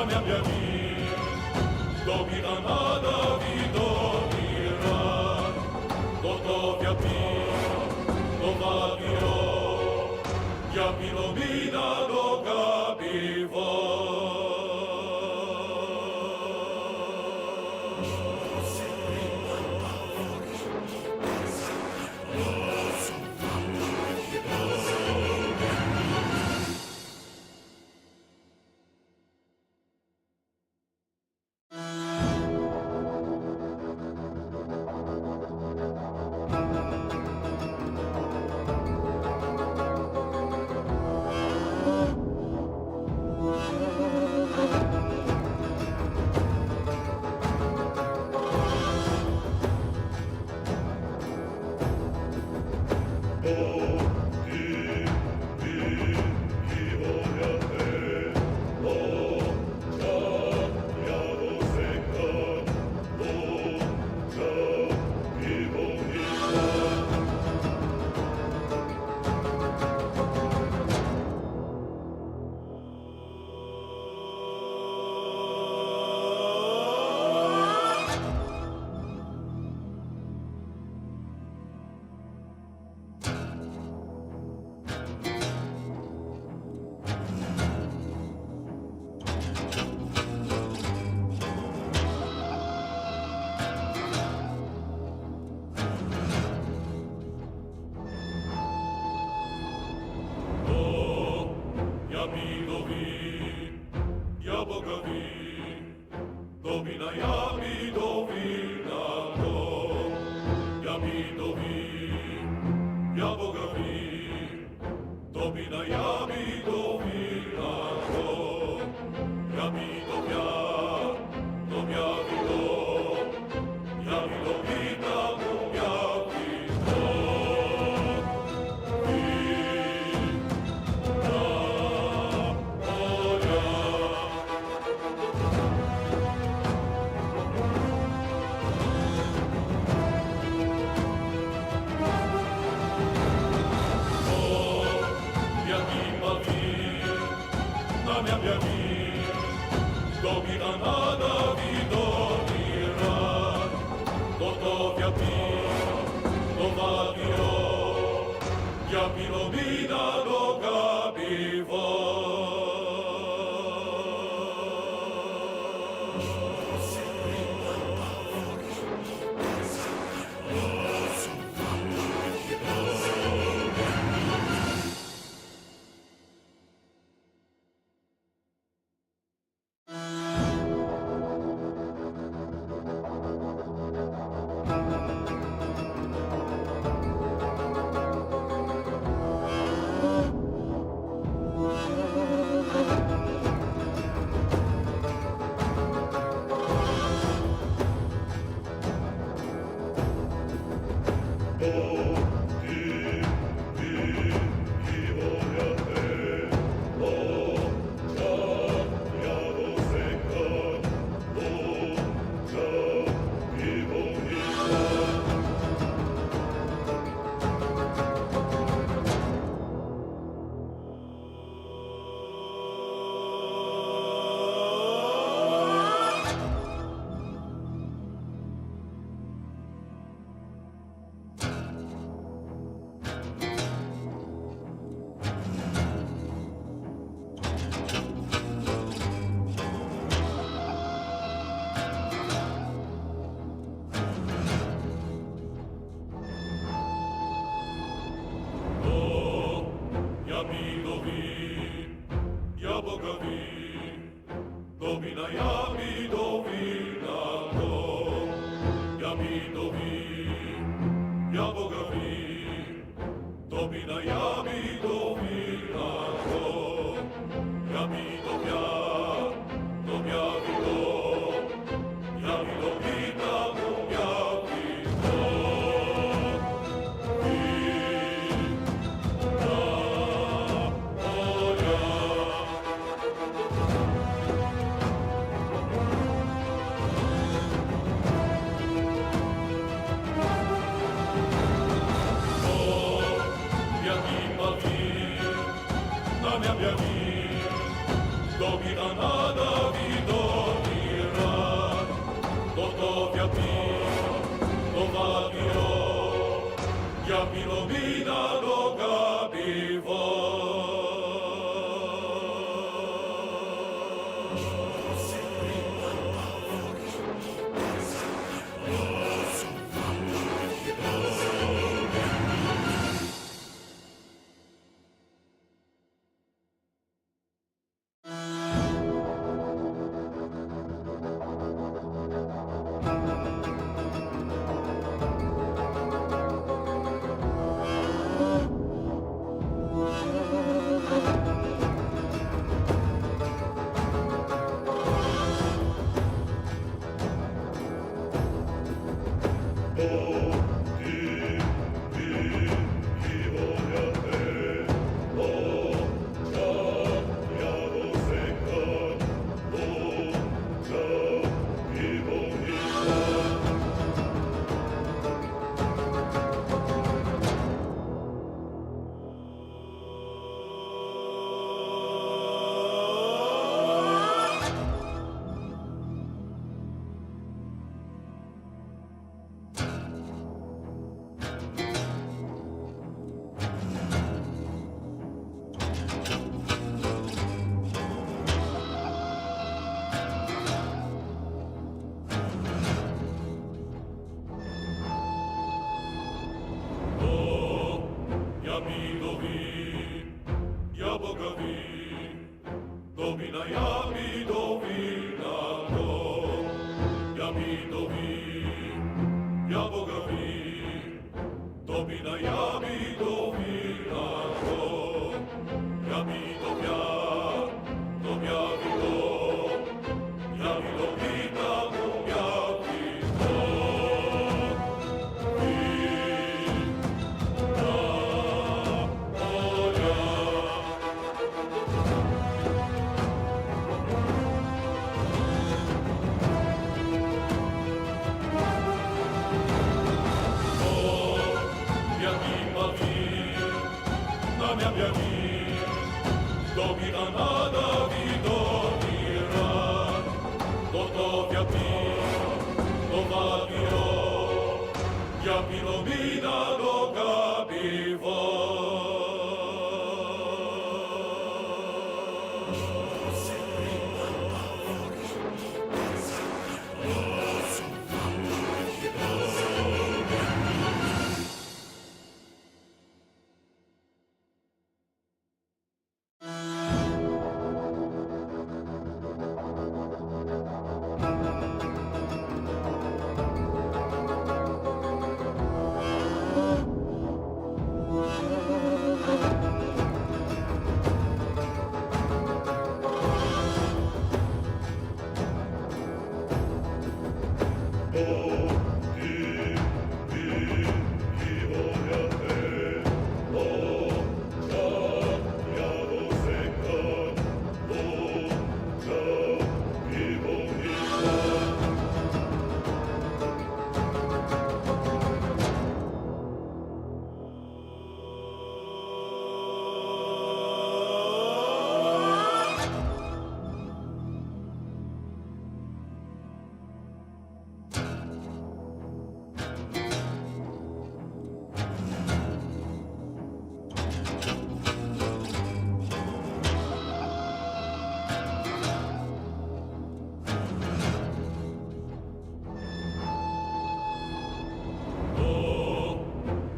mia vita, domina nada vidomira, gotovia pio, novavio, ja milomina dogabivo. mia vita, domina nada vita. Milomina Boga piwo. Ja Midowi, ja Boga win, Domina ja Midowina to. Ja Midowi, ja Boga win, Domina ja Midowina to. Ja Midowia, Domia Mido, ja Midowina Domia Mido. Domina nada vidovira, gotovia pio, dovavio, ja Milomina Boga pivo.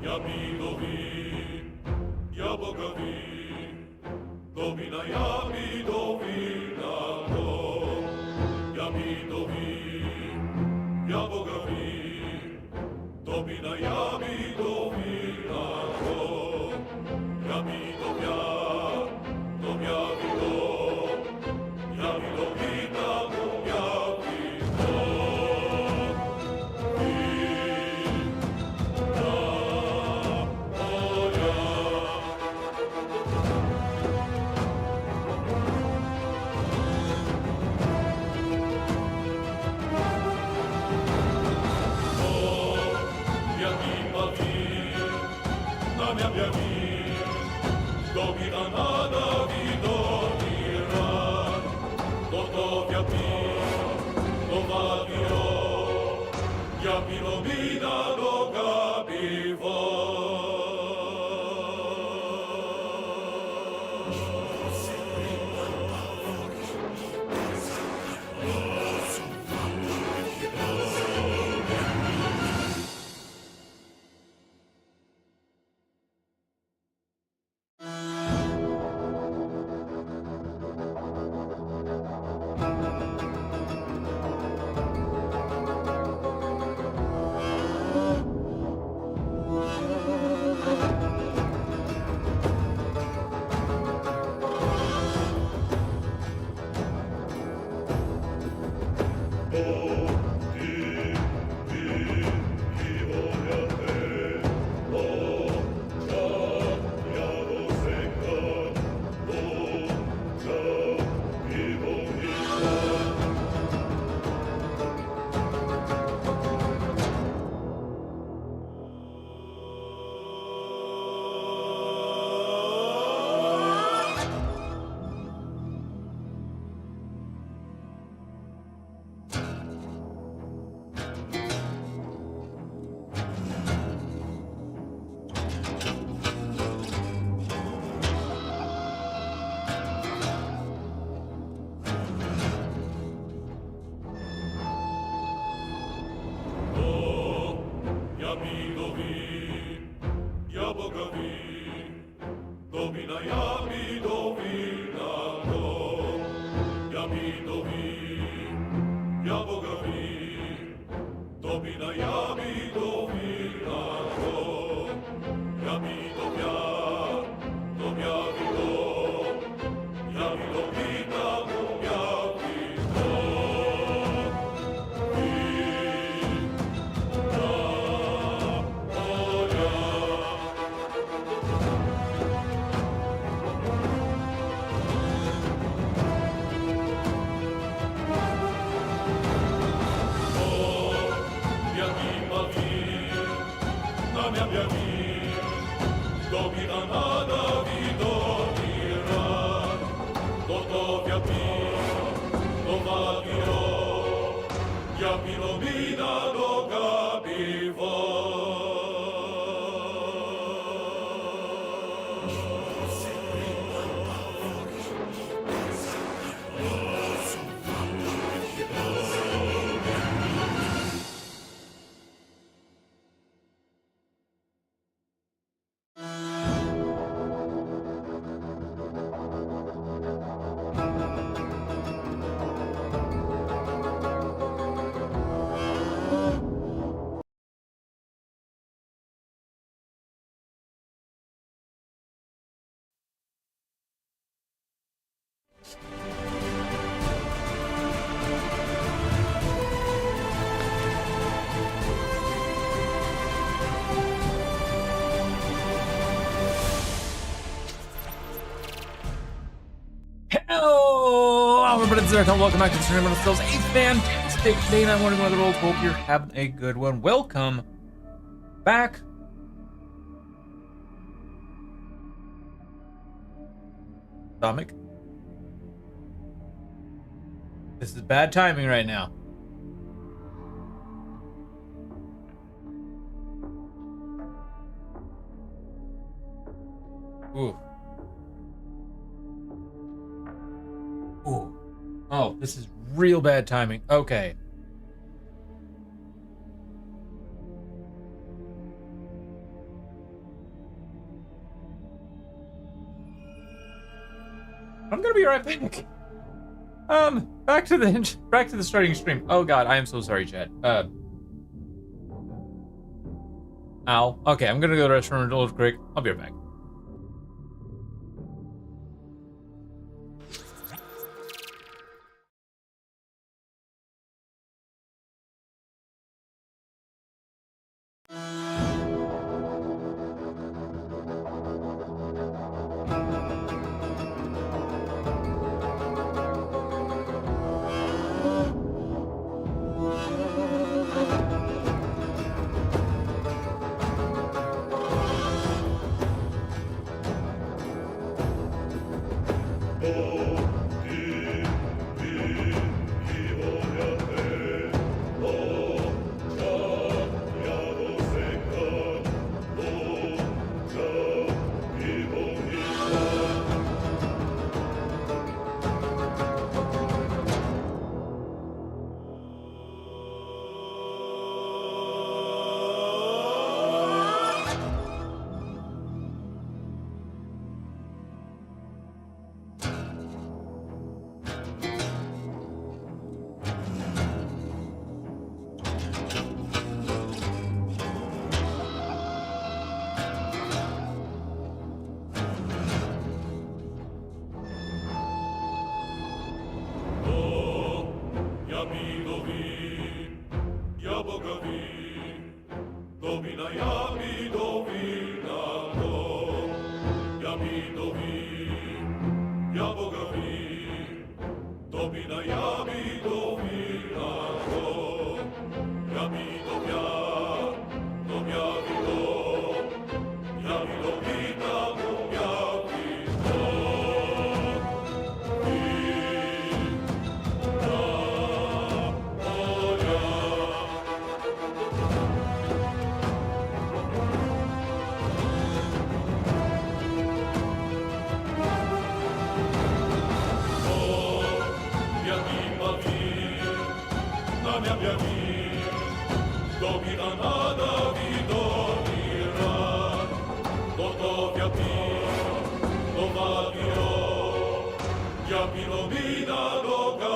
Ja Midowin, ja Boga win, Domina ja Midowina to. Ja Midowin, ja Boga win, Domina ja Midowina to. Ja Midowia, Domia Mido, ja Midowina Domia Mido. Domina nada vidovira, gotovia pio, dovavio, ja Milomina Boga pivo. Jabidovi, Jabogavi, Dobina Jabidovi Lako, Jabidovia, Dobjavido, Javidovina Dobjavido. Domina nada vidovira, Dotovia pino, Dovaviro, Japilomina dogabivo. Hello, everybody. It's Zerton. Welcome back to the stream. It's a fantastic day. I'm one of the world. Hope you're having a good one. Welcome back. Stomach. This is bad timing right now. Ooh. Ooh. Oh, this is real bad timing. Okay. I'm gonna be right back. Back to the starting stream. Oh god, I am so sorry, chat. Ow. Okay, I'm gonna go to the restroom real quick. I'll be right back. Domina nada vidovira, Dotovia pino, Dovaviro, Japilomina doga.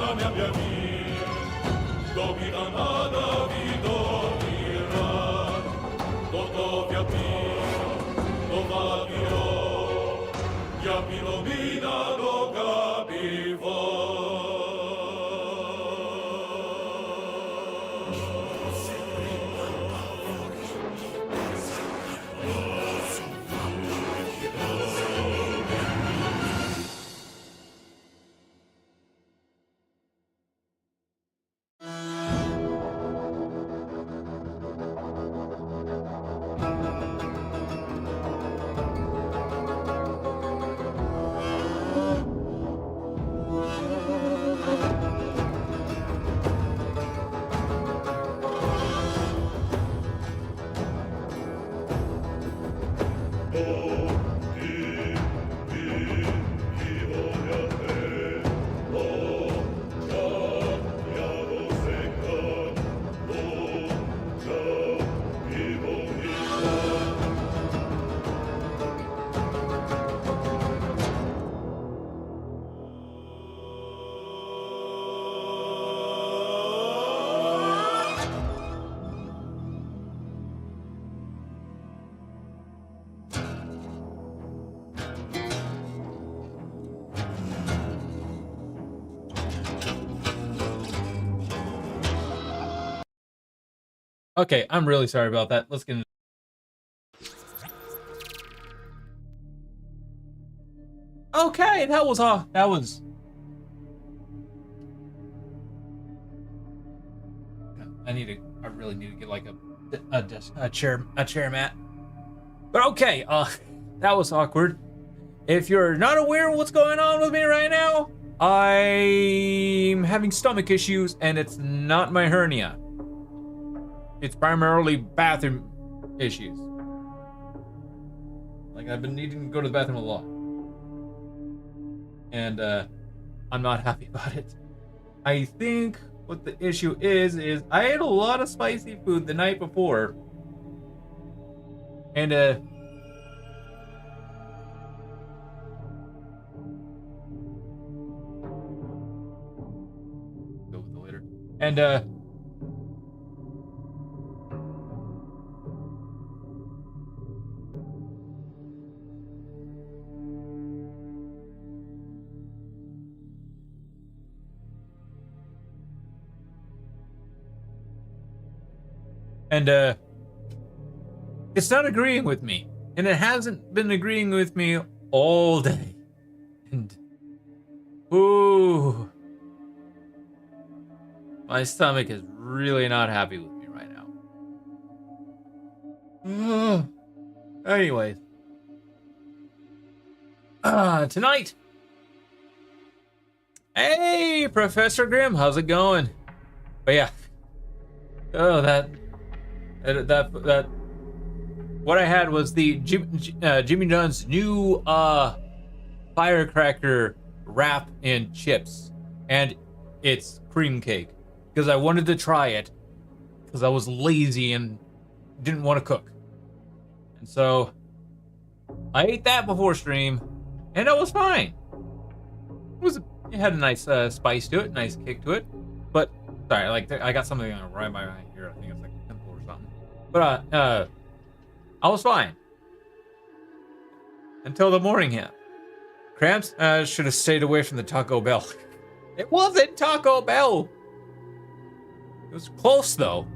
la mia via, dobi danada vi dobira, do via pio, do vagio, ja pilomina do gabivo. Okay, I'm really sorry about that. Let's get into... Okay, that was all. That was... I really need to get like a chair mat. But okay, that was awkward. If you're not aware of what's going on with me right now, I'm having stomach issues, and it's not my hernia. It's primarily bathroom issues. Like, I've been needing to go to the bathroom a lot. And, I'm not happy about it. I think what the issue is I ate a lot of spicy food the night before. And, go with the later. And, it's not agreeing with me. And it hasn't been agreeing with me all day. And, ooh. My stomach is really not happy with me right now. Anyways. Tonight. Hey, Professor Grimm, how's it going? But yeah. Oh, that what I had was the Jimmy John's new firecracker wrap in chips, and it's cream cake because I wanted to try it because I was lazy and didn't want to cook, and so I ate that before stream, and it was fine. It had a nice spice to it, nice kick to it, but sorry, like I got something right by my ear. I think it's like a pimple or something. But I was fine until the morning hit. Cramps should have stayed away from the Taco Bell. It wasn't Taco Bell. It was close though.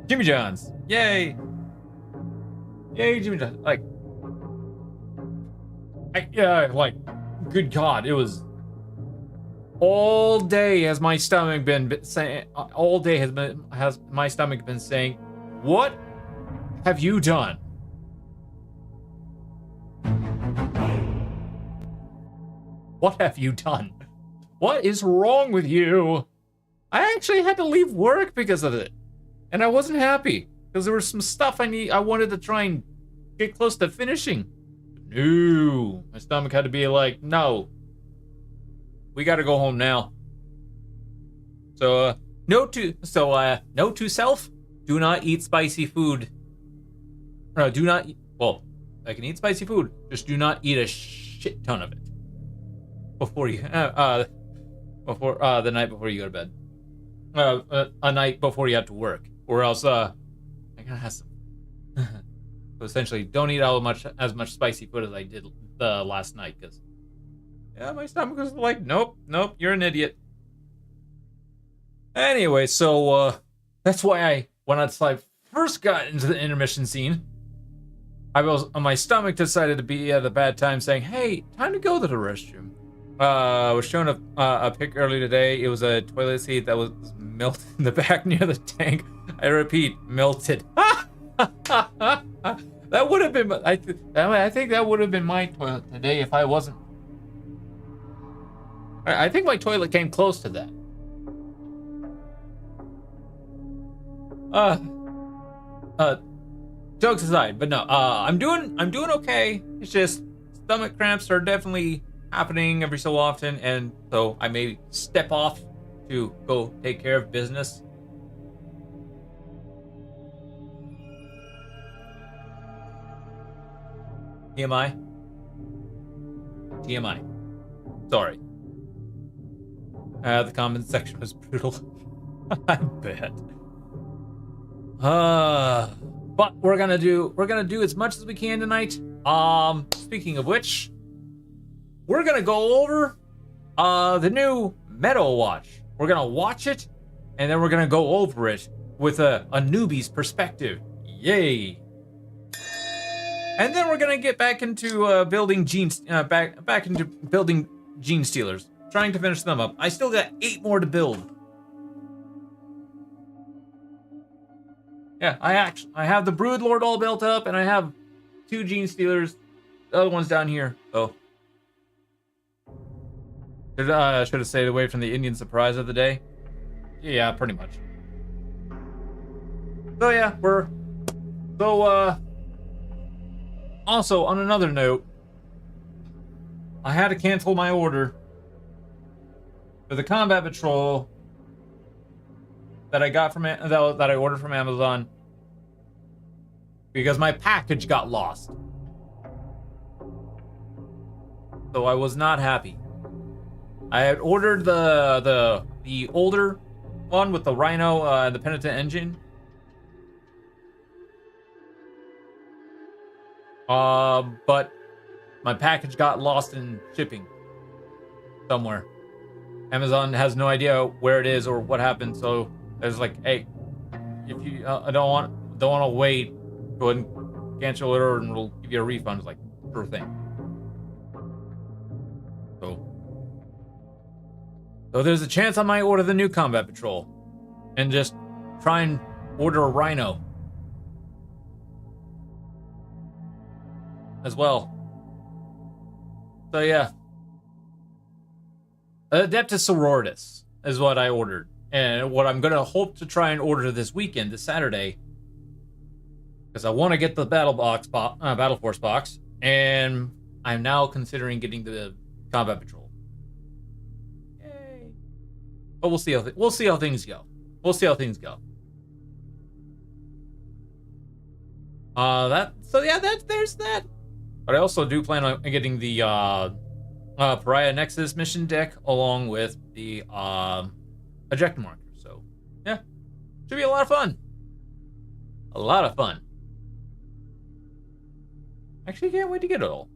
Jimmy John's, yay! Yay, Jimmy John's. Like, good God, it was. All day has my stomach been saying. All day has my stomach been saying, "What have you done?" What have you done? What is wrong with you? I actually had to leave work because of it, and I wasn't happy because there was some stuff I wanted to try and get close to finishing. No, my stomach had to be like, "No. We gotta go home now." So, note to self: do not eat spicy food. No, do not eat. Well, I can eat spicy food. Just do not eat a shit ton of it before you. before the night before you go to bed. A night before you have to work, or else I gotta have some. So essentially, don't eat as much spicy food as I did the last night, because yeah, my stomach was like, nope, you're an idiot. Anyway, so that's why when I first got into the intermission scene, my stomach decided to be at a bad time, saying, "Hey, time to go to the restroom." I was shown a pic earlier today. It was a toilet seat that was melted in the back near the tank. I repeat, melted. That would have been. I think that would have been my toilet today if I wasn't. I think my toilet came close to that. Jokes aside, but no, I'm doing okay. It's just stomach cramps are definitely happening every so often, and so I may step off to go take care of business. TMI. Sorry. The comment section was brutal. I bet. But we're gonna do as much as we can tonight. Speaking of which, we're gonna go over the new Metal Watch. We're gonna watch it, and then we're gonna go over it with a newbie's perspective. Yay! And then we're gonna get back into building back into building Genestealers, trying to finish them up. I still got 8 more to build. Yeah, I have the Broodlord all built up, and I have 2 Genestealers. The other one's down here. Oh, should have stayed away from the Indian surprise of the day. Yeah, pretty much. So yeah, also, on another note, I had to cancel my order for the combat patrol that I ordered from Amazon because my package got lost. So I was not happy. I had ordered the older one with the Rhino and the Penitent engine. But my package got lost in shipping somewhere. Amazon has no idea where it is or what happened, so it's like, hey, if you don't want to wait, go ahead and cancel your order and we'll give you a refund. It's like, sure thing. So there's a chance I might order the new combat patrol and just try and order a Rhino as well. So yeah, Adeptus Sororitas is what I ordered, and what I'm gonna hope to try and order this weekend, this Saturday, because I want to get the Battle Force box, and I'm now considering getting the combat patrol. Yay! But we'll see how things go. There's that. But I also do plan on getting the Pariah Nexus mission deck along with the eject marker. So yeah, should be a lot of fun. Actually, can't wait to get it all.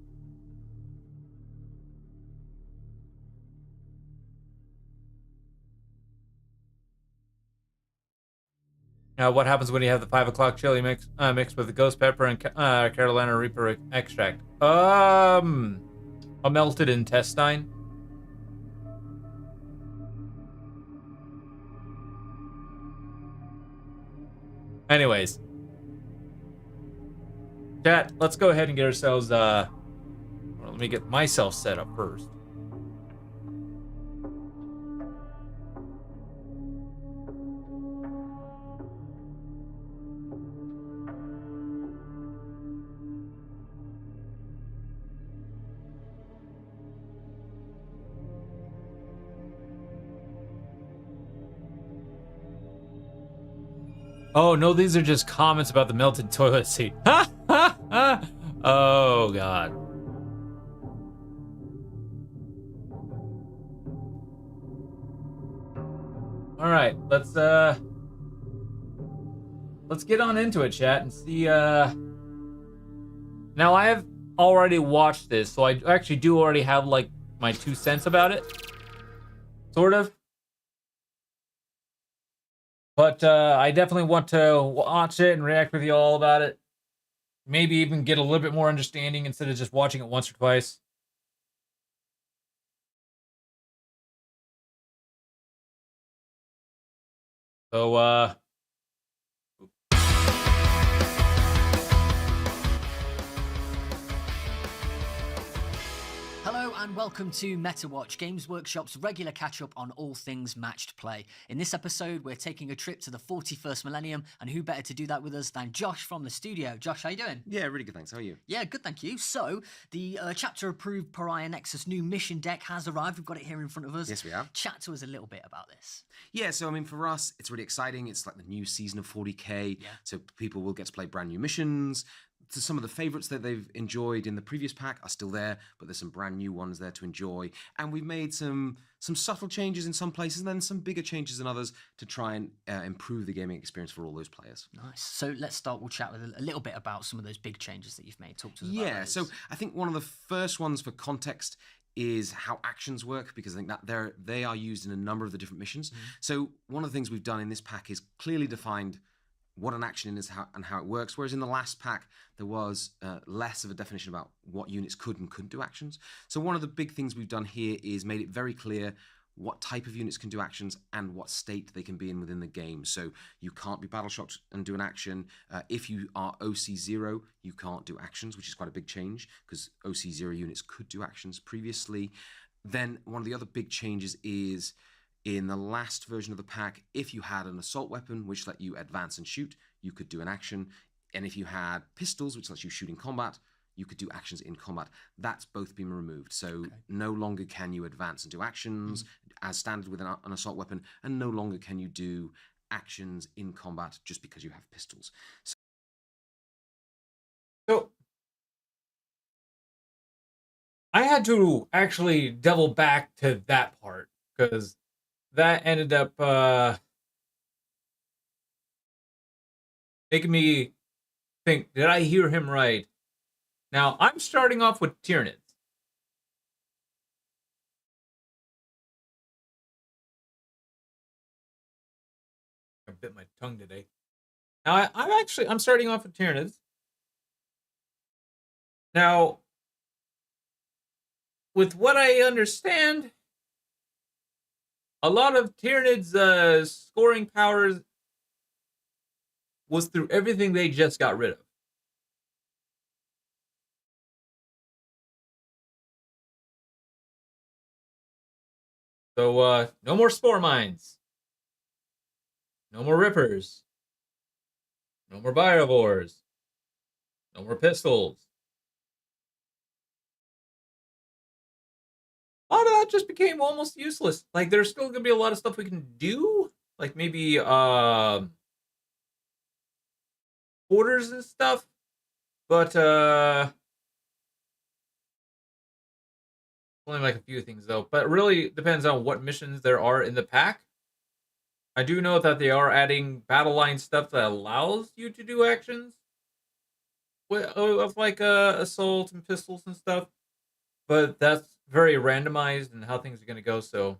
What happens when you have the 5 o'clock chili mixed with the ghost pepper and Carolina Reaper extract? A melted intestine. Anyways, chat, let's go ahead and get ourselves let me get myself set up first. Oh, no, these are just comments about the melted toilet seat. Ha, ha, ha. Oh, God. All right, let's get on into it, chat, and see. Now I have already watched this, so I actually do already have like my 2 cents about it, sort of. But I definitely want to watch it and react with you all about it. Maybe even get a little bit more understanding instead of just watching it once or twice. So, Hello and welcome to MetaWatch, Games Workshop's regular catch-up on all things matched play. In this episode, we're taking a trip to the 41st millennium, and who better to do that with us than Josh from the studio. Josh, how you doing? Yeah, really good, thanks. How are you? Yeah, good, thank you. So, the chapter-approved Pariah Nexus new mission deck has arrived. We've got it here in front of us. Yes, we have. Chat to us a little bit about this. Yeah, so I mean, for us, it's really exciting. It's like the new season of 40k, so people will get to play brand new missions. So some of the favorites that they've enjoyed in the previous pack are still there, but there's some brand new ones there to enjoy. And we've made some subtle changes in some places and then some bigger changes in others to try and improve the gaming experience for all those players. Nice. So let's start. We'll chat with a little bit about some of those big changes that you've made. Talk to us about those. So I think one of the first ones for context is how actions work, because I think that they are used in a number of the different missions. So one of the things we've done in this pack is clearly defined what an action is and how it works, whereas in the last pack there was less of a definition about what units could and couldn't do actions. So one of the big things we've done here is made it very clear what type of units can do actions and what state they can be in within the game. So you can't be battle shocked and do an action. If you are OC0, you can't do actions, which is quite a big change because OC0 units could do actions previously. Then one of the other big changes is in the last version of the pack, if you had an assault weapon which let you advance and shoot, you could do an action. And if you had pistols, which lets you shoot in combat, you could do actions in combat. That's both been removed. So no longer can you advance and do actions as standard with an assault weapon, and no longer can you do actions in combat just because you have pistols. So I had to actually double back to that part because that ended up making me think, did I hear him right? Now, I'm starting off with Tyranids. I bit my tongue today. Now, I'm starting off with Tyranids. Now, with what I understand, a lot of Tyranids' scoring powers was through everything they just got rid of. So, no more Spore Mines. No more Rippers. No more Biovores. No more Pistols. A lot of that just became almost useless. Like, there's still going to be a lot of stuff we can do. Like, maybe, quarters and stuff. But, only like a few things, though. But it really depends on what missions there are in the pack. I do know that they are adding battle line stuff that allows you to do actions with like assault and pistols and stuff. But that's very randomized and how things are going to go. So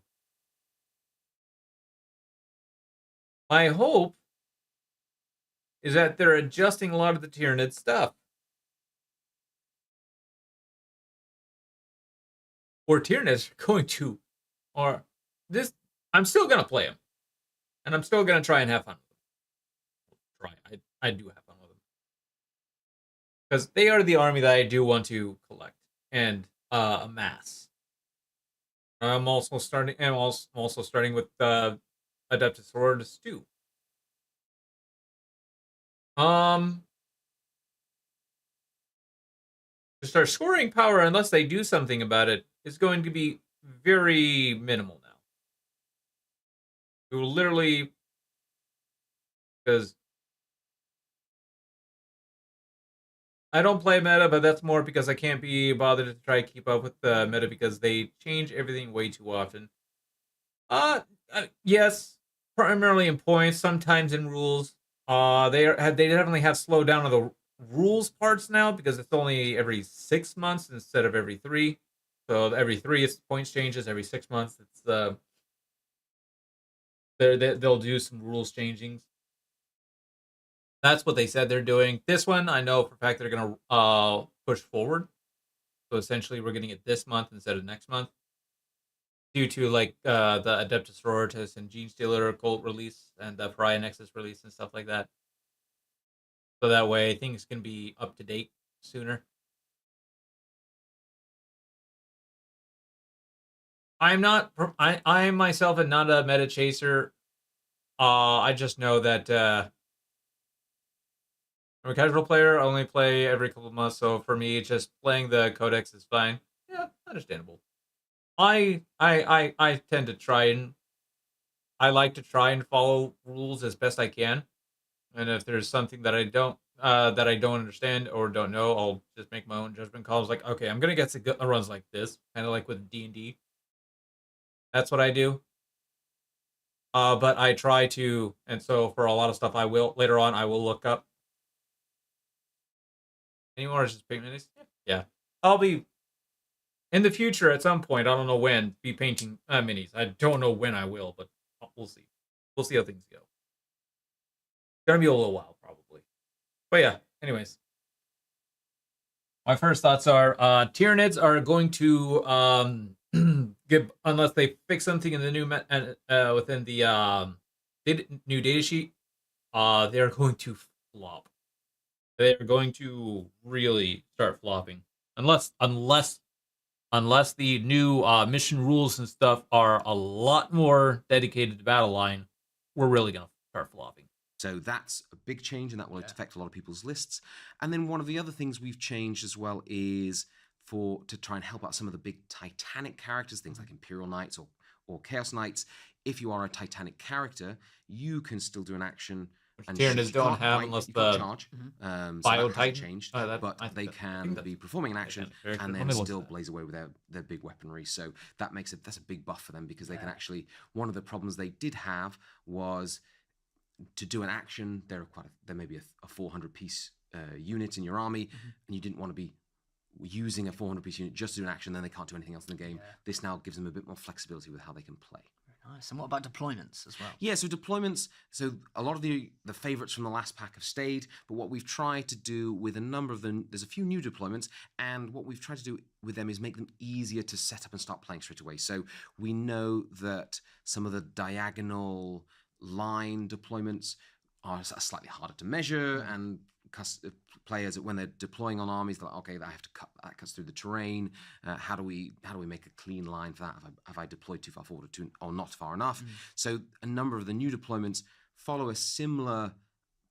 my hope is that they're adjusting a lot of the Tyranid stuff. Or Tyranids are going to, or this, I'm still going to play them. And I'm still going to try and have fun with them. I do have fun with them. Because they are the army that I do want to collect and amass. I'm also starting with Adeptus Sororitas too. Just our scoring power, unless they do something about it, is going to be very minimal now. We will literally, because I don't play meta, but that's more because I can't be bothered to try to keep up with the meta because they change everything way too often. Yes, primarily in points, sometimes in rules. They definitely have slowed down on the rules parts now because it's only every 6 months instead of every 3. So every 3 it's points changes. Every 6 months it's they'll do some rules changings. That's what they said they're doing. This one I know for a fact they're gonna push forward. So essentially we're getting it this month instead of next month, due to like the Adeptus Sororitas and Genestealer cult release and the Pariah Nexus release and stuff like that. So that way things can be up to date sooner. I myself am not a meta chaser. I just know that I'm a casual player. I only play every couple of months, so for me, just playing the codex is fine. Yeah, understandable. I tend to try and I like to try and follow rules as best I can, and if there's something that I don't understand or don't know, I'll just make my own judgment calls. Like, okay, I'm gonna get to runs like this, kind of like with D&D. That's what I do. But I try to, and so for a lot of stuff, I will later on. I will look up. Anymore, it's just paint minis. Yeah, I'll be in the future at some point. I don't know when. Be painting minis. I don't know when I will, but we'll see. We'll see how things go. It's gonna be a little while probably. But yeah. Anyways, my first thoughts are Tyranids are going to give, unless they fix something in the new within the new data sheet, they are going to flop. They are going to really start flopping unless the new mission rules and stuff are a lot more dedicated to battle line. We're really gonna start flopping. So that's a big change, and that will affect a lot of people's lists. And then one of the other things we've changed as well is to try and help out some of the big Titanic characters, things like Imperial Knights or Chaos Knights. If you are a Titanic character, you can still do an action. And Tyranids don't have unless the charge. So Bio that Titan changed, but they can be performing an action and then still blaze away with their big weaponry. So that's a big buff for them because they can actually. One of the problems they did have was to do an action. There may be a 400-piece unit in your army, and you didn't want to be using a 400-piece unit just to do an action. Then they can't do anything else in the game. This now gives them a bit more flexibility with how they can play. Nice. And what about deployments as well? Yeah, so deployments, so a lot of the favorites from the last pack have stayed, but what we've tried to do with a number of them, there's a few new deployments, and what we've tried to do with them is make them easier to set up and start playing straight away. So we know that some of the diagonal line deployments are slightly harder to measure, and players, when they're deploying on armies, they're like, okay, that cuts through the terrain. How do we make a clean line for that? Have I deployed too far forward or not far enough? So a number of the new deployments follow a similar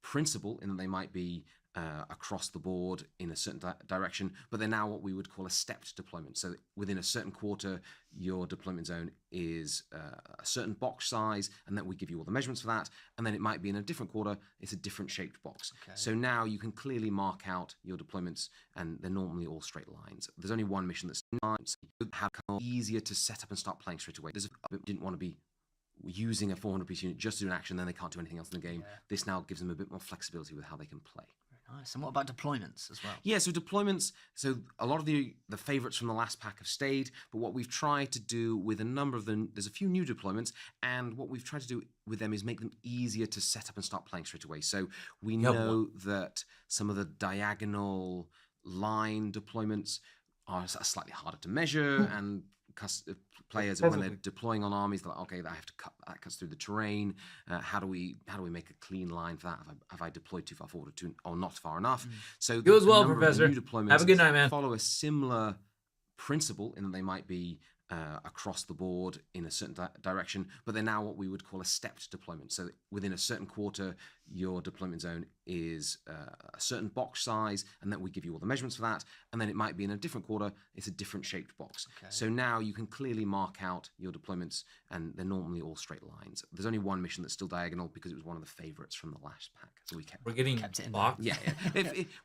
principle in that they might be across the board in a certain direction, but they're now what we would call a stepped deployment. So within a certain quarter, your deployment zone is a certain box size, and then we give you all the measurements for that, and then it might be in a different quarter, it's a different shaped box. Okay. So now you can clearly mark out your deployments, and they're normally all straight lines. There's only one mission that's easier to set up and start playing straight away. Didn't want to be using a 400-piece unit just to do an action, then they can't do anything else in the game. This now gives them a bit more flexibility with how they can play. Nice. And what about deployments as well? Yeah, so deployments, so a lot of the favorites from the last pack have stayed, but what we've tried to do with a number of them, there's a few new deployments, and what we've tried to do with them is make them easier to set up and start playing straight away. So we know that some of the diagonal line deployments are slightly harder to measure, and players, when they're deploying on armies, they're like, okay, that cuts through the terrain. How do we make a clean line for that? Have I deployed too far forward or not far enough? So you as well, Professor. Have a good night, man. Follow a similar principle in that they might be across the board in a certain direction, but they're now what we would call a stepped deployment. So within a certain quarter, your deployment zone is a certain box size, and then we give you all the measurements for that, and then it might be in a different quarter, it's a different shaped box. Okay. So now you can clearly mark out your deployments, and they're normally all straight lines. There's only one mission that's still diagonal because it was one of the favorites from the last pack, so we're getting kept it in box. Yeah.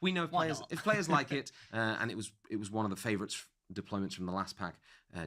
We know if players like it, and it was one of the favorites deployments from the last pack,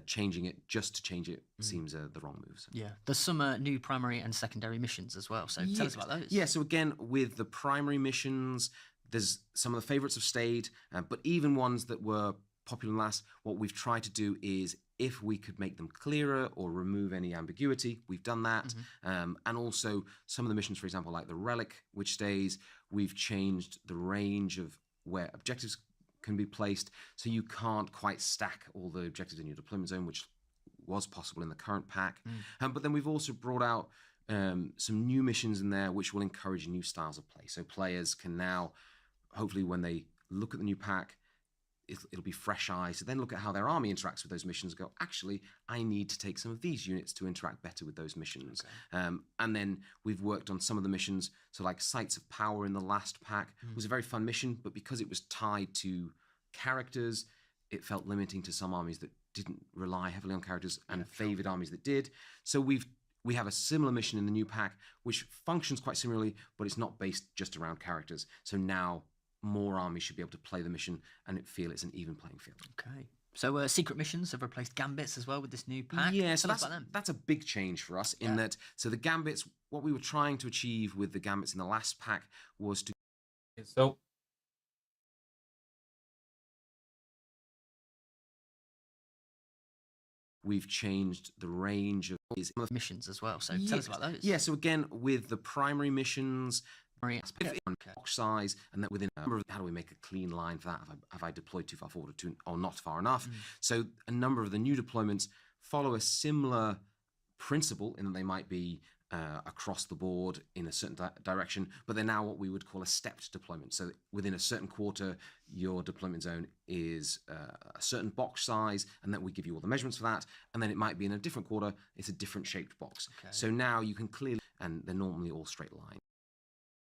changing it just to change it seems the wrong move. So. Yeah, there's some new primary and secondary missions as well. So tell us about those. Yeah, so again, with the primary missions, there's some of the favorites have stayed, but even ones that were popular last, what we've tried to do is if we could make them clearer or remove any ambiguity, we've done that. And also some of the missions, for example, like the Relic, which stays, we've changed the range of where objectives can be placed, so you can't quite stack all the objectives in your deployment zone, which was possible in the current pack. But then we've also brought out some new missions in there which will encourage new styles of play. So players can now, hopefully when they look at the new pack, it'll be fresh eyes to then look at how their army interacts with those missions and go, actually, I need to take some of these units to interact better with those missions. And then we've worked on some of the missions. So like Sites of Power in the last pack was a very fun mission, but because it was tied to characters, it felt limiting to some armies that didn't rely heavily on characters and favored armies that did. So we have a similar mission in the new pack, which functions quite similarly, but it's not based just around characters. So now more armies should be able to play the mission and feel it's an even playing field. Okay. So secret missions have replaced gambits as well with this new pack. Yeah, so Tell us about them. that's a big change for us in that. So the gambits, what we were trying to achieve with the gambits in the last pack was to. So We've changed the range of missions as well. So tell us about those. Yeah, so again, with the primary missions, box size, and that within how do we make a clean line for that? Have I deployed too far forward or not far enough? So a number of the new deployments follow a similar principle in that they might be across the board in a certain direction, but they're now what we would call a stepped deployment. So within a certain quarter, your deployment zone is a certain box size, and then we give you all the measurements for that, and then it might be in a different quarter, it's a different shaped box. So now you can clearly, and they're normally all straight line.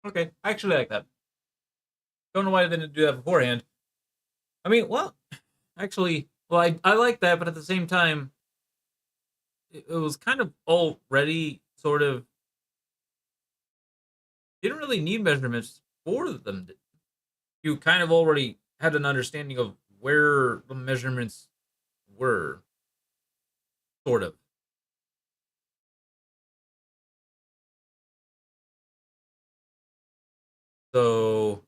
okay, I actually like that. Don't know why they didn't do that beforehand. I mean, well, actually, well, I like that, but at the same time, it was kind of already sort of, you didn't really need measurements for them. You kind of already had an understanding of where the measurements were, sort of. So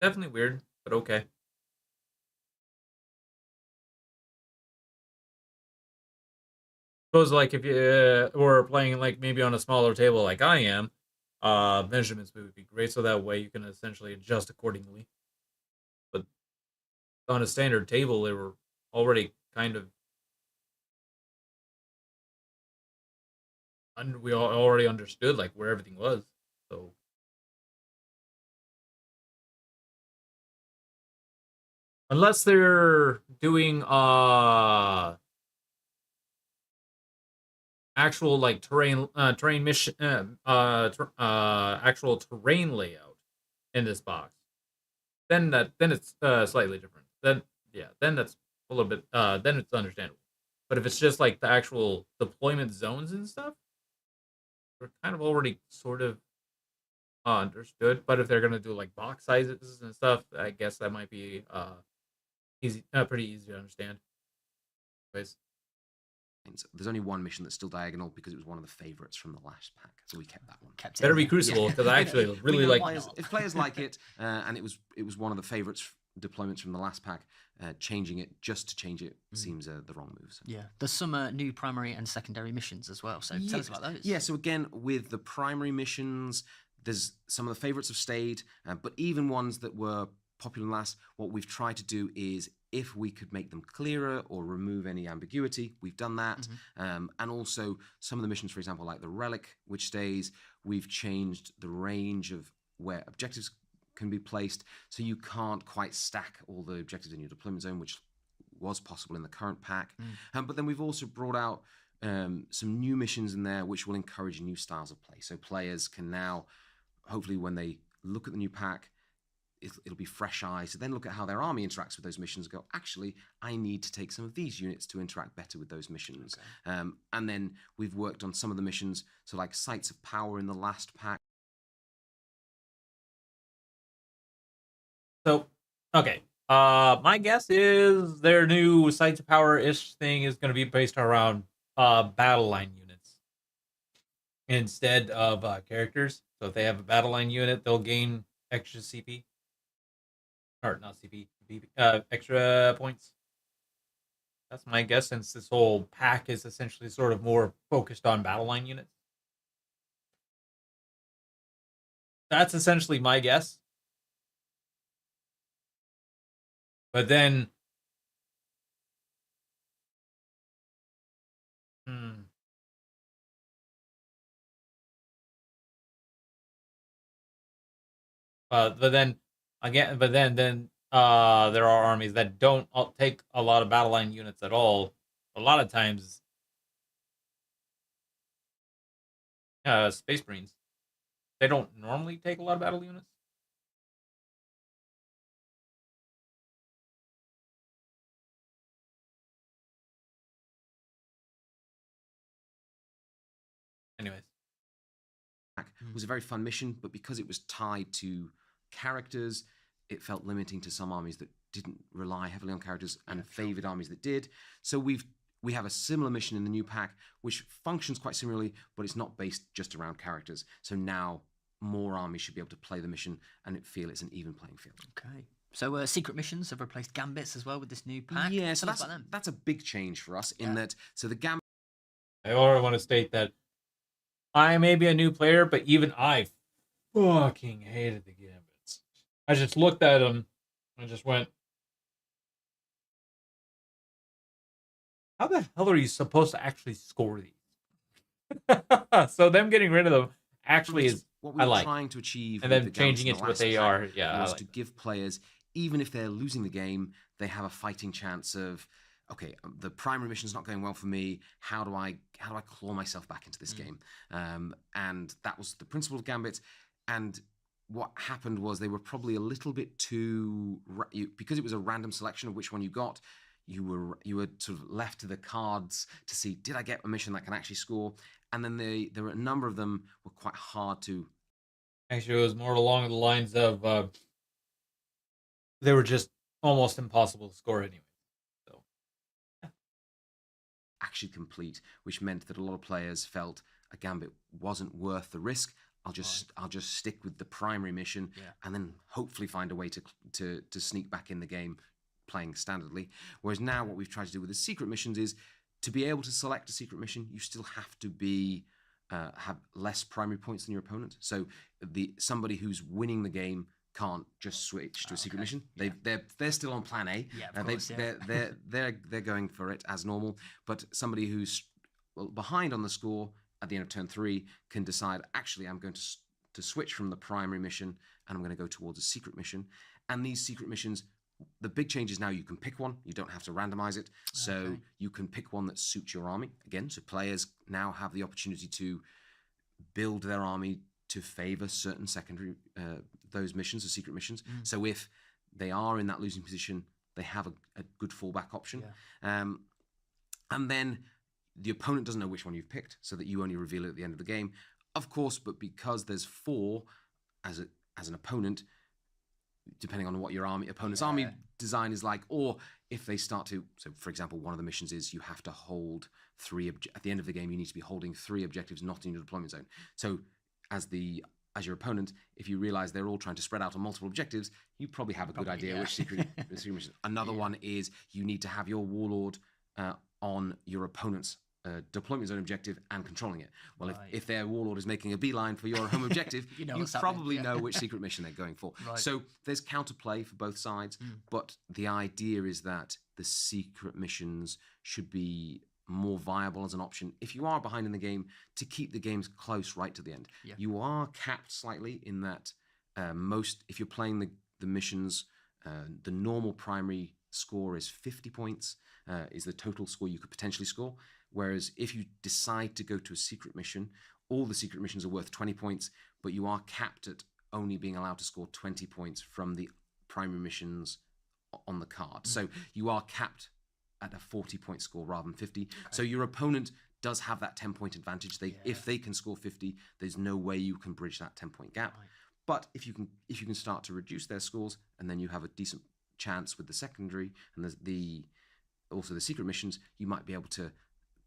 definitely weird, but okay. Suppose like if you were playing like maybe on a smaller table like I am, measurements would be great, so that way you can essentially adjust accordingly. But on a standard table, they were already kind of, we already understood like where everything was. So unless they're doing actual like terrain mission actual terrain layout in this box, then it's slightly different. Then that's a little bit then it's understandable. But if it's just like the actual deployment zones and stuff, we're kind of already sort of understood. But if they're gonna do like box sizes and stuff, I guess that might be pretty easy to understand. Anyways. There's only one mission that's still diagonal because it was one of the favorites from the last pack, so we kept that one. Better be Crucible because I actually really like it. If players like it, and it was one of the favorites deployments from the last pack, changing it just to change it seems the wrong move. So. Yeah, there's some new primary and secondary missions as well. So tell us about those. Yeah, so again, with the primary missions, there's some of the favorites have stayed, but even ones that were popular last, what we've tried to do is if we could make them clearer or remove any ambiguity, we've done that. And also some of the missions, for example, like the Relic, which stays, we've changed the range of where objectives can be placed, so you can't quite stack all the objectives in your deployment zone, which was possible in the current pack. But then we've also brought out some new missions in there which will encourage new styles of play. So players can now, hopefully when they look at the new pack, it'll be fresh eyes to then look at how their army interacts with those missions and go, actually, I need to take some of these units to interact better with those missions. And then we've worked on some of the missions, so like Sites of Power in the last pack, Okay. My guess is their new Sites of Power-ish thing is going to be based around battle line units instead of characters. So if they have a battle line unit, they'll gain extra CP. Or not CP, extra points. That's my guess, since this whole pack is essentially sort of more focused on battle line units. That's essentially my guess. But then, but then again, there are armies that don't take a lot of battle line units at all. A lot of times, Space Marines, they don't normally take a lot of battle units. Anyways, was a very fun mission, but because it was tied to characters, it felt limiting to some armies that didn't rely heavily on characters and favored armies that did. So we have a similar mission in the new pack, which functions quite similarly, but it's not based just around characters. So now more armies should be able to play the mission and feel it's an even playing field. Okay. So secret missions have replaced gambits as well with this new pack. Yeah, so that's a big change for us in that. So the gambit. I already want to state that I may be a new player, but even I fucking hated the gambits. I just looked at them and just went, how the hell are you supposed to actually score these? So them getting rid of them actually is what we were trying to achieve, and then changing it to what they are. Yeah, was to give players, even if they're losing the game, they have a fighting chance of, okay, the primary mission's not going well for me. How do I claw myself back into this game? And that was the principle of gambits. And what happened was they were probably a little bit too, because it was a random selection of which one you got. You were sort of left to the cards to see, did I get a mission that can actually score? And then there were a number of them were quite hard to. Actually, it was more along the lines of they were just almost impossible to score anyway. So actually complete, which meant that a lot of players felt a gambit wasn't worth the risk. I'll just stick with the primary mission and then hopefully find a way to sneak back in the game playing standardly. Whereas now what we've tried to do with the secret missions is to be able to select a secret mission, you still have to be have less primary points than your opponent. So somebody who's winning the game can't just switch to a secret mission. They're still on plan A. Yeah, of course, they're going for it as normal. But somebody who's behind on the score at the end of turn 3 can decide, actually, I'm going to switch from the primary mission and I'm going to go towards a secret mission. And these secret missions, the big change is now you can pick one. You don't have to randomize it. So you can pick one that suits your army. Again, so players now have the opportunity to build their army to favor certain secondary, those missions or secret missions. So if they are in that losing position, they have a good fallback option. And then the opponent doesn't know which one you've picked, so that you only reveal it at the end of the game. Of course, but because there's 4 as an opponent, depending on what your opponent's army design is like, or if they start to, so for example, one of the missions is you have to hold 3, at the end of the game, you need to be holding 3 objectives not in your deployment zone. So as your opponent, if you realize they're all trying to spread out on multiple objectives, you probably have a good idea which secret mission. Another one is you need to have your warlord on your opponent's deployment zone objective and controlling it. Well, if their warlord is making a beeline for your home objective, you probably know which secret mission they're going for. So there's counterplay for both sides, but the idea is that the secret missions should be more viable as an option if you are behind in the game, to keep the games close right to the end. You are capped slightly in that if you're playing the missions, the normal primary score is 50 points, is the total score you could potentially score. Whereas if you decide to go to a secret mission, all the secret missions are worth 20 points, but you are capped at only being allowed to score 20 points from the primary missions on the card. So you are capped at a 40-point score rather than 50. So your opponent does have that 10-point advantage. If they can score 50, there's no way you can bridge that 10-point gap. But if you can start to reduce their scores, and then you have a decent chance with the secondary and also the secret missions, you might be able to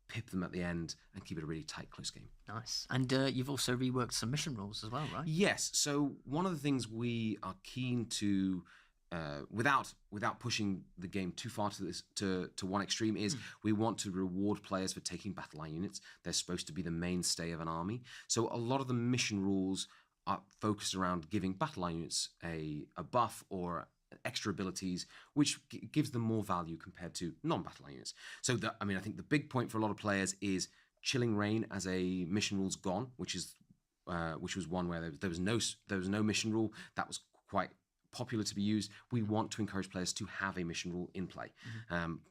pip them at the end and keep it a really tight, close game. Nice. And you've also reworked some mission rules as well, right? Yes. So one of the things we are keen to, without pushing the game too far to one extreme, is we want to reward players for taking battle line units. They're supposed to be the mainstay of an army. So a lot of the mission rules are focused around giving battle line units a buff or extra abilities, which gives them more value compared to non-battle line units. So I think the big point for a lot of players is Chilling Reign as a mission rule's gone, which was one where there was no mission rule that was quite popular to be used. We want to encourage players to have a mission rule in play.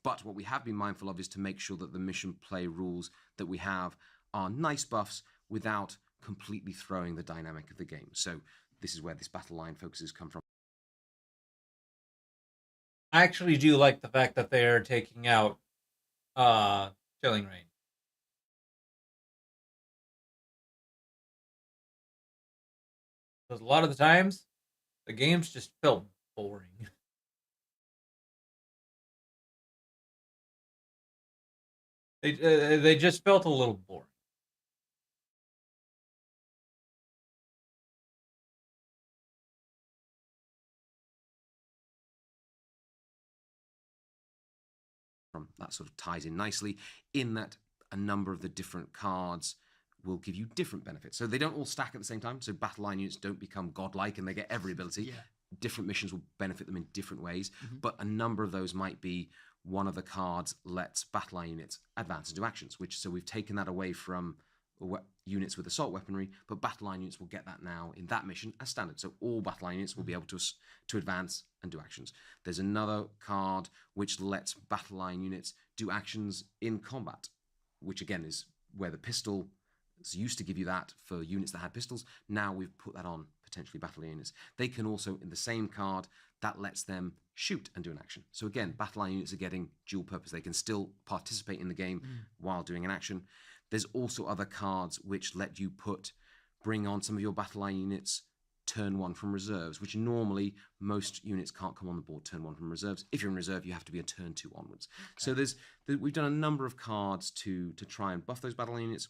But what we have been mindful of is to make sure that the mission play rules that we have are nice buffs without completely throwing the dynamic of the game. So this is where this battle line focuses come from. I actually do like the fact that they're taking out Chilling Reign. Because a lot of the times, the games just felt boring. They just felt a little boring. That sort of ties in nicely in that a number of the different cards will give you different benefits. So they don't all stack at the same time. So battle line units don't become godlike and they get every ability. Different missions will benefit them in different ways. But a number of those might be one of the cards lets battle line units advance into actions, so we've taken that away from units with assault weaponry, but battle line units will get that now in that mission as standard. So all battle line units will be able to advance and do actions. There's another card which lets battle line units do actions in combat, which again is where the pistol used to give you that for units that had pistols. Now we've put that on potentially battle line units. They can also, in the same card, that lets them shoot and do an action. So again, battle line units are getting dual purpose. They can still participate in the game while doing an action. There's also other cards which let you bring on some of your battle line units turn one from reserves, which normally most units can't come on the board turn one from reserves. If you're in reserve, you have to be a turn two onwards. So we've done a number of cards to try and buff those battle line units.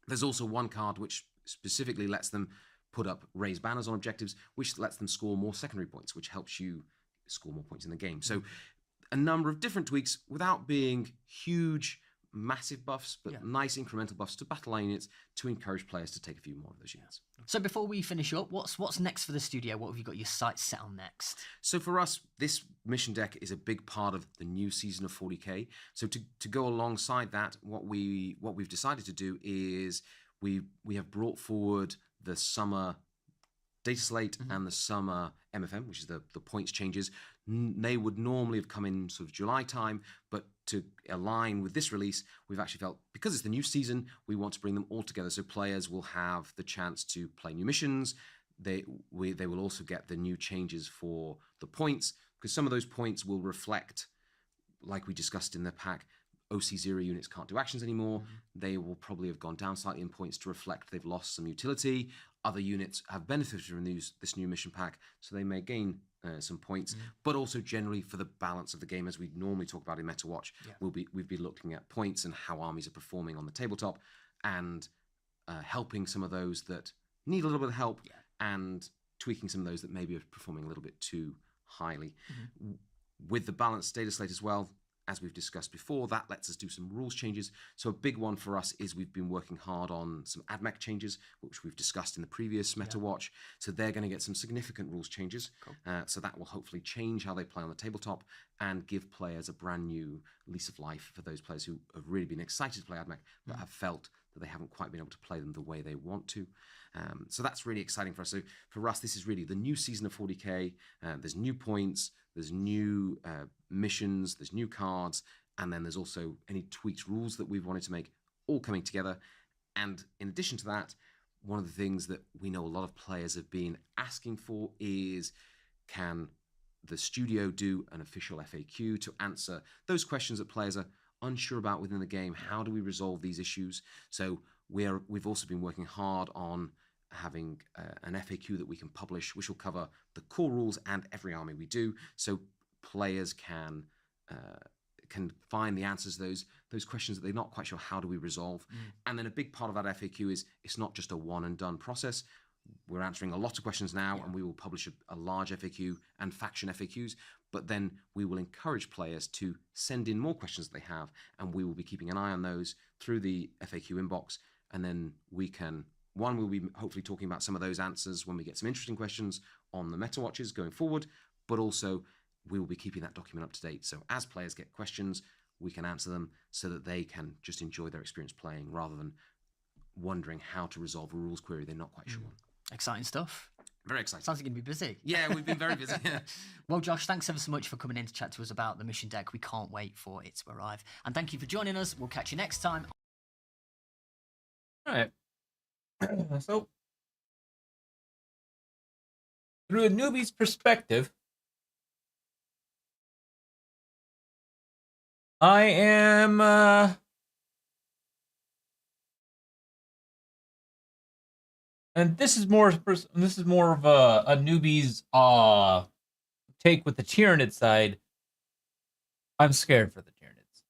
There's also one card which specifically lets them put up raised banners on objectives, which lets them score more secondary points, which helps you score more points in the game. So a number of different tweaks without being huge, massive buffs, but nice incremental buffs to battle line units to encourage players to take a few more of those units. So before we finish up, what's next for the studio? What have you got your sights set on next? So for us, this mission deck is a big part of the new season of 40k. So to go alongside that, what we've decided to do is we have brought forward the summer data slate and the summer MFM, which is the points changes. They would normally have come in sort of July time, but to align with this release, we've actually felt, because it's the new season, we want to bring them all together so players will have the chance to play new missions. They will also get the new changes for the points, because some of those points will reflect, like we discussed in the pack, OC0 units can't do actions anymore. They will probably have gone down slightly in points to reflect they've lost some utility. Other units have benefited from this new mission pack, so they may gain some points, but also generally for the balance of the game, as we normally talk about in Meta Watch, we'd be looking at points and how armies are performing on the tabletop, and helping some of those that need a little bit of help, and tweaking some of those that maybe are performing a little bit too highly. With the balanced data slate as well, as we've discussed before, that lets us do some rules changes. So a big one for us is we've been working hard on some AdMech changes, which we've discussed in the previous Meta Watch. So they're going to get some significant rules changes. So that will hopefully change how they play on the tabletop and give players a brand new lease of life for those players who have really been excited to play AdMech, but have felt that they haven't quite been able to play them the way they want to. So that's really exciting for us. So for us, this is really the new season of 40k. There's new points, there's new missions, there's new cards, and then there's also any tweaked rules that we've wanted to make, all coming together. And in addition to that, one of the things that we know a lot of players have been asking for is, can the studio do an official FAQ to answer those questions that players are unsure about within the game? How do we resolve these issues? So we've also been working hard on having an FAQ that we can publish, which will cover the core rules and every army we do. So players can find the answers to those questions that they're not quite sure how do we resolve. And then a big part of that FAQ is it's not just a one and done process. We're answering a lot of questions now, and we will publish a large FAQ and faction FAQs, but then we will encourage players to send in more questions that they have, and we will be keeping an eye on those through the FAQ inbox, and then we'll be hopefully talking about some of those answers when we get some interesting questions on the Meta Watches going forward, but also we will be keeping that document up to date. So as players get questions, we can answer them so that they can just enjoy their experience playing rather than wondering how to resolve a rules query they're not quite sure. Exciting stuff. Very exciting. Sounds like you're going to be busy. Yeah, we've been very busy. Well, Josh, thanks ever so much for coming in to chat to us about the mission deck. We can't wait for it to arrive. And thank you for joining us. We'll catch you next time. All right. So, through a newbie's perspective, I am and this is more of a newbie's take with the Tyranid side. I'm scared for the Tyranids.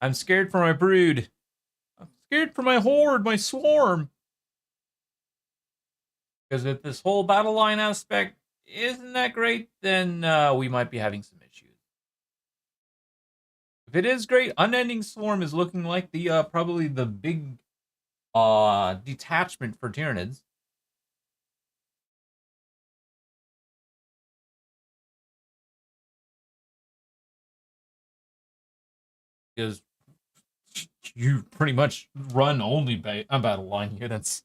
I'm scared for my brood. I'm scared for my horde, my swarm. Because if this whole battle line aspect isn't that great, then we might be having some issues. If it is great, Unending Swarm is looking like the probably the big detachment for Tyranids. Because you pretty much run only battle line units.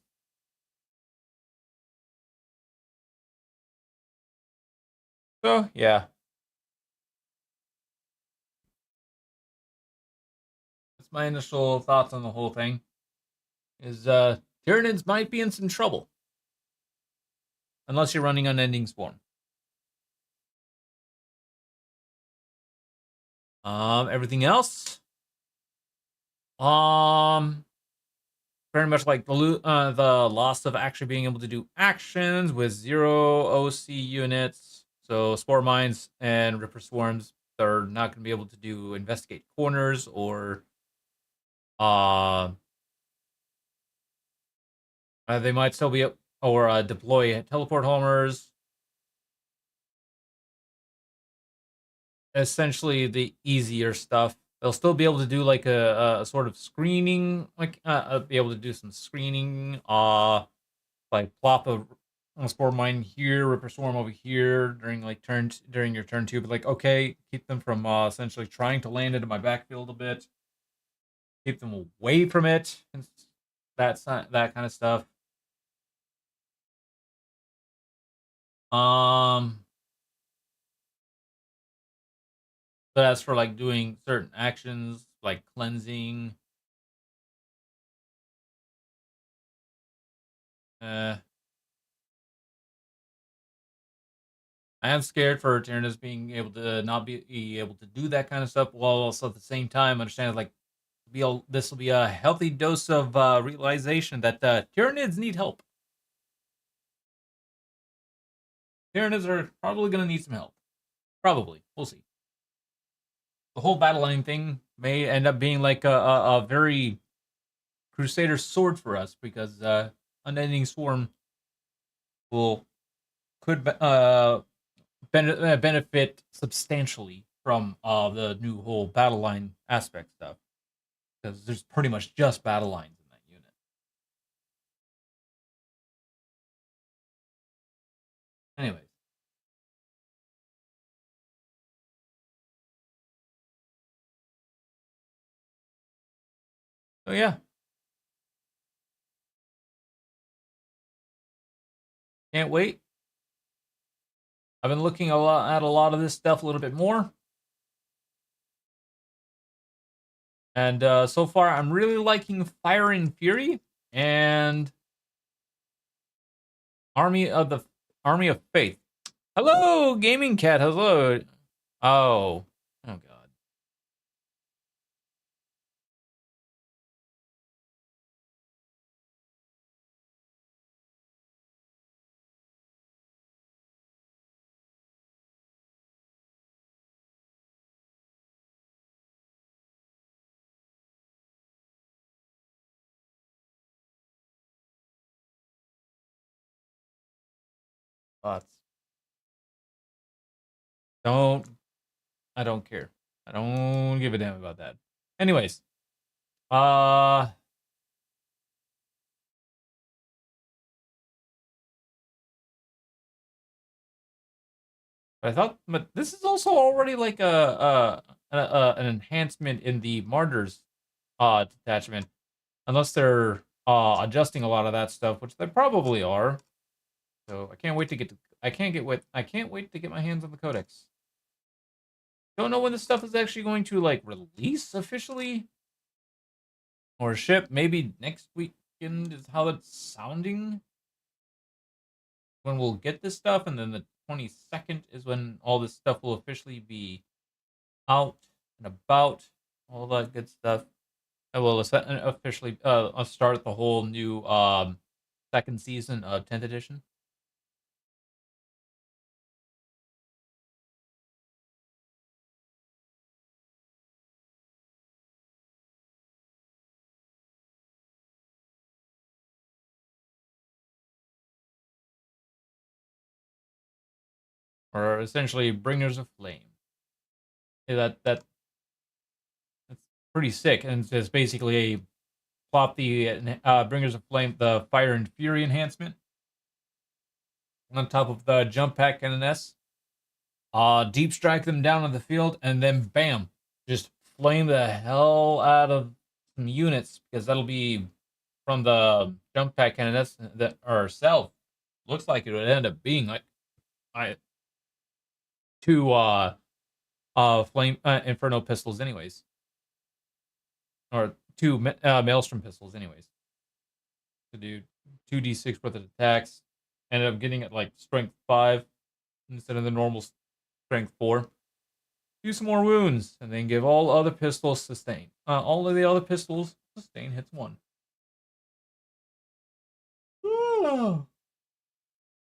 So, yeah. That's my initial thoughts on the whole thing. Is Tyranids might be in some trouble. Unless you're running Unending Swarm. Everything else? Very much like the loss of actually being able to do actions with 0 OC units. So Spore Mines and Ripper Swarms, they're not going to be able to do investigate corners or they might still be or deploy teleport homers. Essentially the easier stuff. They'll still be able to do like a sort of screening, like be able to do some screening, like plop a Spore Mine here, Ripper Swarm over here during your turn 2, but like okay, keep them from essentially trying to land into my backfield a bit. Keep them away from it, and that kind of stuff. But as for like doing certain actions like cleansing, I am scared for Tyranids being able to not be able to do that kind of stuff, while also at the same time understand like this will be a healthy dose of realization that Tyranids need help. Tyranids are probably going to need some help. Probably. We'll see. The whole battle line thing may end up being like a very Crusader sword for us, because Unending Swarm could benefit substantially from the new whole battle line aspect stuff, because there's pretty much just battle lines in that unit. Anyways. So yeah. Can't wait. I've been looking at a lot of this stuff a little bit more. And so far, I'm really liking Fire and Fury and Army of Faith. Hello, Gaming Cat. Hello. Oh. Oh, God. Thoughts? I don't care. I don't give a damn about that. Anyways, I thought, but this is also already like an enhancement in the martyrs detachment, unless they're adjusting a lot of that stuff, which they probably are. So I can't wait to get to. I can't wait to get my hands on the codex. Don't know when this stuff is actually going to like release officially or ship. Maybe next weekend is how it's sounding. When we'll get this stuff, and then the 22nd is when all this stuff will officially be out and about, all that good stuff. I will officially I'll start the whole new second season of 10th edition. Or essentially Bringers of Flame. Yeah, that's pretty sick, and it's basically a plop the Bringers of Flame, the Fire and Fury enhancement on top of the jump pack and an S. Deep strike them down on the field, and then bam, just flame the hell out of some units, because that'll be from the jump pack and that's that ourself. Looks like it would end up being like two flame inferno pistols anyways, or two maelstrom pistols anyways, to do 2d6 worth of attacks. Ended up getting it like strength 5 instead of the normal strength 4. Do some more wounds, and then give all other pistols sustain. All of the other pistols sustain hits 1.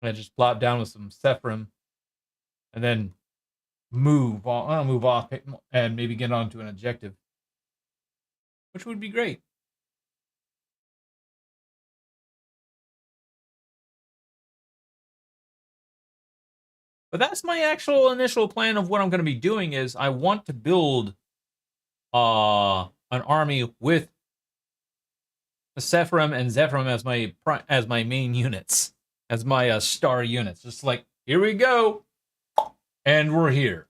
I just plop down with some Sephrim, and then move off and maybe get onto an objective, which would be great. But that's my actual initial plan of what I'm going to be doing. Is I want to build an army with Sephrim and Zephyrim as my main units, as my star units. Just like, here we go, and we're here.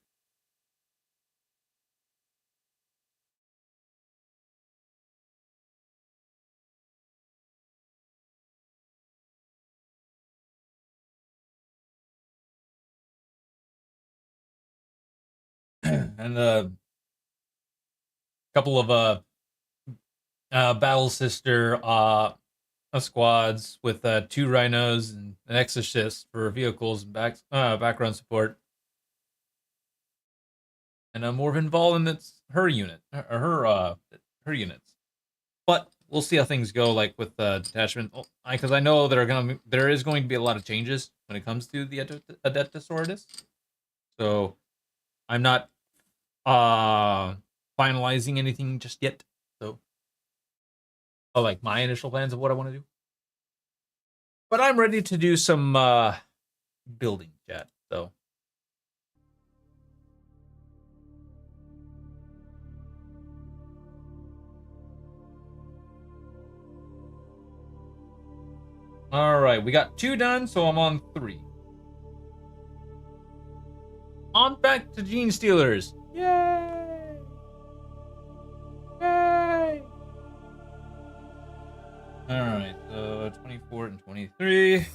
And a couple of Battle Sister squads with 2 Rhinos and an Exorcist for vehicles and background support. And Morven Valen, that's her unit, her units. But we'll see how things go, like with detachment, because I know there is going to be a lot of changes when it comes to the Adeptus Sororitas. So I'm not finalizing anything just yet. So, like my initial plans of what I want to do. But I'm ready to do some building chat. So. All right, we got 2 done, so I'm on 3. On back to Genestealers. Yay! Yay! All right, so 24 and 23,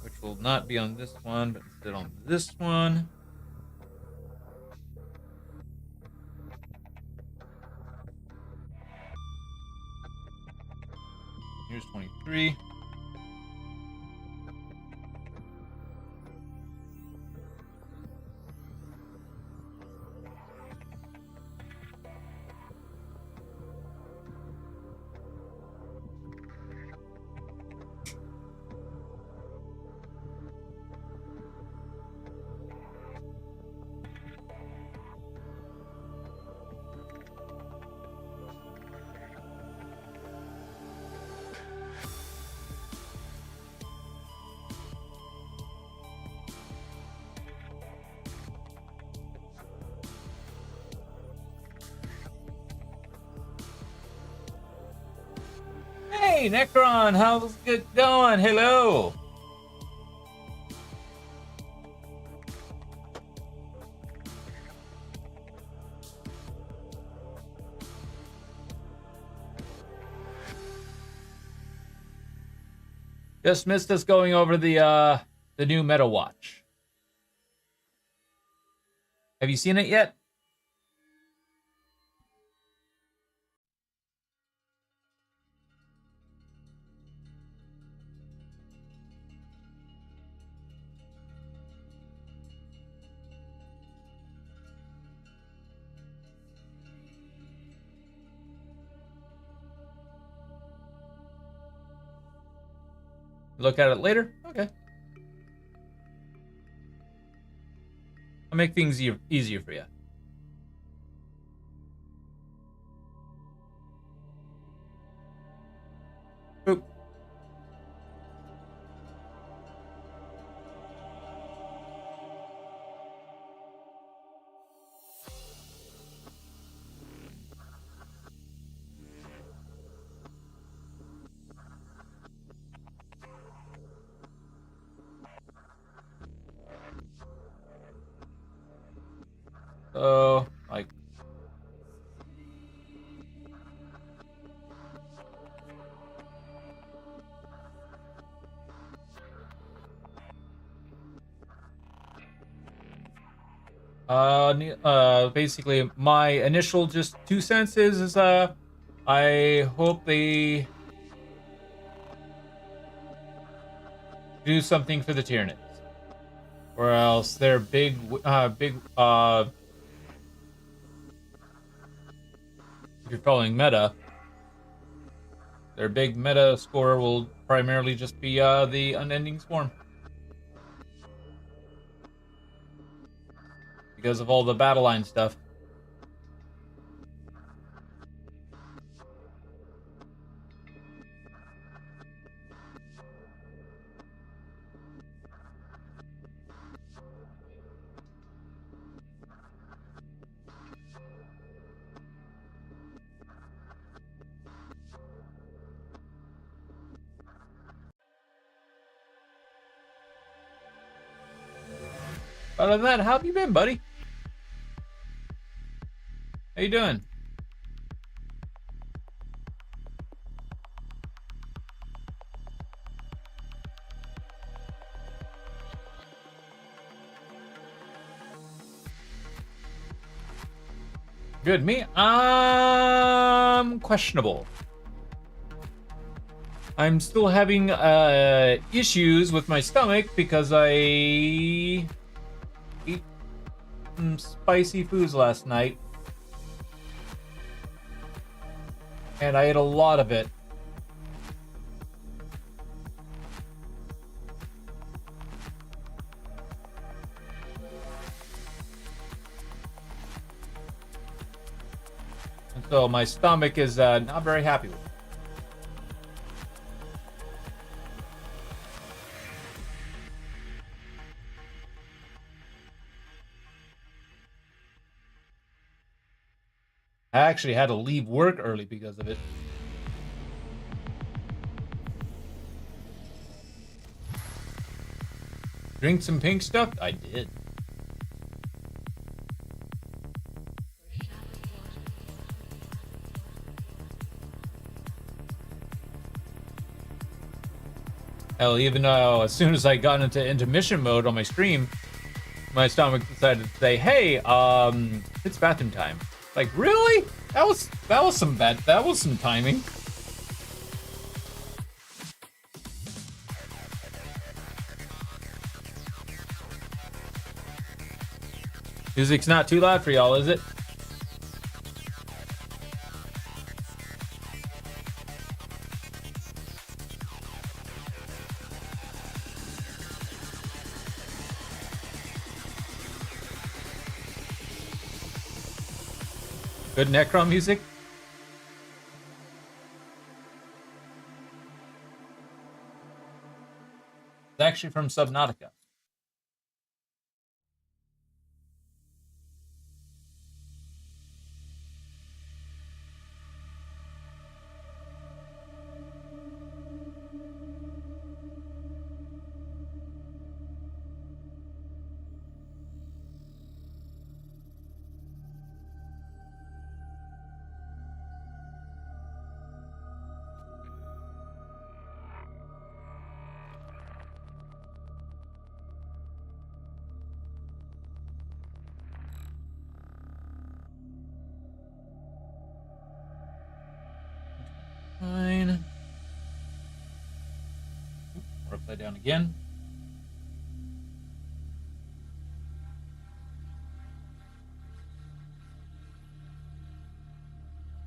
which will not be on this one, but instead on this one. Here's 23. Hey, Necron, how's it going? Hello. Just missed us going over the new Meta Watch. Have you seen it yet? Look at it later? Okay. I'll make things easier for you. Boop. So, like, basically, my initial just 2 cents is I hope they do something for the Tyranids, or else their big, if you're following meta, their big meta score will primarily just be the Unending Swarm. Because of all the battle line stuff. Other than that, how have you been, buddy? How you doing? Good, me? Questionable. I'm still having issues with my stomach because I ate some spicy foods last night. And I ate a lot of it. And so my stomach is not very happy with it. I actually had to leave work early because of it. Drink some pink stuff? I did. Hell, even though as soon as I got into intermission mode on my stream, my stomach decided to say, "Hey, it's bathroom time." Like, really? That was some timing. Music's not too loud for y'all, is it? Good Necron music? It's actually from Subnautica. Fine. We're upside down again.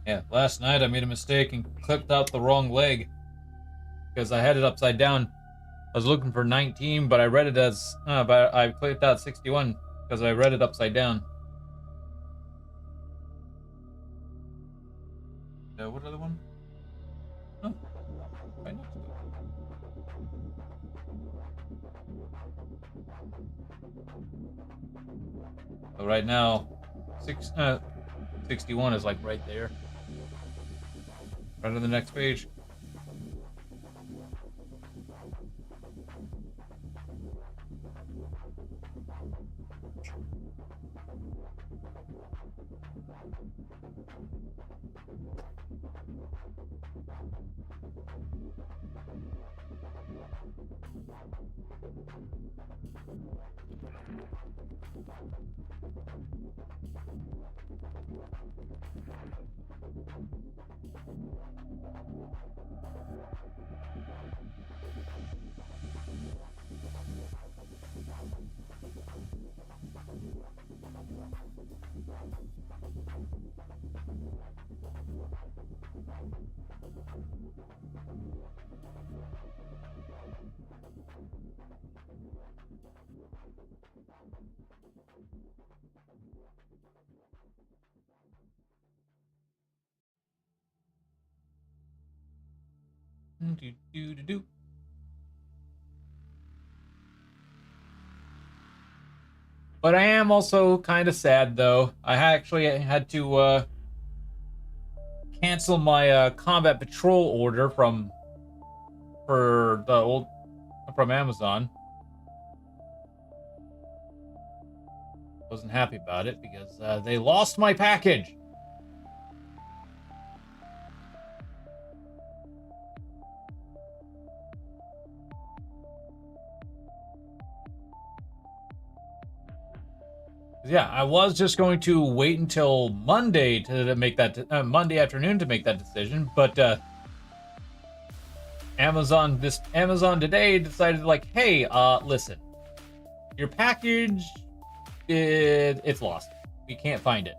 Yeah, last night I made a mistake and clipped out the wrong leg because I had it upside down. I was looking for 19, but I read it as, but I clicked out 61 because I read it upside down. What other one? Oh, right next to it. So right now, 61 is like right there. Right on the next page. Do. But I am also kind of sad, though. I actually had to cancel my combat patrol order from Amazon. Wasn't happy about it because they lost my package. Yeah, I was just going to wait until Monday to make that Monday afternoon to make that decision, but Amazon today decided like, hey, listen, your package it's lost. We can't find it.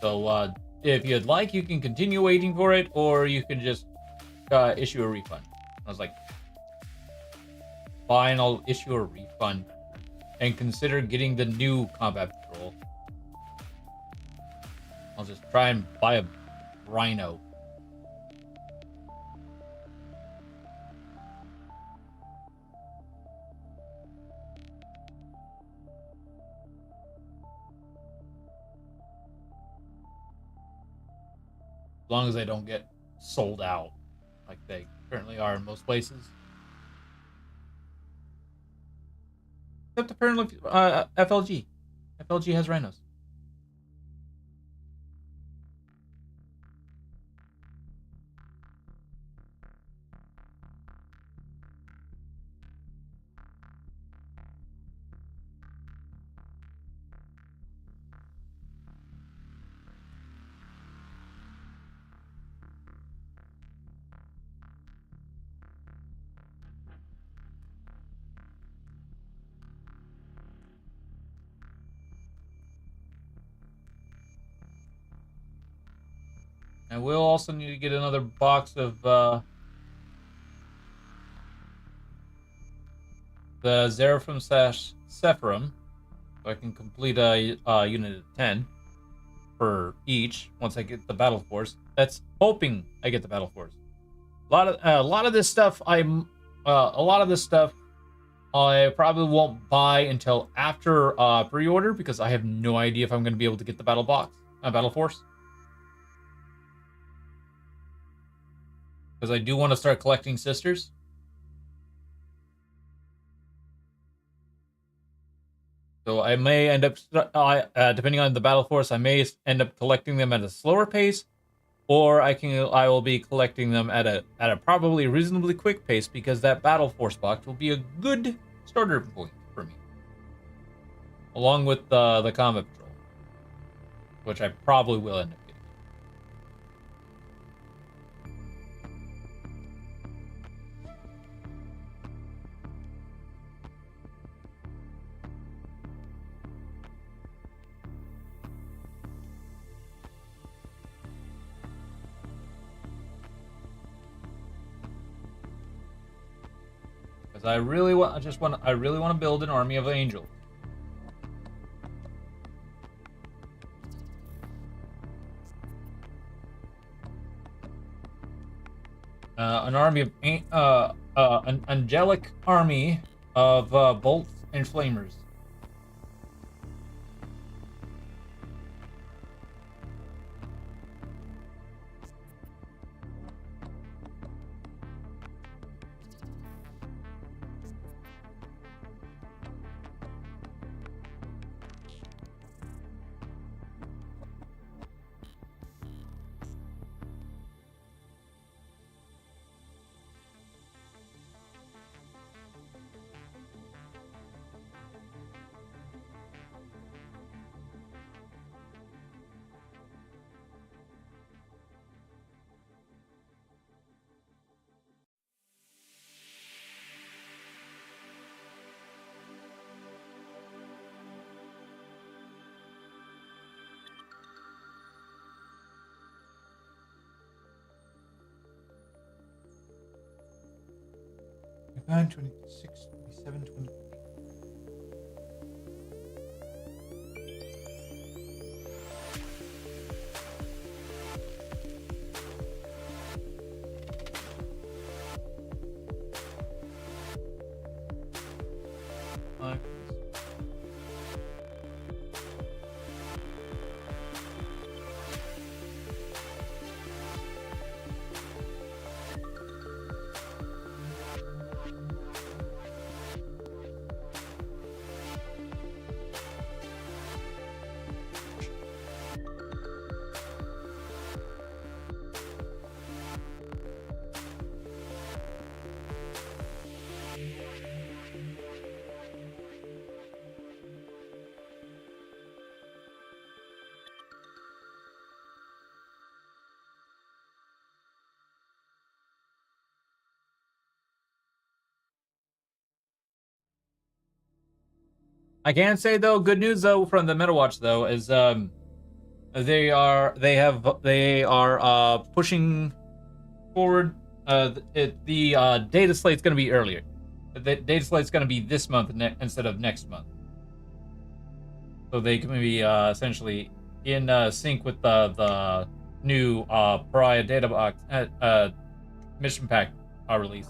So if you'd like, you can continue waiting for it, or you can just issue a refund. I was like, fine, I'll issue a refund and consider getting the new combat patrol. I'll just try and buy a rhino. As long as they don't get sold out like they currently are in most places. Except apparently FLG. FLG has rhinos. And we'll also need to get another box of the Seraphim / Sephirim, so I can complete a unit of 10 for each once I get the Battle Force. That's hoping I get the Battle Force. A lot of this stuff I probably won't buy until after pre-order because I have no idea if I'm going to be able to get the Battle Force. Because I do want to start collecting sisters. So I may end up, depending on the Battle Force, I may end up collecting them at a slower pace, or I will be collecting them at a probably reasonably quick pace because that Battle Force box will be a good starter point for me, along with the Combat Patrol, which I probably will end up getting. Because I really want to build an army of angels. An army of an angelic army of bolts and flamers. Japan 26, 27, 28. I can say though, good news though from the MetaWatch though is they are pushing forward. The data slate's going to be earlier. The data slate's going to be this month instead of next month, so they can be essentially in sync with the new Pariah data box mission pack release.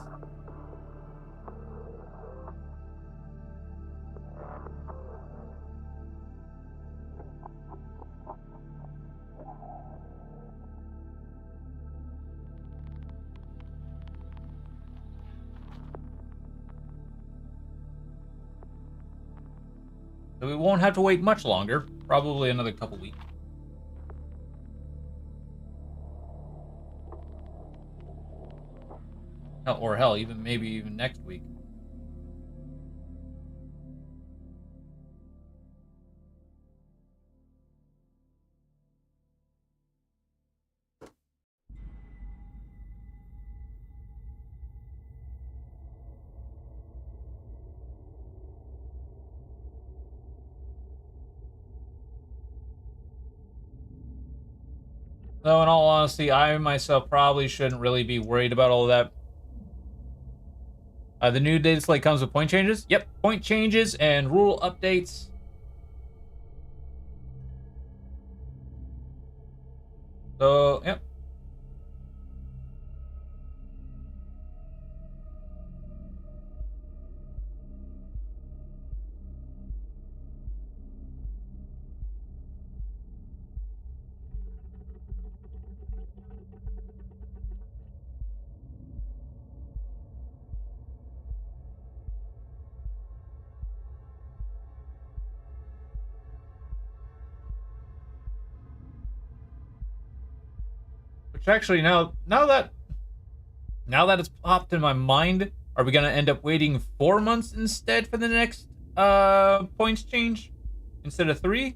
So we won't have to wait much longer. Probably another couple weeks. Or hell, maybe even next week. Though, in all honesty, I myself probably shouldn't really be worried about all of that. The new data slate comes with point changes. Yep, point changes and rule updates. So, yep. Which actually now that it's popped in my mind, are we gonna end up waiting 4 months instead for the next points change instead of 3?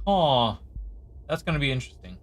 Huh. That's gonna be interesting.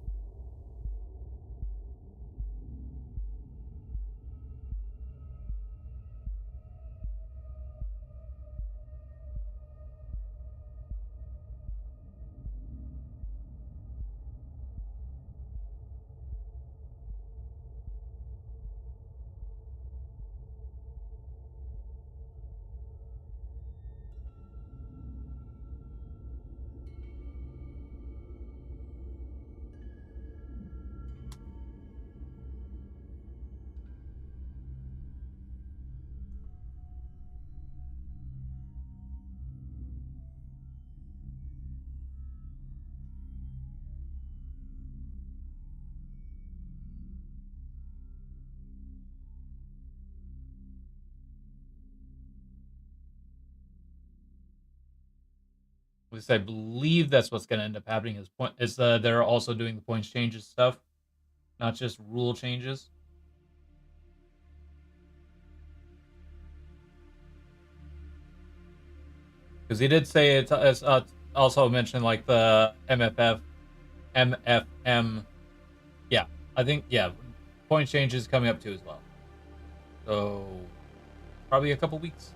At least I believe that's what's going to end up happening. They're also doing the points changes stuff, not just rule changes. Because he did say it's also mentioned like the MFM. Yeah, I think point changes coming up too as well. So probably a couple weeks.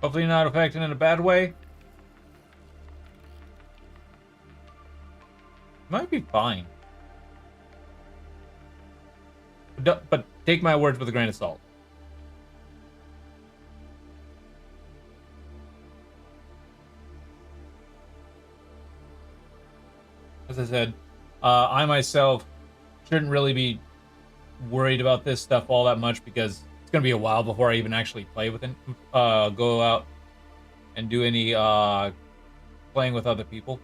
Hopefully not affected in a bad way. Might be fine. But take my words with a grain of salt. As I said, I myself shouldn't really be worried about this stuff all that much because it's going to be a while before I even actually play with it. Go out and do any playing with other people.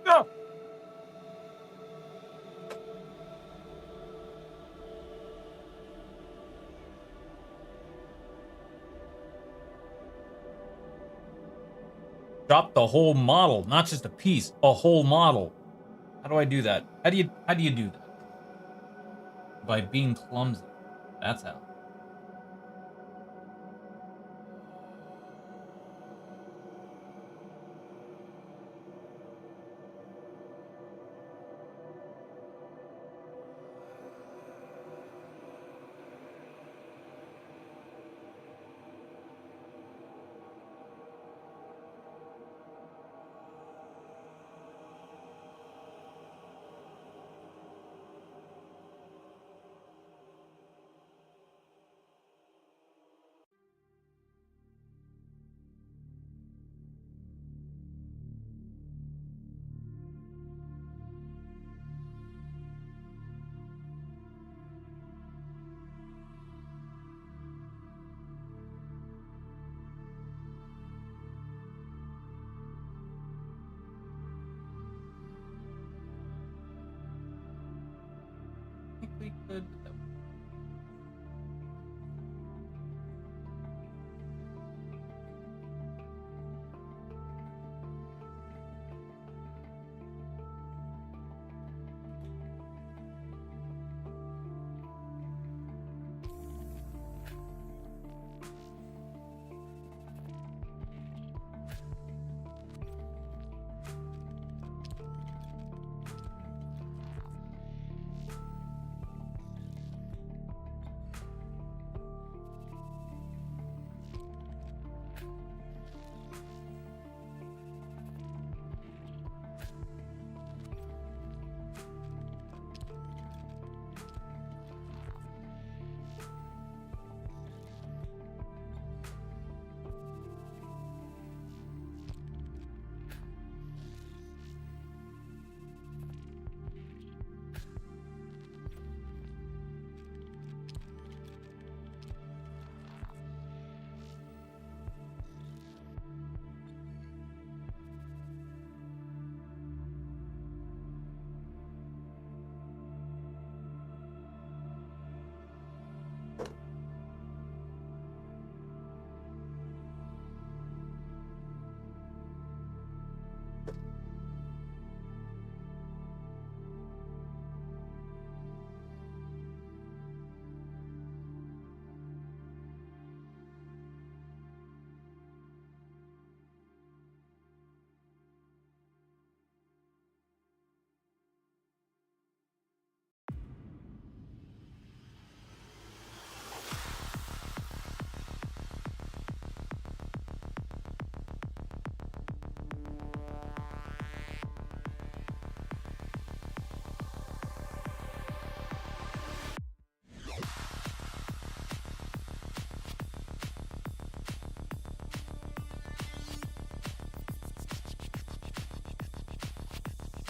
No! Drop the whole model, not just a piece, a whole model. How do I do that? How do you do that? By being clumsy. That's how.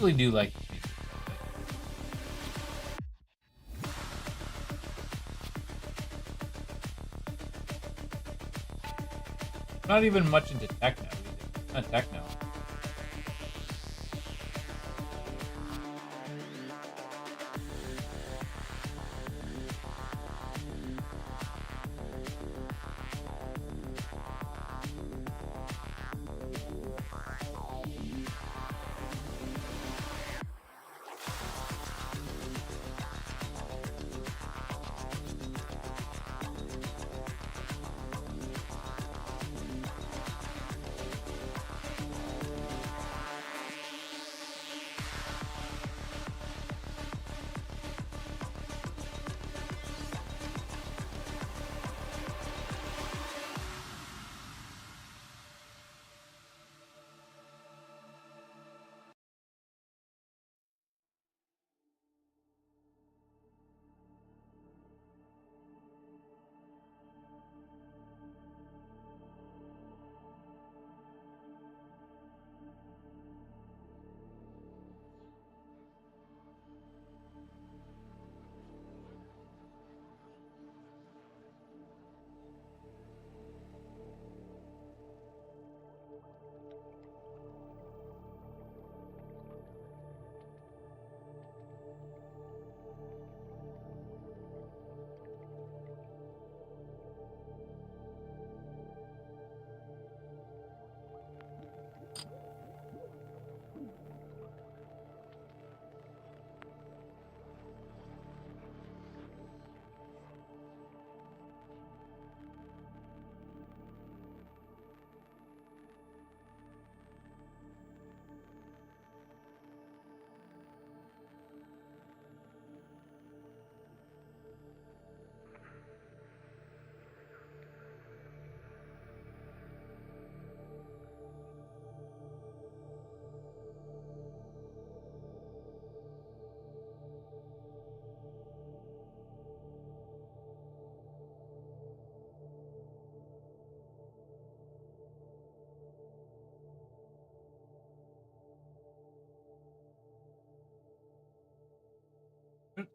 actually do like the music. Not even much into techno either. Not techno.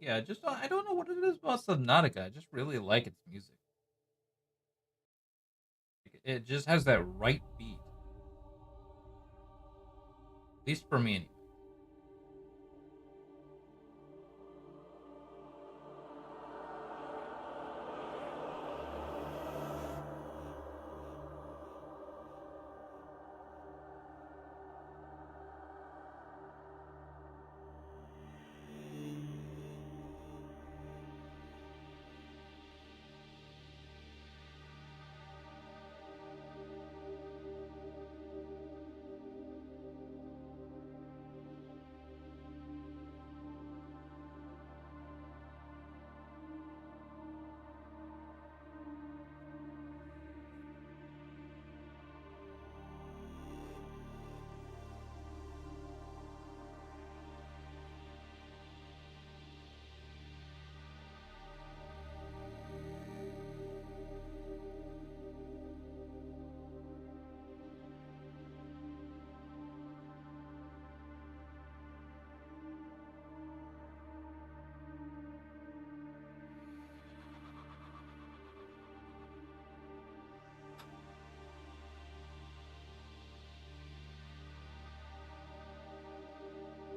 Yeah, just I don't know what it is about Subnautica. I just really like its music. It just has that right beat. At least for me, anyway.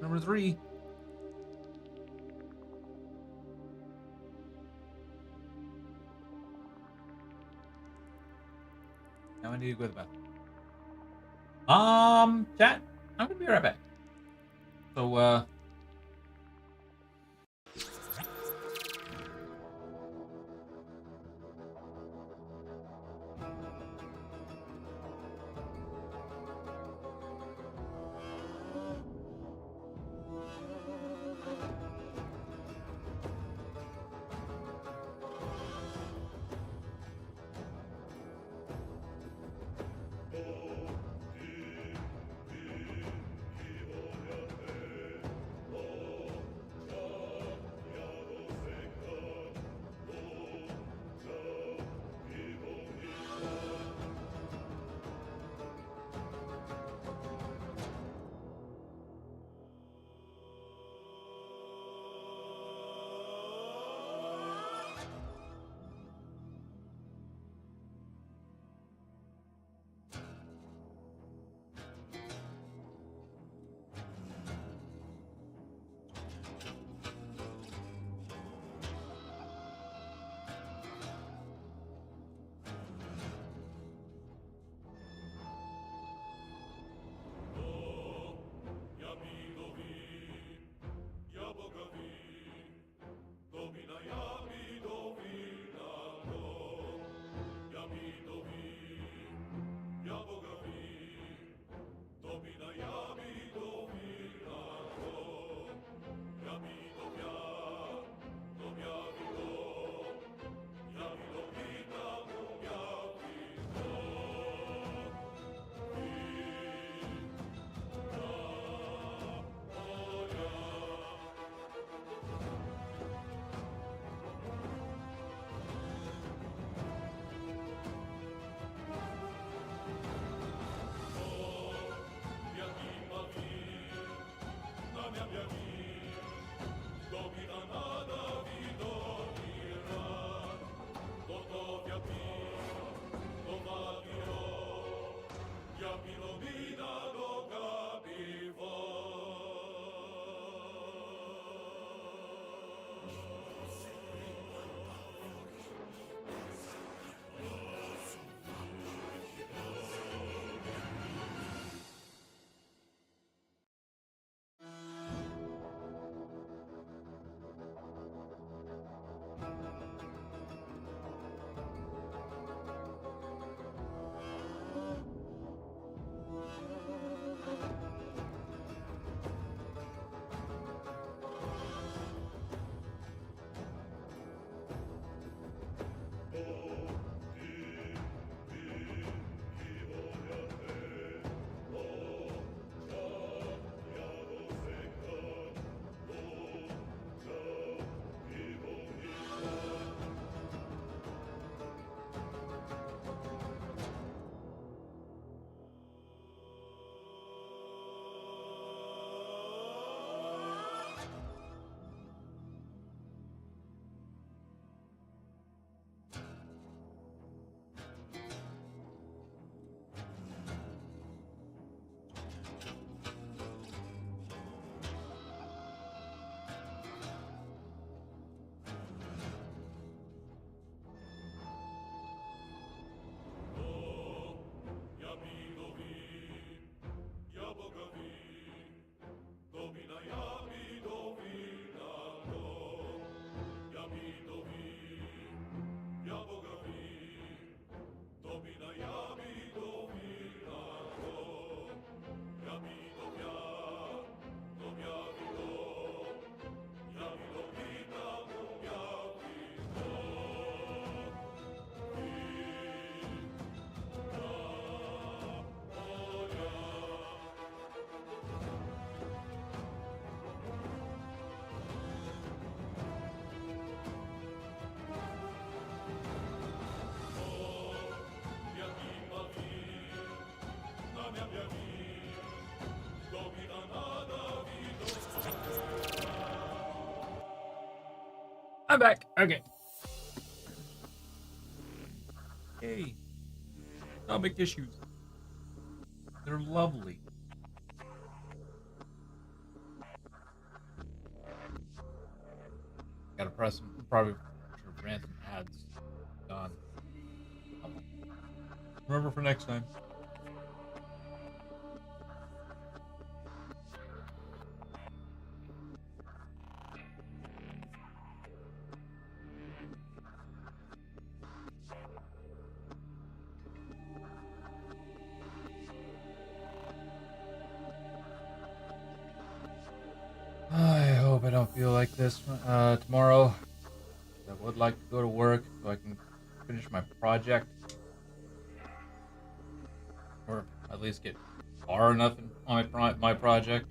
Number 3. Now I need to go to the bathroom. Chat, I'm gonna be right back. So, abbia via, domina nada I'm back. Okay. Hey. Stomach issues. They're lovely. Gotta press some, probably should ran some ads. Done. Remember for next time. I hope I don't feel like this tomorrow. I would like to go to work so I can finish my project. Or at least get far enough on my project.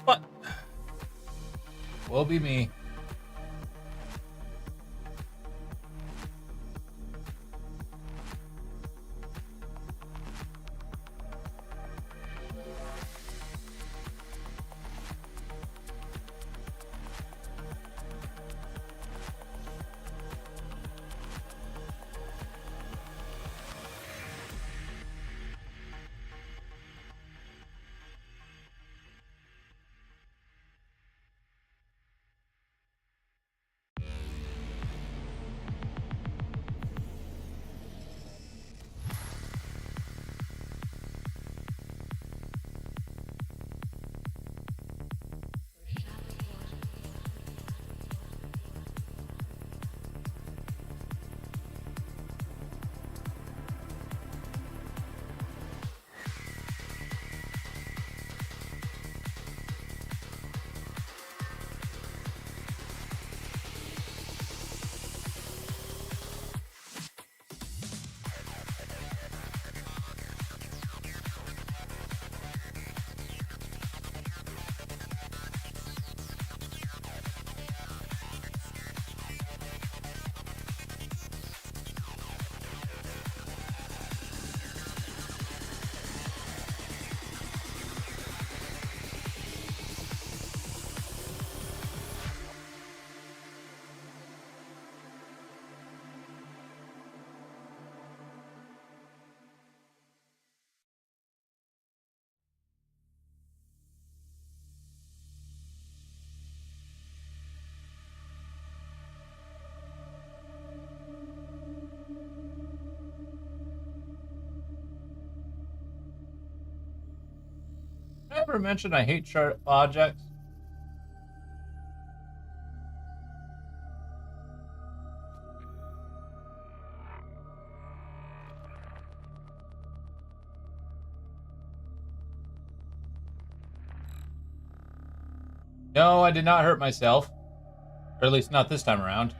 But will be me. Did I ever mention I hate sharp objects? No, I did not hurt myself. Or at least not this time around.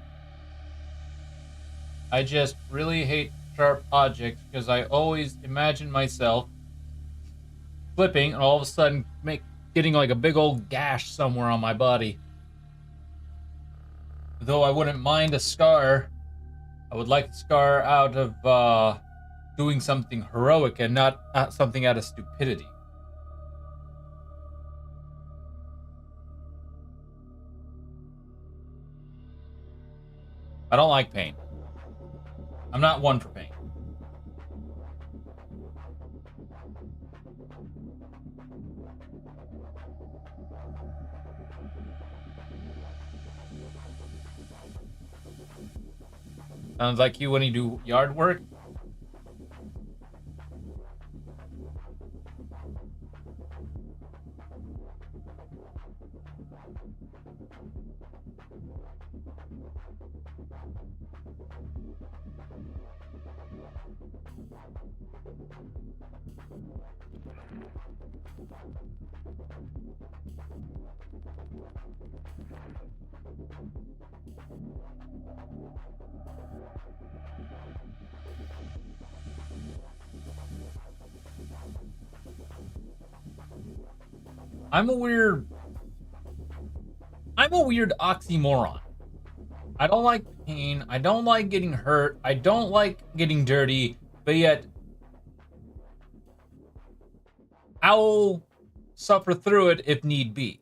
I just really hate sharp objects because I always imagine myself flipping and all of a sudden getting like a big old gash somewhere on my body. Though I wouldn't mind a scar, I would like a scar out of doing something heroic and not something out of stupidity. I don't like pain. I'm not one for pain. Sounds like you when you do yard work. I'm a weird oxymoron. I don't like pain. I don't like getting hurt. I don't like getting dirty. But yet, I'll suffer through it if need be.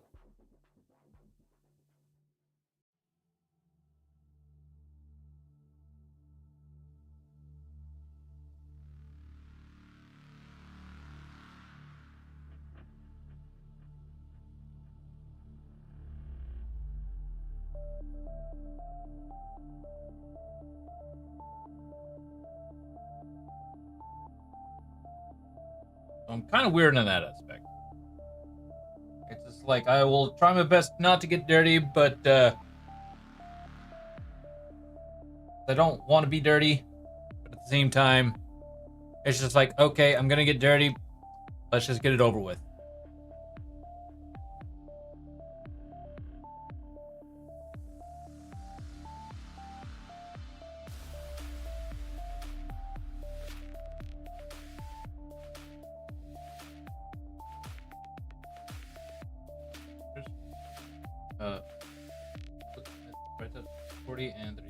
I'm kind of weird in that aspect. It's just like, I will try my best not to get dirty, but I don't want to be dirty. But at the same time, it's just like, okay, I'm gonna get dirty. Let's just get it over with. Right at 40 and 3.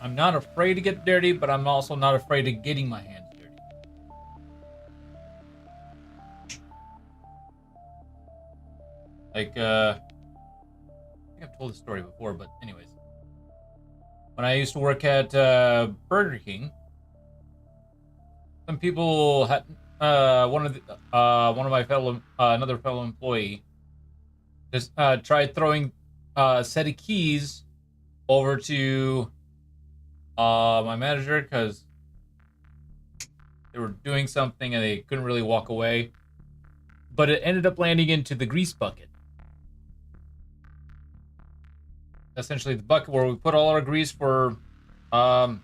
I'm not afraid to get dirty, but I'm also not afraid of getting my hands dirty. Like, I think I've told this story before, but anyways. When I used to work at Burger King, some people had one of my another fellow employee just tried throwing a set of keys over to my manager because they were doing something and they couldn't really walk away, but it ended up landing into the grease bucket. Essentially the bucket where we put all our grease for that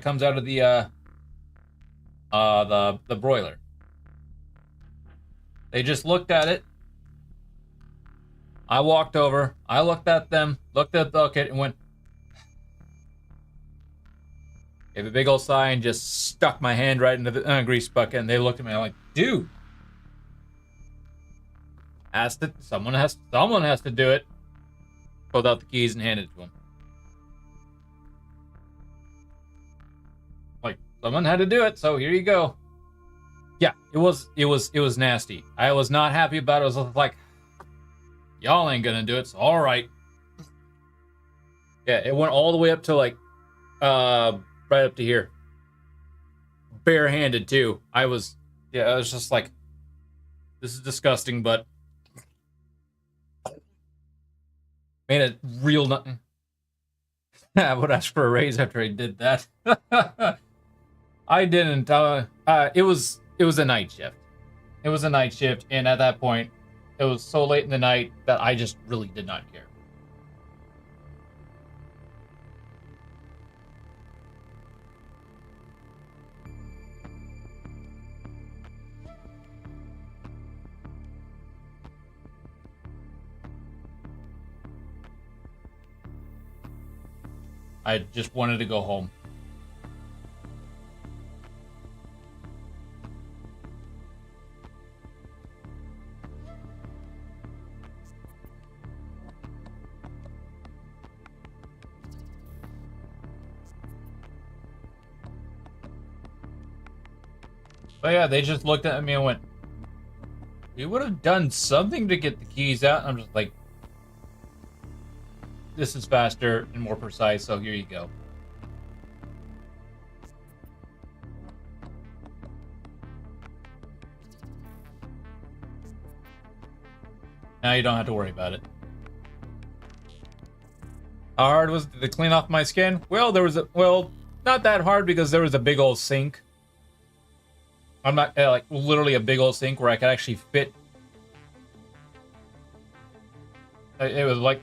comes out of the broiler. They just looked at it. I walked over, I looked at them, looked at the bucket, and went, gave a big old sigh and just stuck my hand right into the grease bucket, and they looked at me. I'm like, dude, someone has to do it. Pulled out the keys and handed it to him. Like, someone had to do it, so here you go. Yeah, it was nasty. I was not happy about it. I was like, y'all ain't gonna do it, so all right. Yeah, it went all the way up to like, right up to here. Barehanded too. I was just like, this is disgusting, but made it real nothing. I would ask for a raise after I did that. I didn't. It was a night shift. It was a night shift, and at that point, it was so late in the night that I just really did not care. I just wanted to go home. But yeah, they just looked at me and went, You would have done something to get the keys out. I'm just like, this is faster and more precise, so here you go. Now you don't have to worry about it. How hard was it to clean off my skin? Well, not that hard because there was a big old sink. I'm not like literally a big old sink where I could actually fit. It was like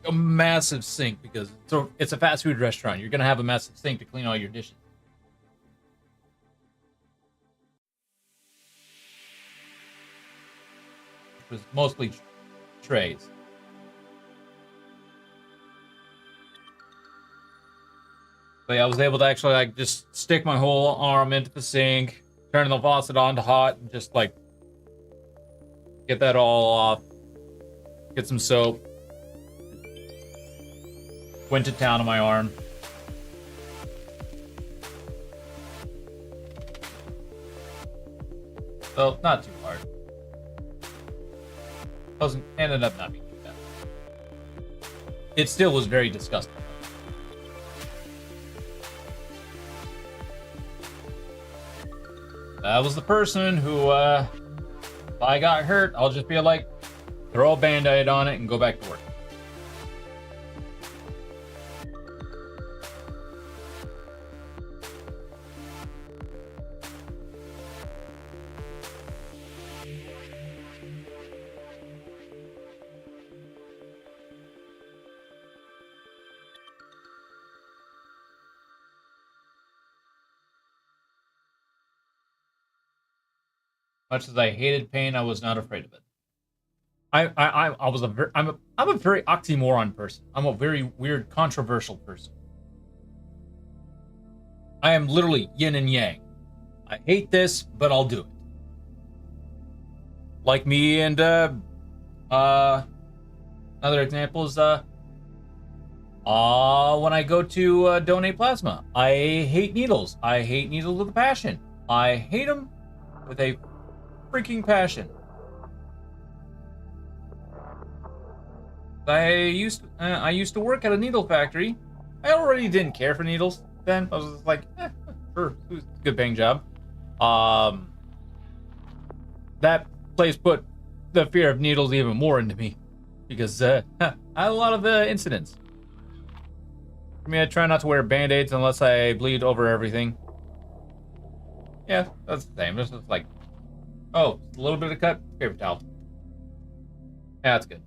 a massive sink because it's a fast food restaurant. You're gonna have a massive sink to clean all your dishes. It was mostly trays. But yeah, I was able to actually like just stick my whole arm into the sink, turn the faucet on to hot, and just like get that all off. Get some soap. Went to town on my arm. Well, not too hard. Ended up not being too bad. It still was very disgusting. That was the person who, if I got hurt, I'll just be like, throw a band-aid on it and go back to work. Much as I hated pain, I was not afraid of it. I'm a very oxymoron person. I'm a very weird, controversial person. I am literally yin and yang. I hate this, but I'll do it. Like me and another example is when I go to donate plasma. I hate needles. I hate needles with a passion. I hate them with a freaking passion. I used to work at a needle factory. I already didn't care for needles then. I was just like, sure, it was a good paying job. That place put the fear of needles even more into me because I had a lot of incidents. I mean, I try not to wear band-aids unless I bleed over everything. Yeah, that's the same. It's just like, oh, a little bit of cut, paper towel. Yeah, that's good.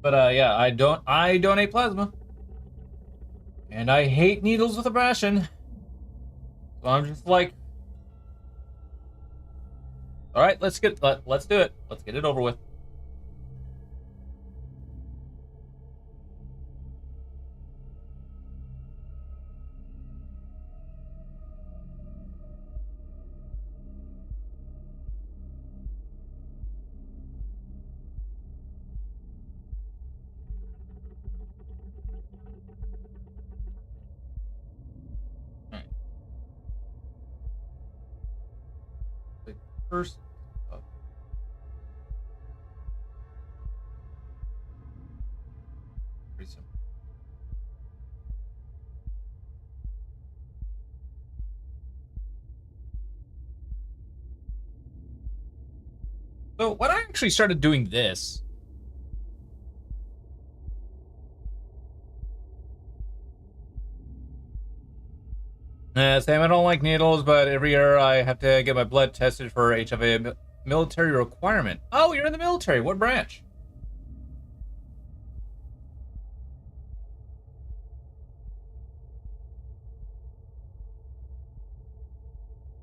But yeah, I donate plasma. And I hate needles with a passion. So I'm just like, all right, let's do it. Let's get it over with. First, pretty simple. So when I actually started doing this, Sam, I don't like needles, but every year I have to get my blood tested for HIV military requirement. Oh, you're in the military. What branch?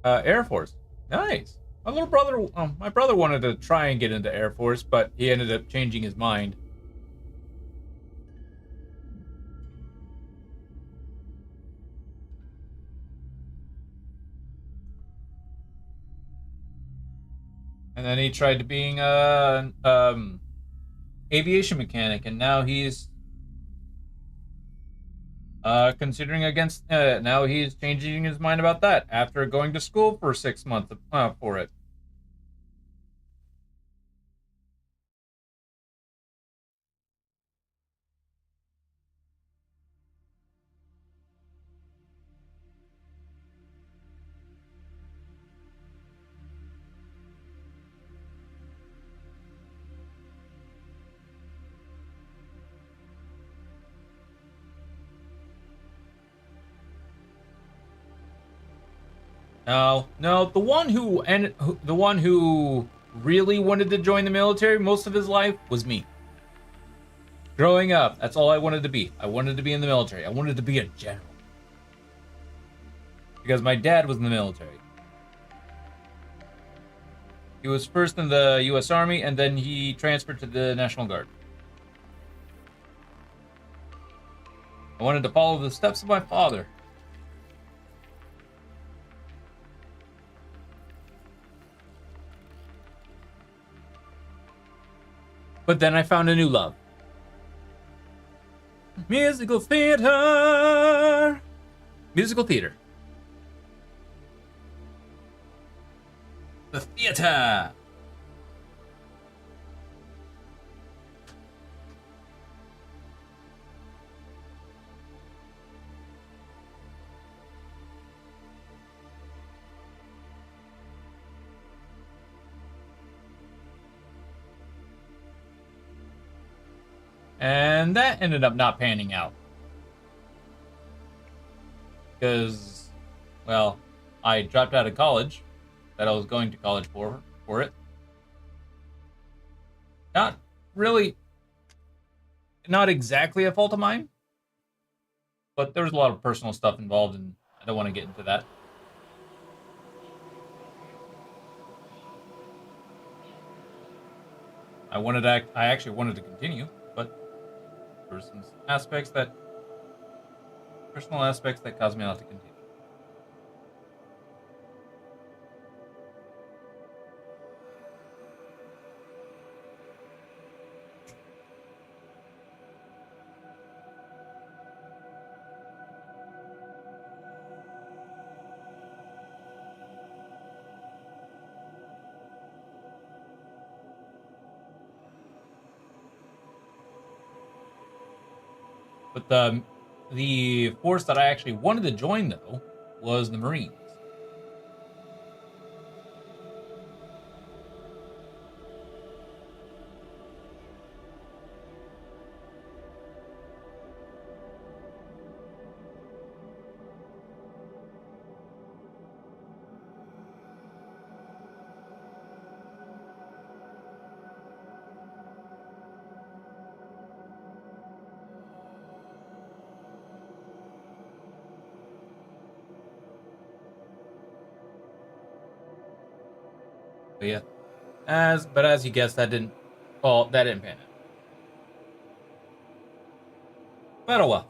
Air Force. Nice. My brother wanted to try and get into Air Force, but he ended up changing his mind. And then he tried to being a aviation mechanic, and now he's considering against. Now he's changing his mind about that after going to school for 6 months for it. No, the one who really wanted to join the military most of his life was me. Growing up, that's all I wanted to be. I wanted to be in the military. I wanted to be a general. Because my dad was in the military. He was first in the U.S. Army, and then he transferred to the National Guard. I wanted to follow the steps of my father. But then I found a new love. Musical theater. Musical theater. The theater. And that ended up not panning out. Because, well, I dropped out of college that I was going to college for it. Not exactly a fault of mine, but there was a lot of personal stuff involved, and I don't want to get into that. I actually wanted to continue, but there were some personal aspects that caused me not to continue. But the force that I actually wanted to join, though, was the Marines. But yeah, as you guessed, that didn't pan out. But oh well,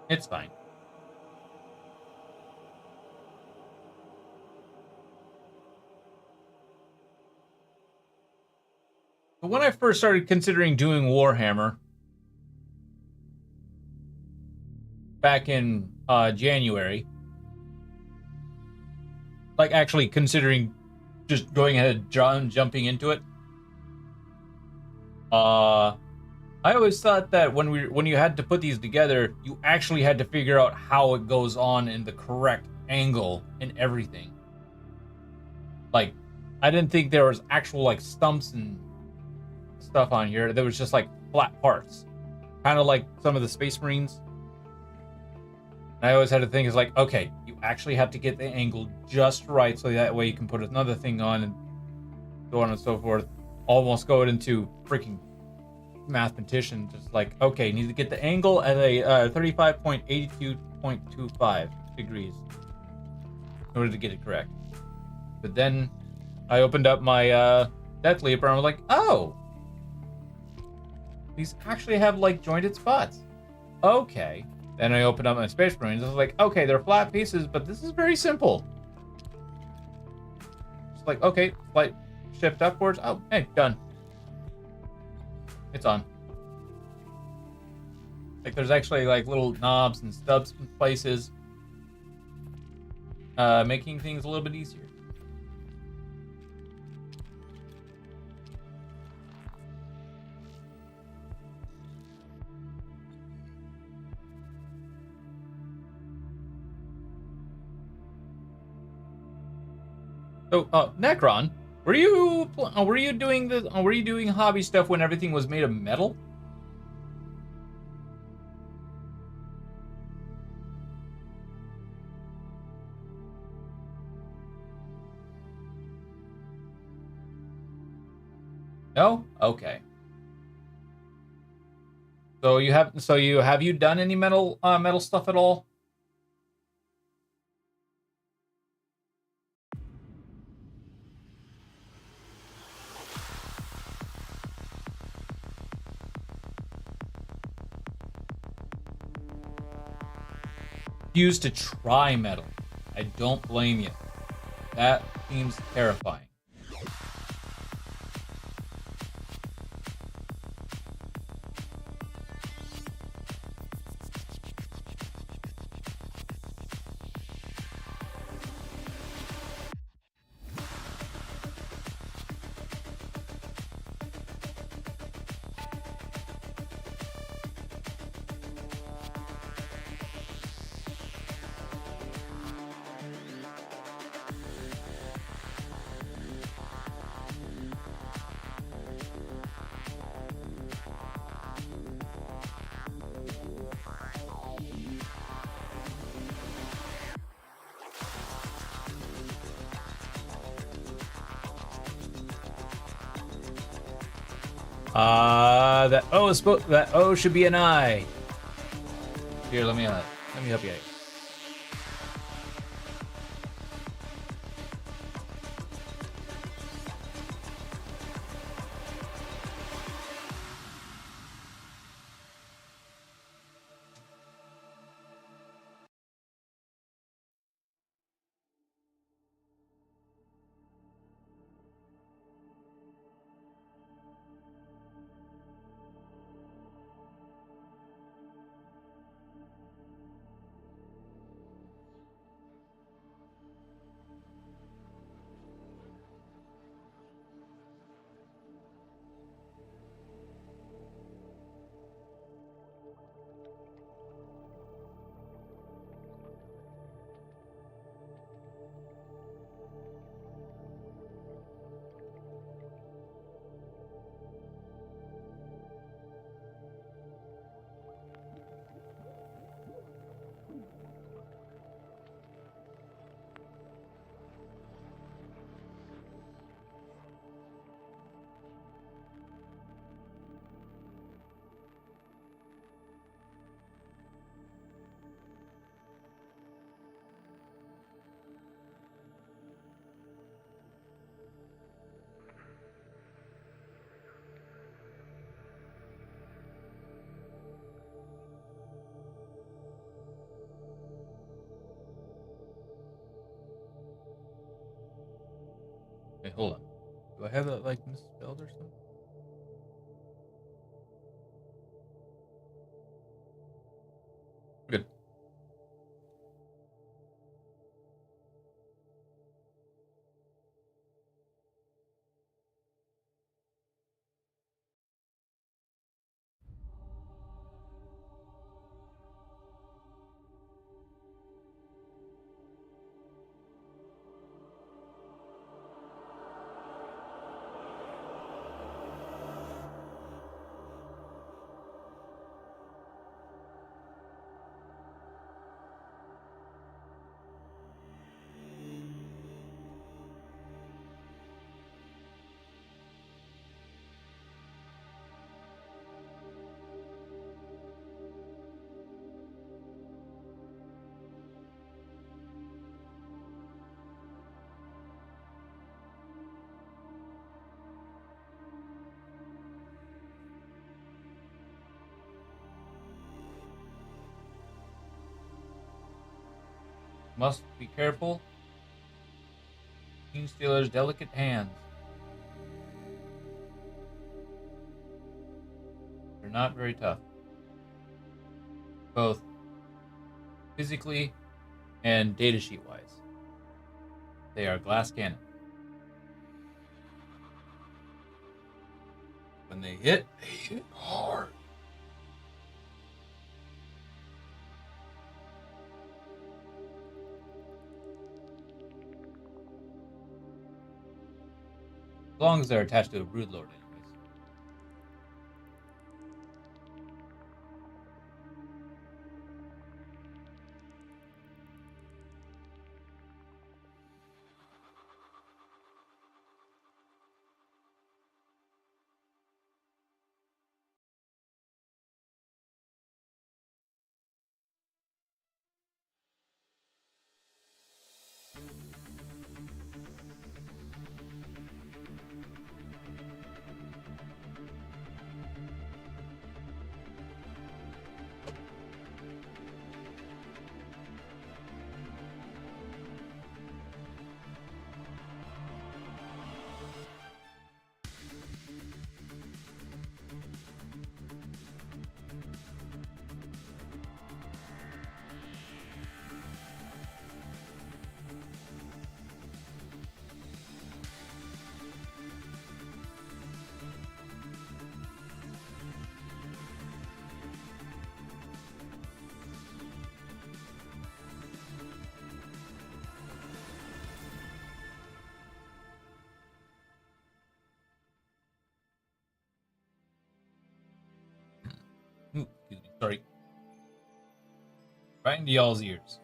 it's fine. But when I first started considering doing Warhammer back in January. Like, actually considering just going ahead and jumping into it. I always thought that when you had to put these together, you actually had to figure out how it goes on in the correct angle and everything. Like, I didn't think there was actual, like, stumps and stuff on here. There was just, like, flat parts. Kind of like some of the Space Marines. And I always had to think, is like, okay, you actually have to get the angle just right so that way you can put another thing on and so on and so forth. Almost going into freaking mathematician, just like, okay, need to get the angle at a 35.82.25 degrees in order to get it correct. But then I opened up my Death Leaper and I was like, oh, these actually have like jointed spots. Okay. Then I opened up my Space Marines. I was like, okay, they're flat pieces, but this is very simple. like, okay, slight shift upwards. Oh, hey, done. It's on. Like, there's actually like little knobs and stubs in places, making things a little bit easier. So, Necron, were you doing hobby stuff when everything was made of metal? No? Okay. So have you done any metal stuff at all? Used to try metal. I don't blame you. That seems terrifying. That O should be an I. Here, let me help you out. Okay, hold on. Do I have that like misspelled or something? Good. Must be careful. Genestealers' delicate hands. They're not very tough. Both physically and datasheet wise. They are glass cannon. When they hit hard. As long as they're attached to a brood lord, anyways. Ooh, excuse me. Sorry. Right into y'all's ears.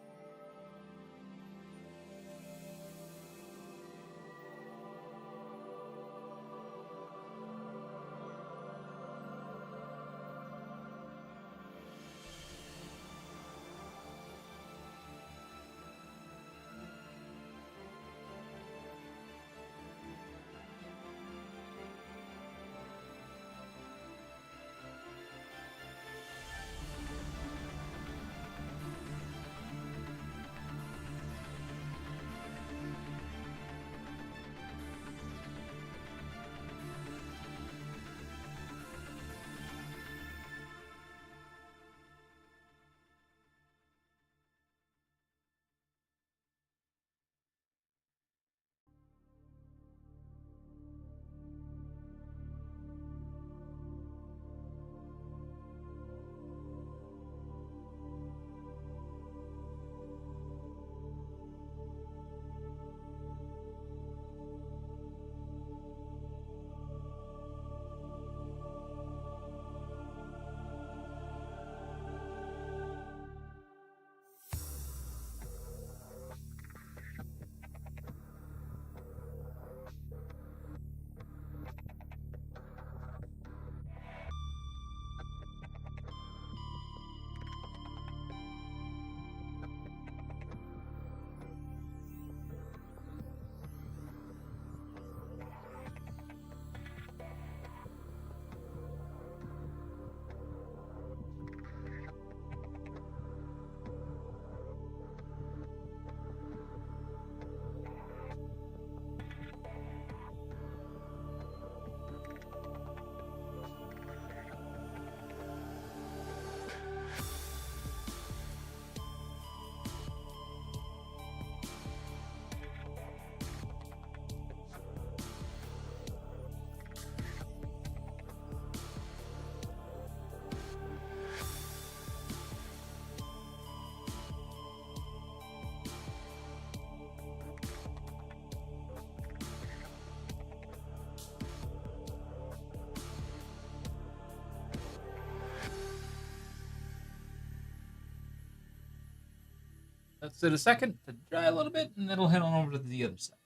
Let's sit a second to dry a little bit, and then we'll head on over to the other side.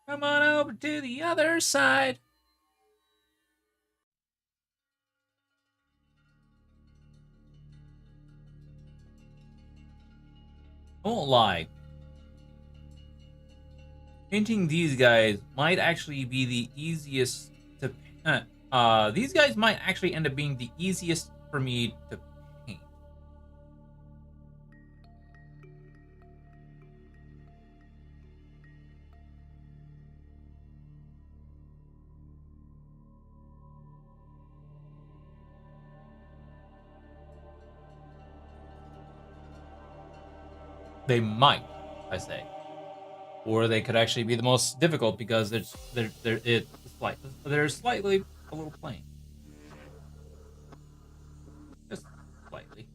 Come on over to the other side. I won't lie. Painting these guys might actually be the easiest to... these guys might actually end up being the easiest for me to paint. They might, I say. Or they could actually be the most difficult because they're slightly a little plain. Just slightly.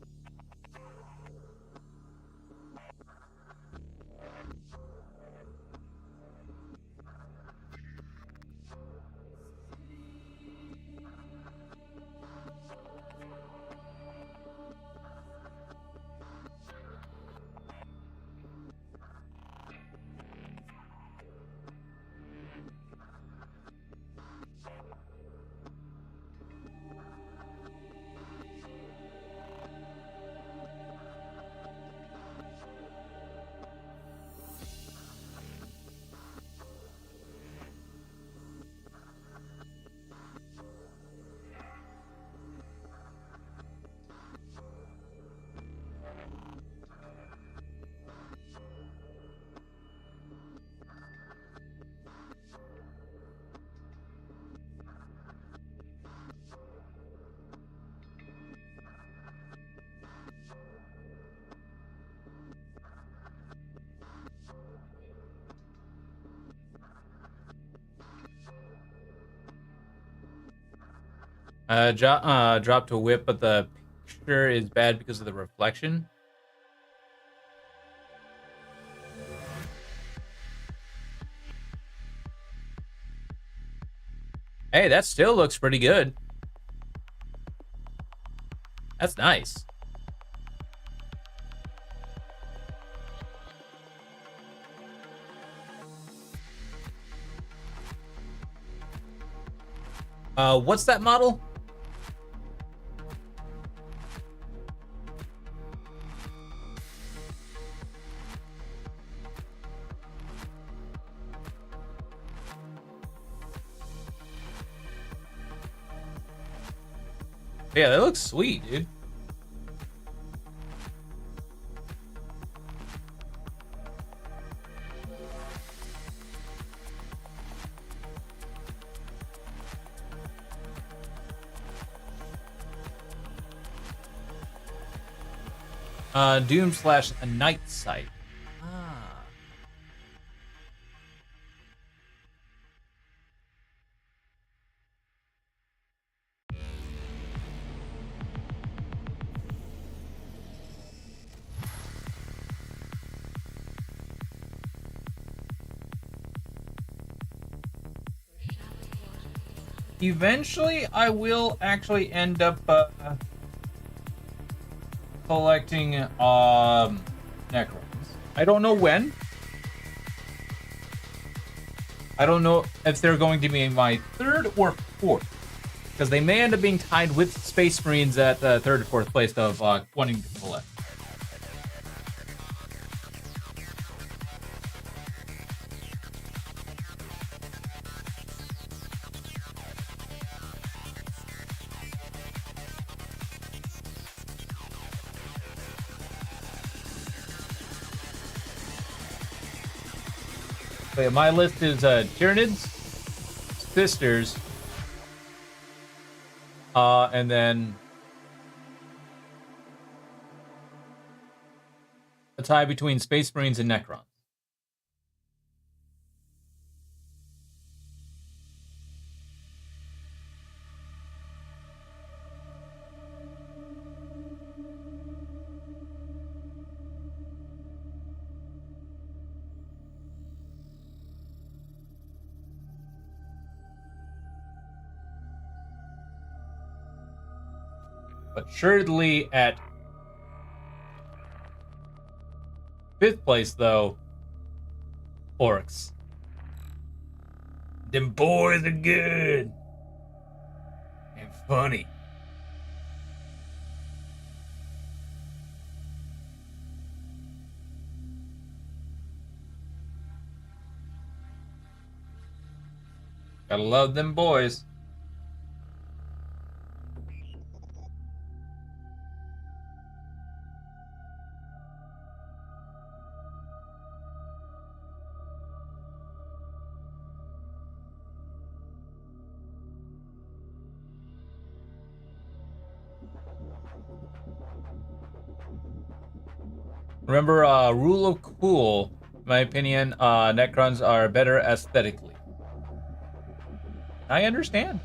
Dropped a whip, but the picture is bad because of the reflection. Hey, that still looks pretty good. That's nice. What's that model? Yeah, that looks sweet, dude. Doom slash a night sight. Ah. Eventually, I will actually end up collecting Necrons. I don't know when. I don't know if they're going to be my third or fourth, because they may end up being tied with Space Marines at the third or fourth place of wanting to collect. So yeah, my list is Tyranids, Sisters, and then a tie between Space Marines and Necrons. But assuredly at fifth place, though, Orcs. Them boys are good and funny. Gotta love them boys. Remember, rule of cool. In my opinion, Necrons are better aesthetically. I understand.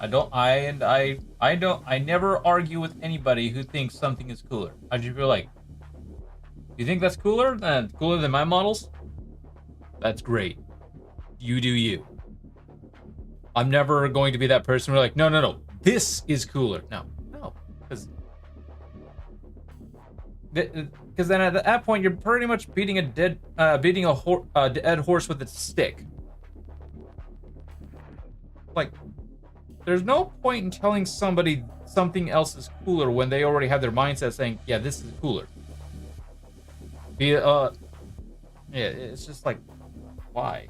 I never argue with anybody who thinks something is cooler. I just feel like, you think that's cooler? Cooler than my models? That's great. You do you. I'm never going to be that person who's like, no. This is cooler. No. Because then at that point, you're pretty much beating a dead horse with a stick. Like, there's no point in telling somebody something else is cooler when they already have their mindset saying, yeah, this is cooler. Yeah, it's just like, why?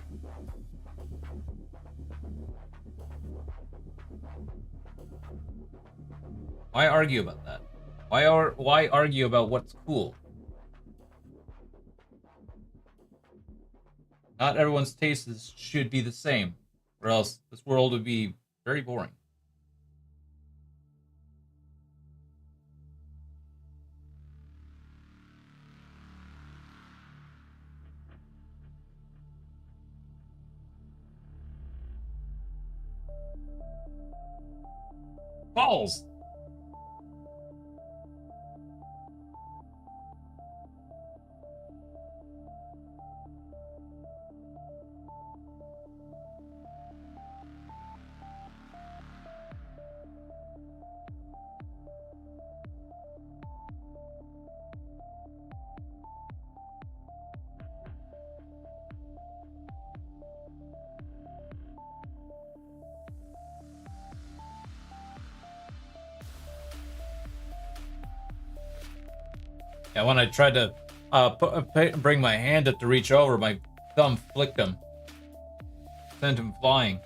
Why argue about that? Why argue about what's cool? Not everyone's tastes should be the same, or else this world would be very boring. Balls! Yeah, when I tried to bring my hand up to reach over, my thumb flicked him. Sent him flying.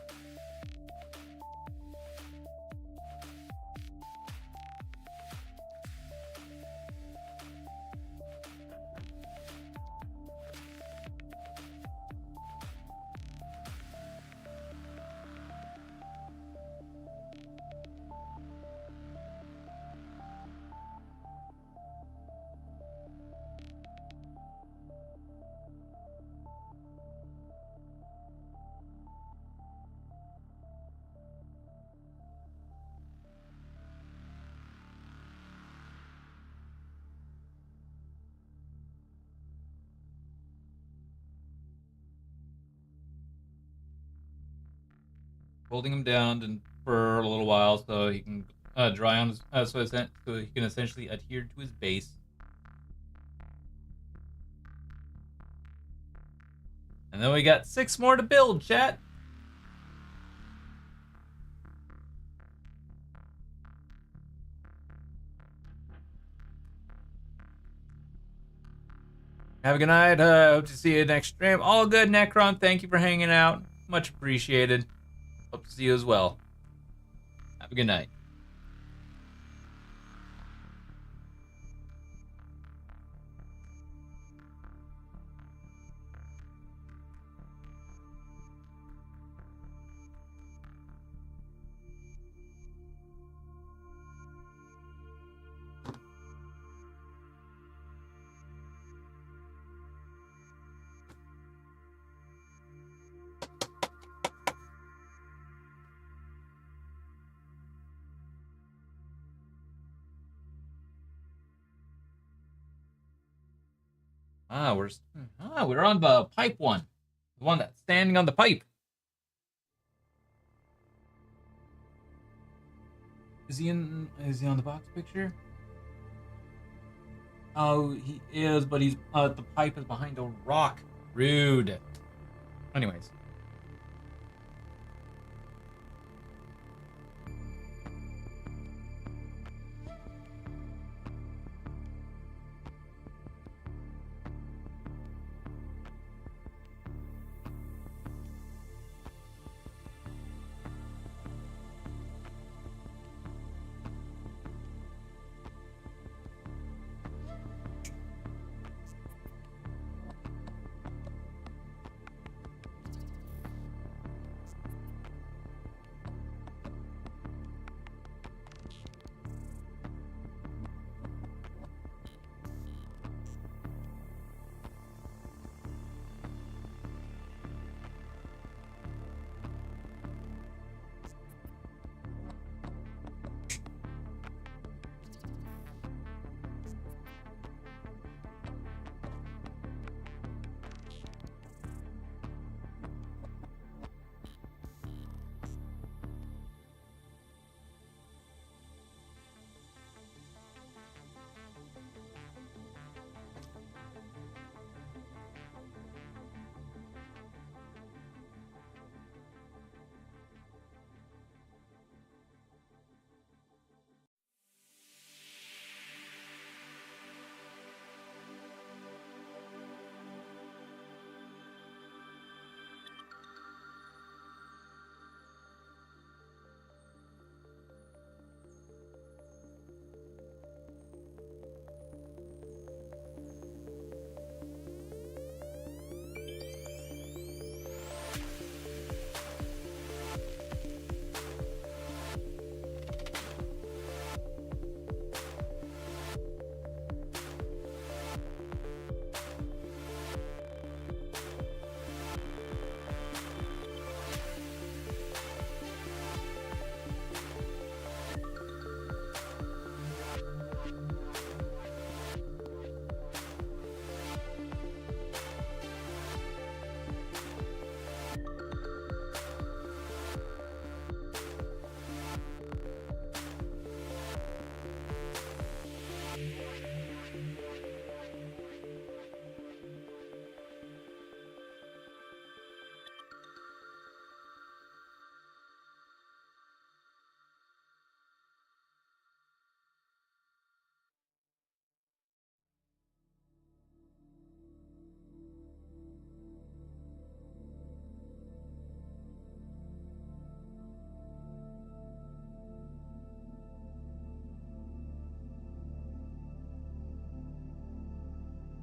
Holding him down for a little while so he can dry on his, so he can essentially adhere to his base. And then we got 6 more to build, chat. Have a good night. Hope to see you next stream. All good, Necron. Thank you for hanging out. Much appreciated. Hope to see you as well. Have a good night. We're on the pipe one. The one that's standing on the pipe. Is he on the box picture? Oh, he is, but he's the pipe is behind a rock. Rude. Anyways.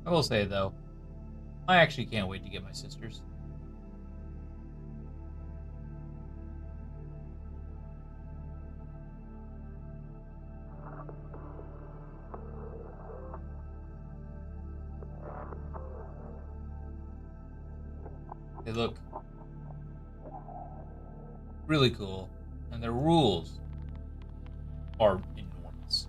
I will say, though, I actually can't wait to get my sisters. They look really cool, and their rules are enormous.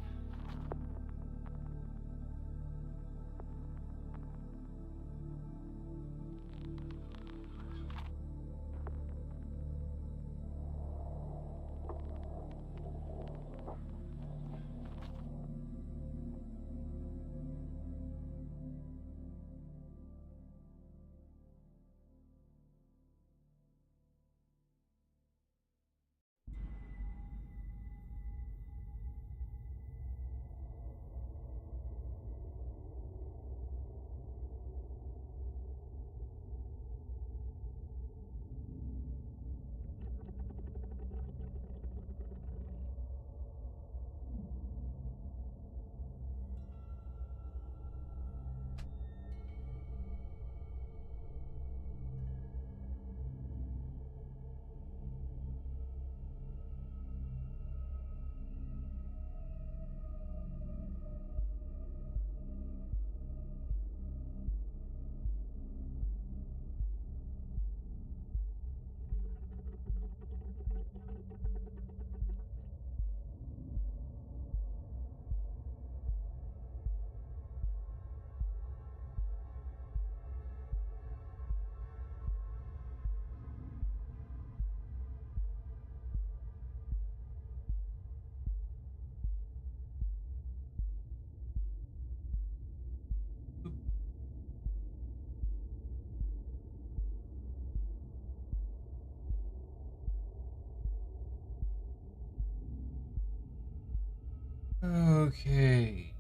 Okay.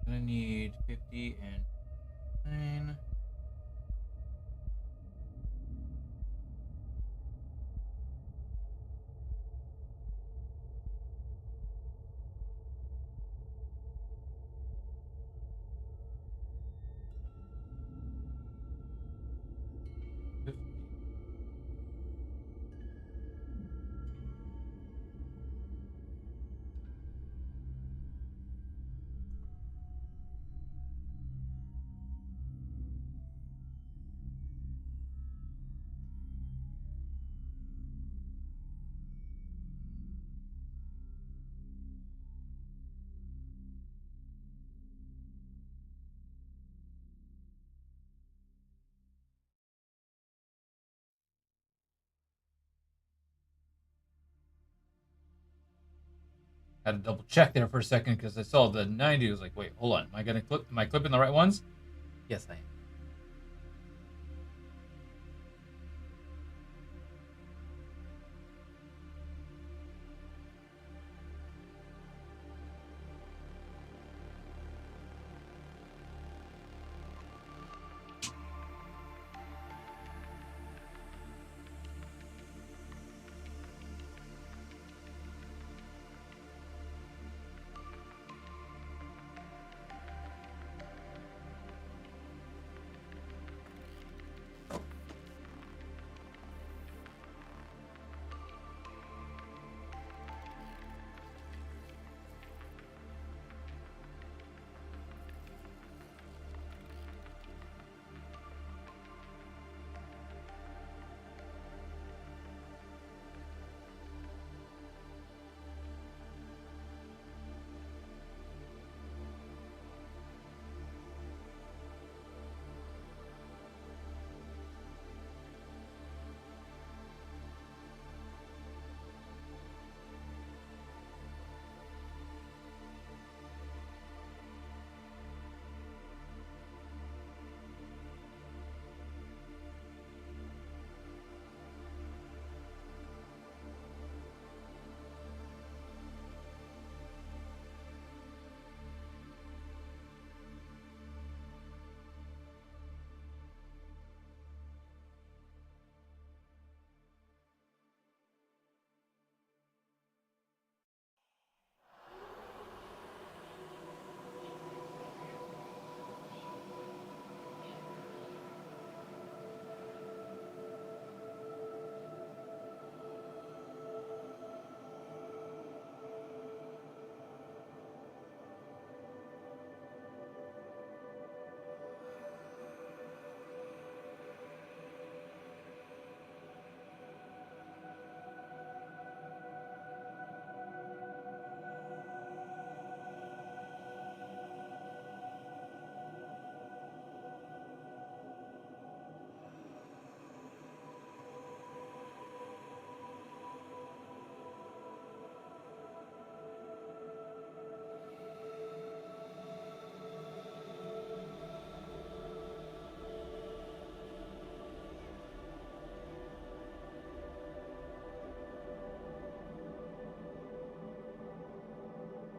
Gonna need 50 and 9. Had to double check there for a second because I saw the 90. I was like, wait, hold on. Am I clipping the right ones? Yes, I am.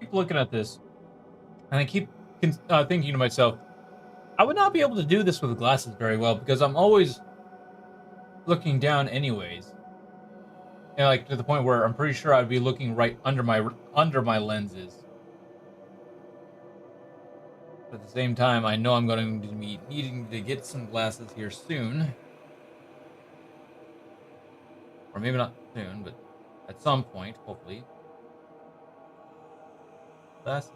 keep looking at this, and I keep thinking to myself, I would not be able to do this with glasses very well because I'm always looking down anyways. And like to the point where I'm pretty sure I'd be looking right under my lenses. But at the same time, I know I'm going to be needing to get some glasses here soon. Or maybe not soon, but at some point, hopefully. Glasses.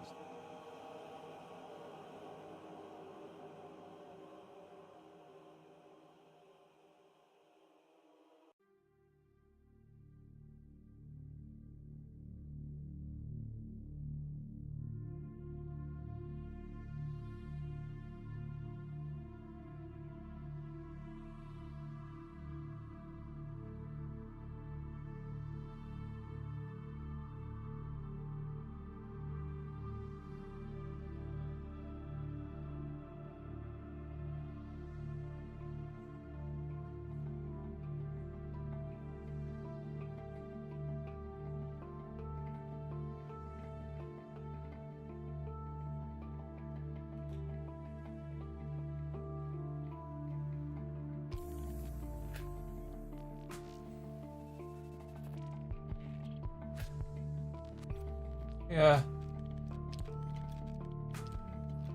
Yeah.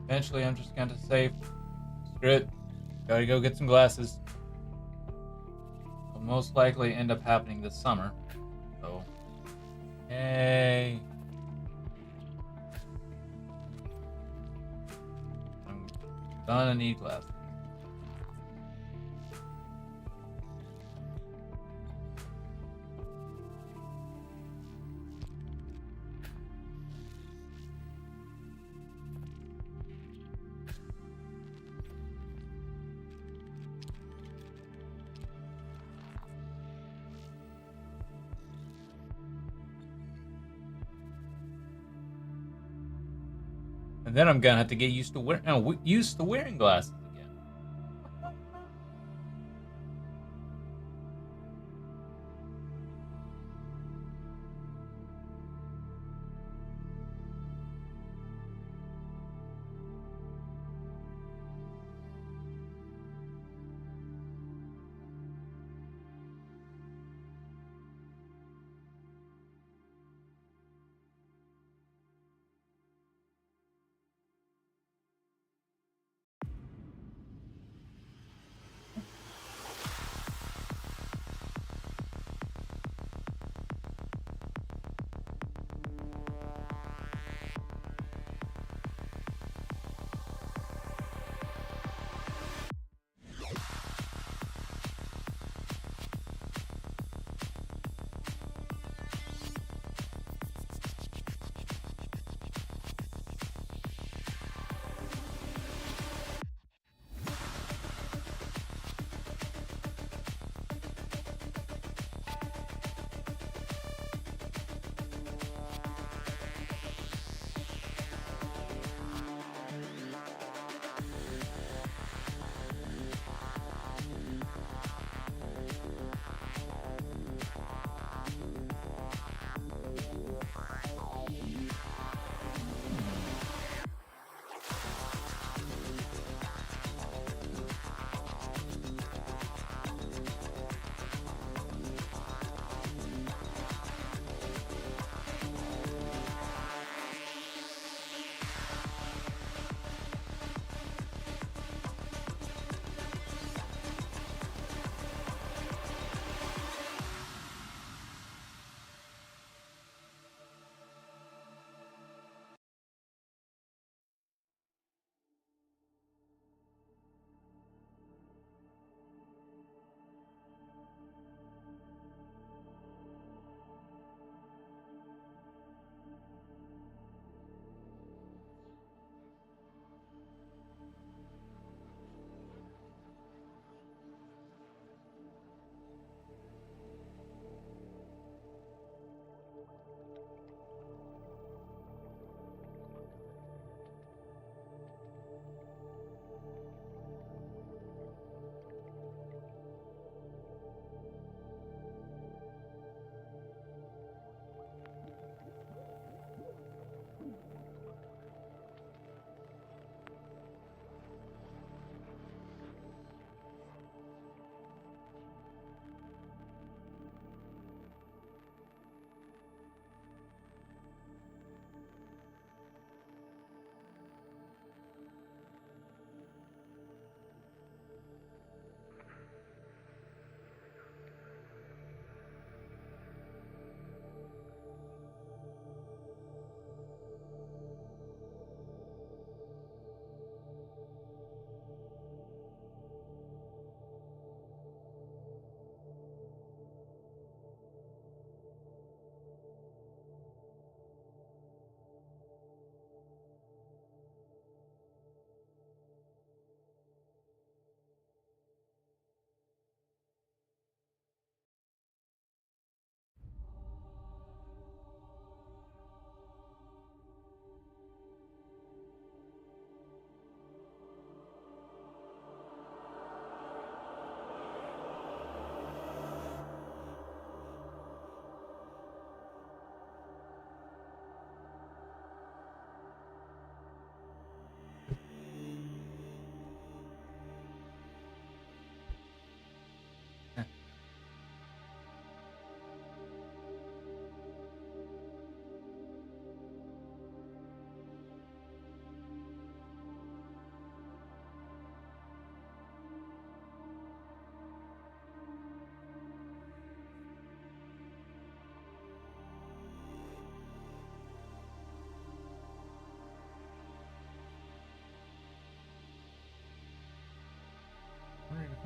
Eventually, I'm just going to say, screw it. Gotta go get some glasses. Will most likely end up happening this summer. So, hey. I'm gonna need glasses. And then I'm gonna have to get used to wearing glasses again.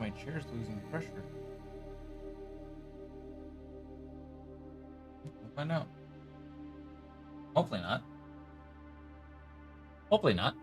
My chair's losing pressure. We'll find out. Hopefully not. Hopefully not.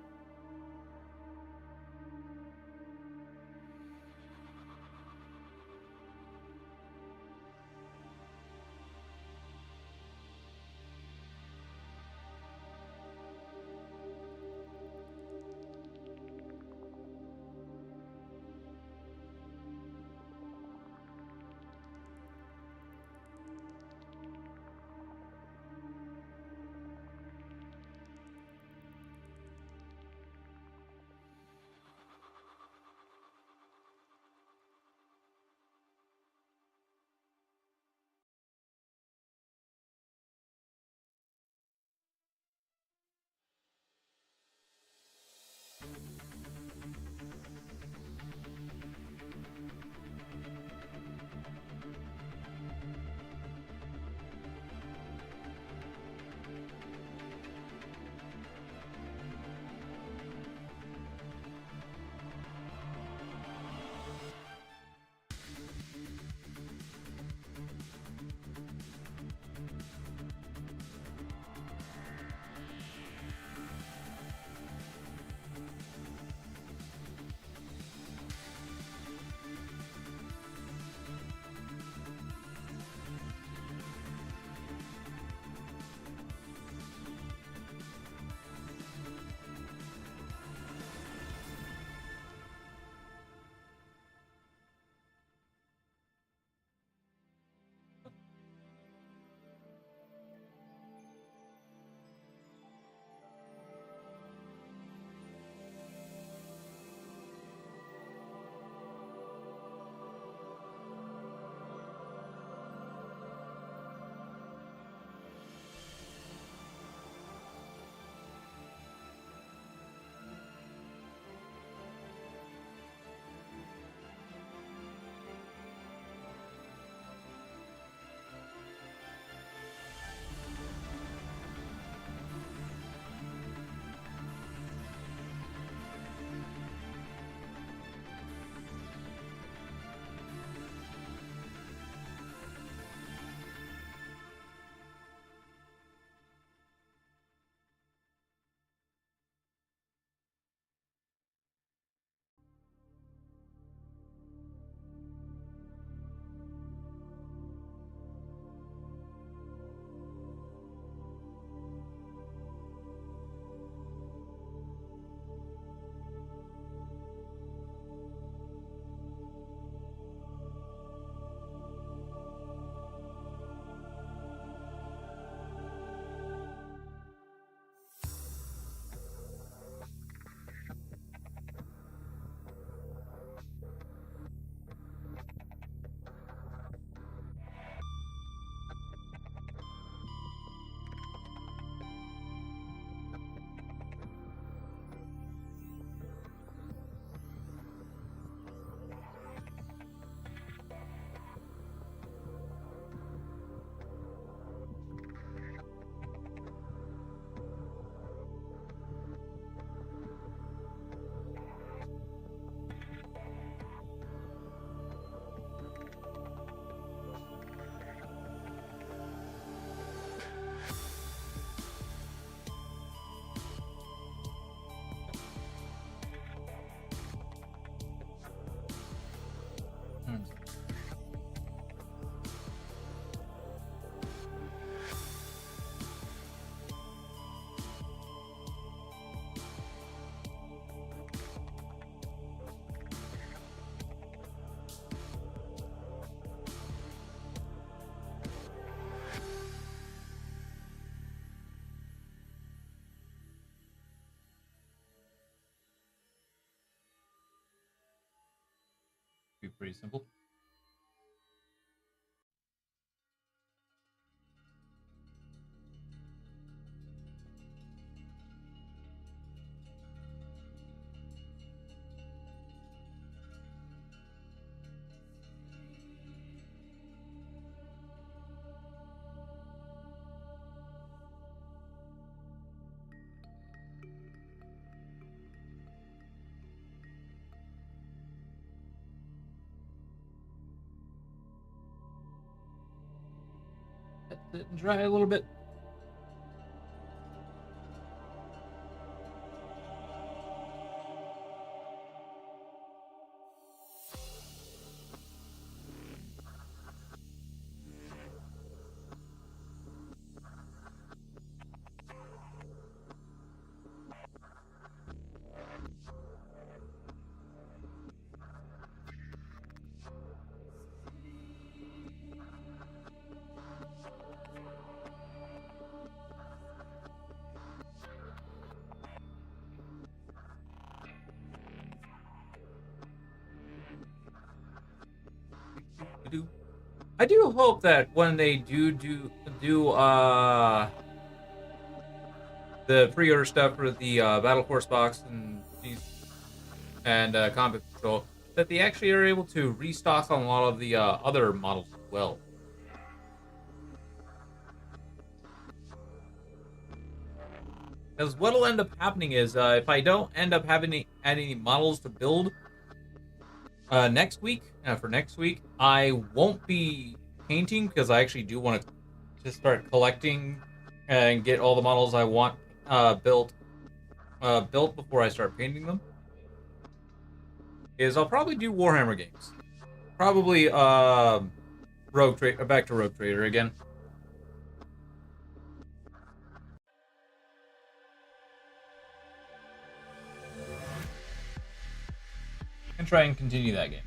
Be pretty simple. sit and dry a little bit. I do hope that when they do the pre-order stuff for the Battle Force box and Combat Control, that they actually are able to restock on a lot of the other models as well. Because what'll end up happening is if I don't end up having any models to build next week, I won't be painting because I actually do want to start collecting and get all the models I want built before I start painting them. I'll probably do Warhammer games. Probably back to Rogue Trader again. And try and continue that game.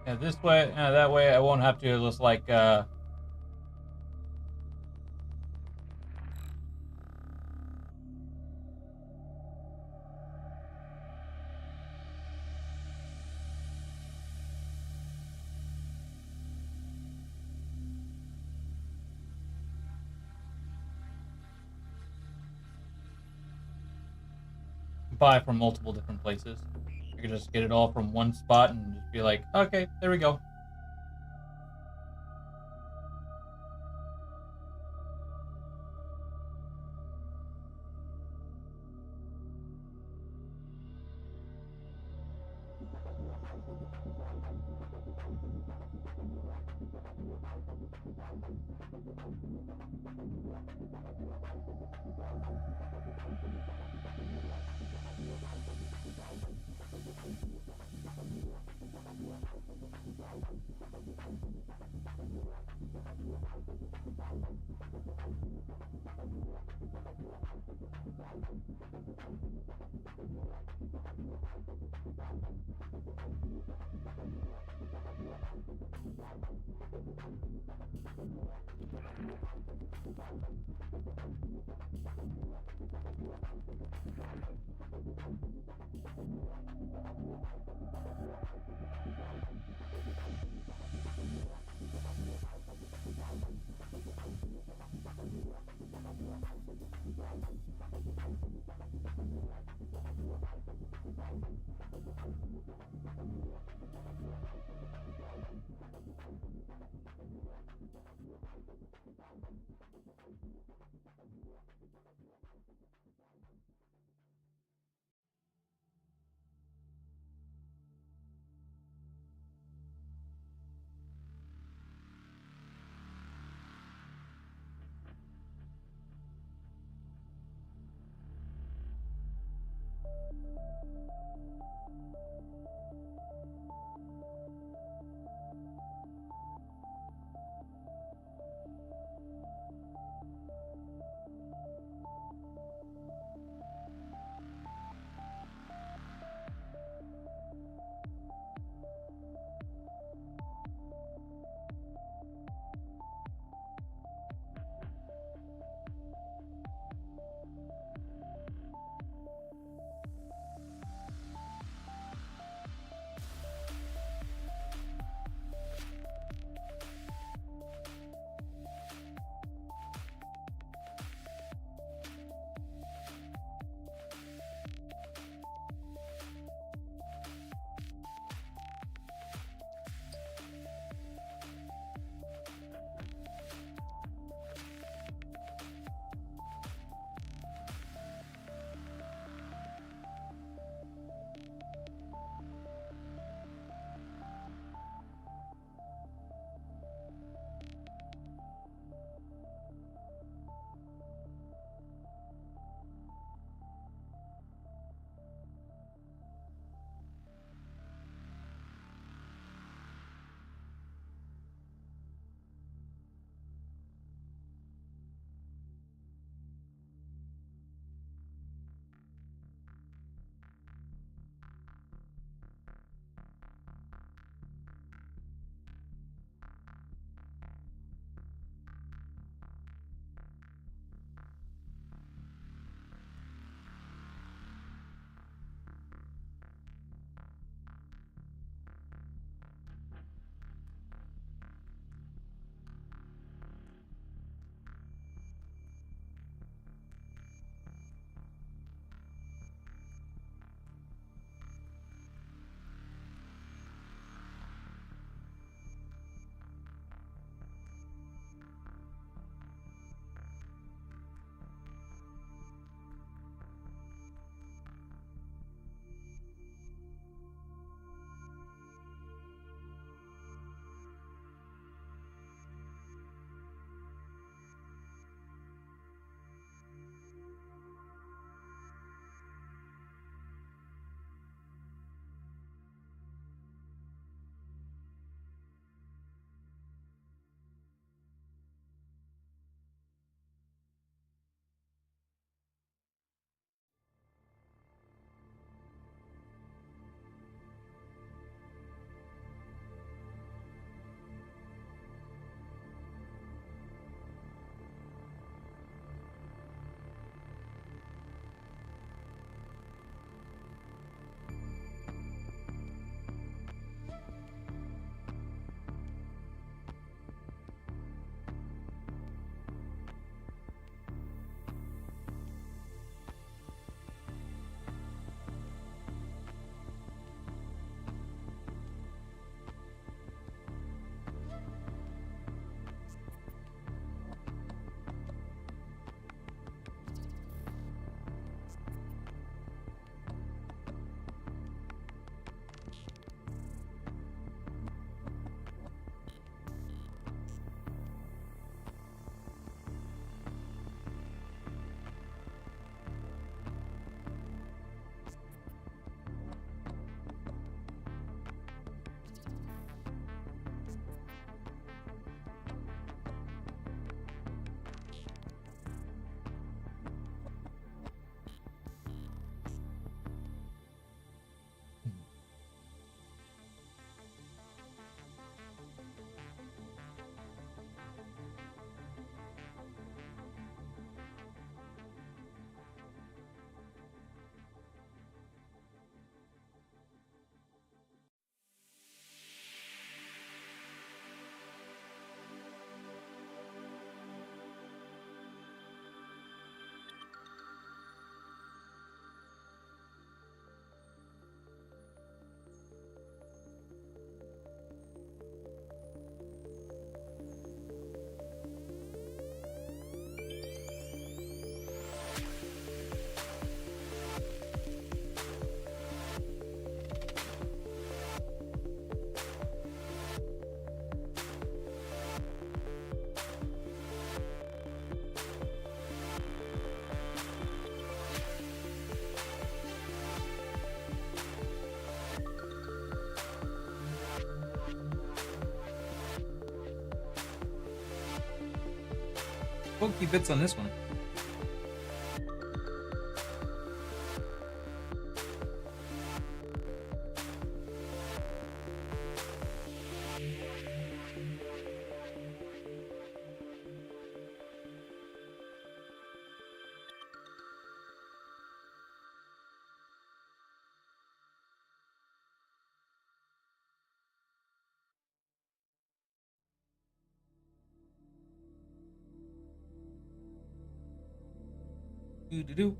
Yeah, this way, that way I won't have to just like buy from multiple different places. You can just get it all from one spot and just be like, okay, there we go. pokey bits on this one. Do.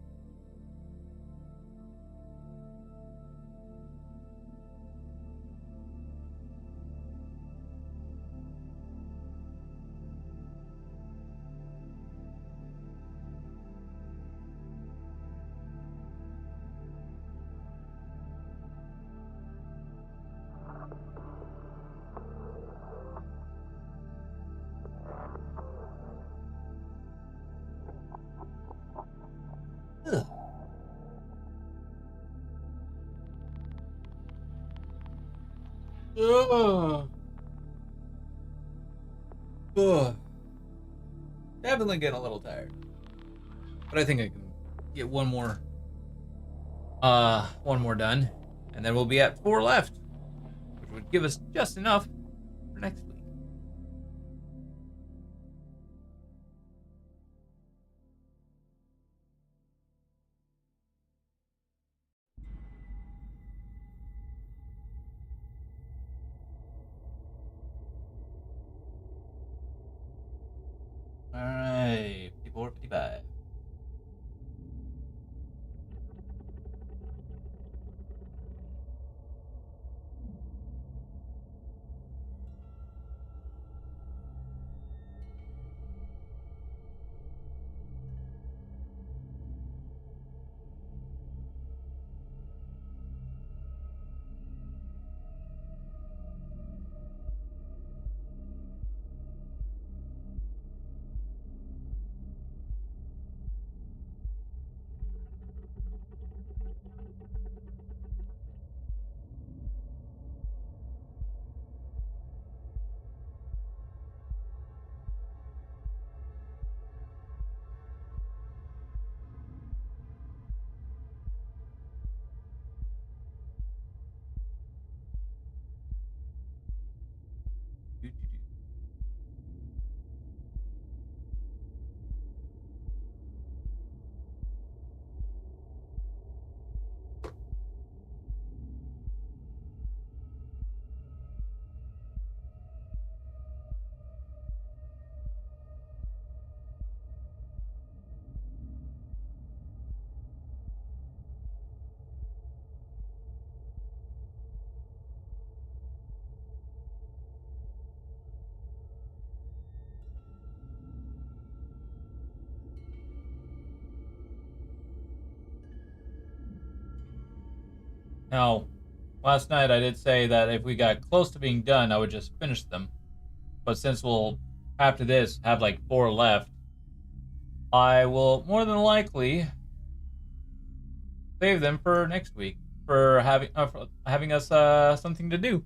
Ugh. Ugh. Ugh. Definitely getting a little tired. But I think I can get one more done. And then we'll be at 4 left. Which would give us just enough for next week. Alright, 54, 55. Now, last night I did say that if we got close to being done, I would just finish them. But since we'll, after this, have like 4 left, I will more than likely save them for next week for having us something to do.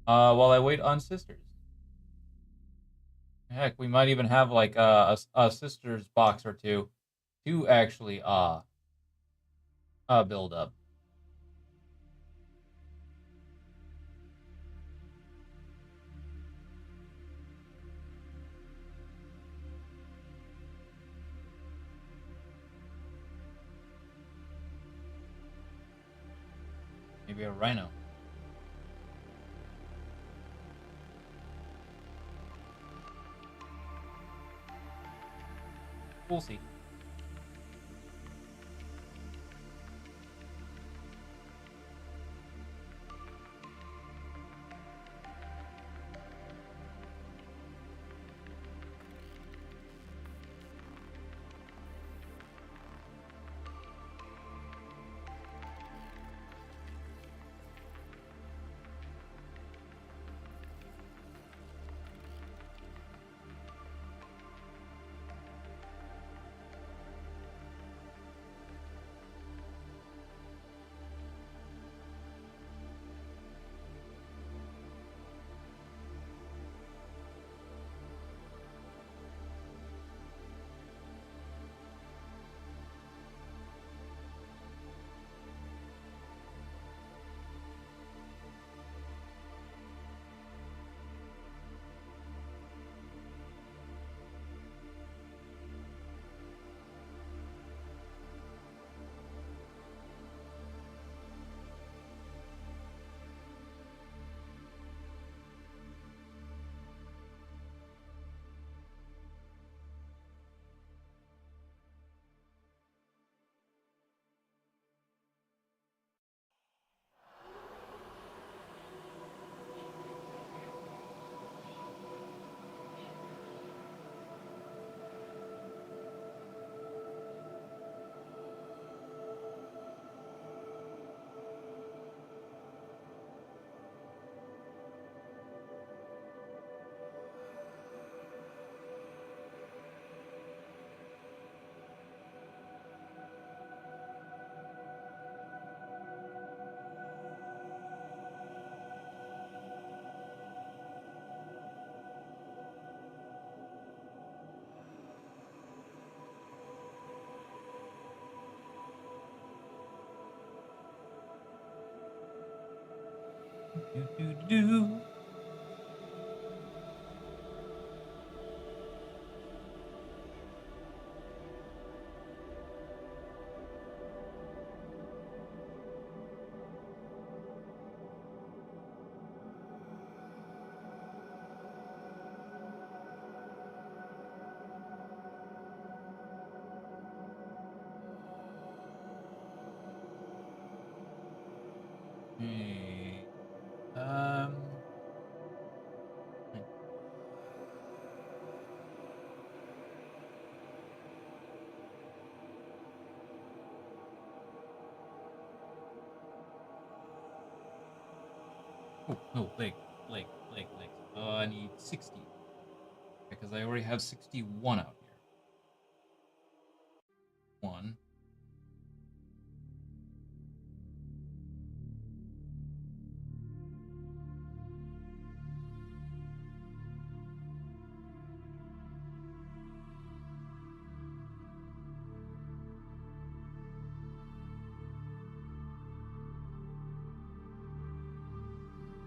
While I wait on sisters. Heck, we might even have like a sisters box or two to actually build up. Maybe a rhino. We'll see. Do. Okay. Um. Oh, no, legs. I need 60. Because I already have 61 out here. One.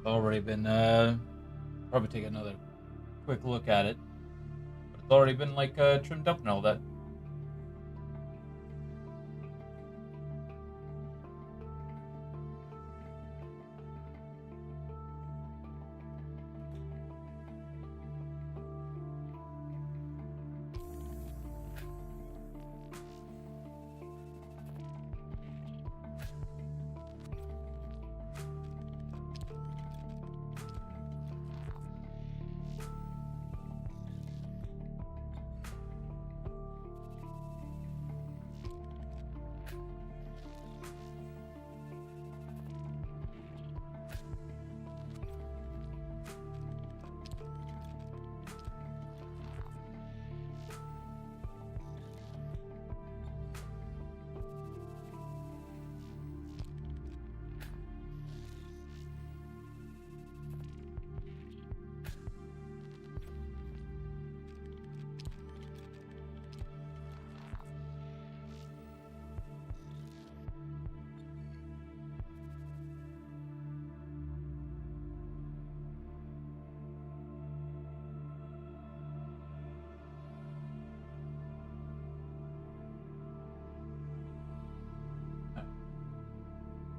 Already been, probably take another quick look at it. But it's already been, like, trimmed up and all that.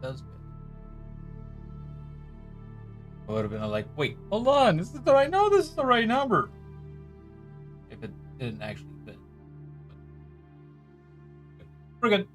Does fit. I would have been like, wait, hold on, this is the right, no, this is the right number. If it didn't actually fit. But we're good.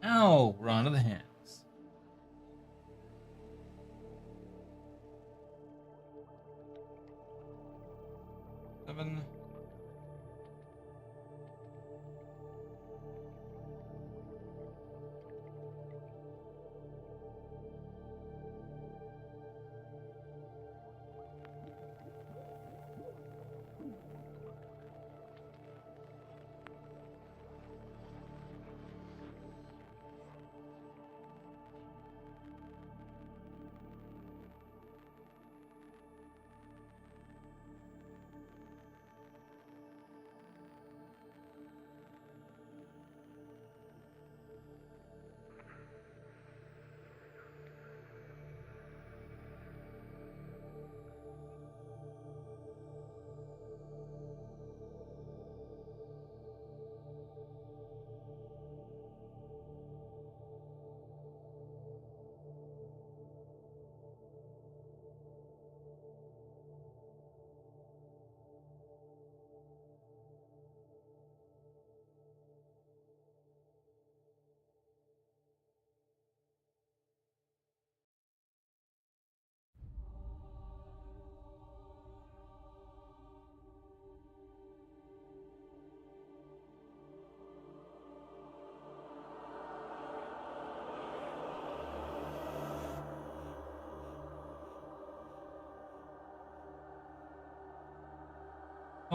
Now we're on to the hands. Seven.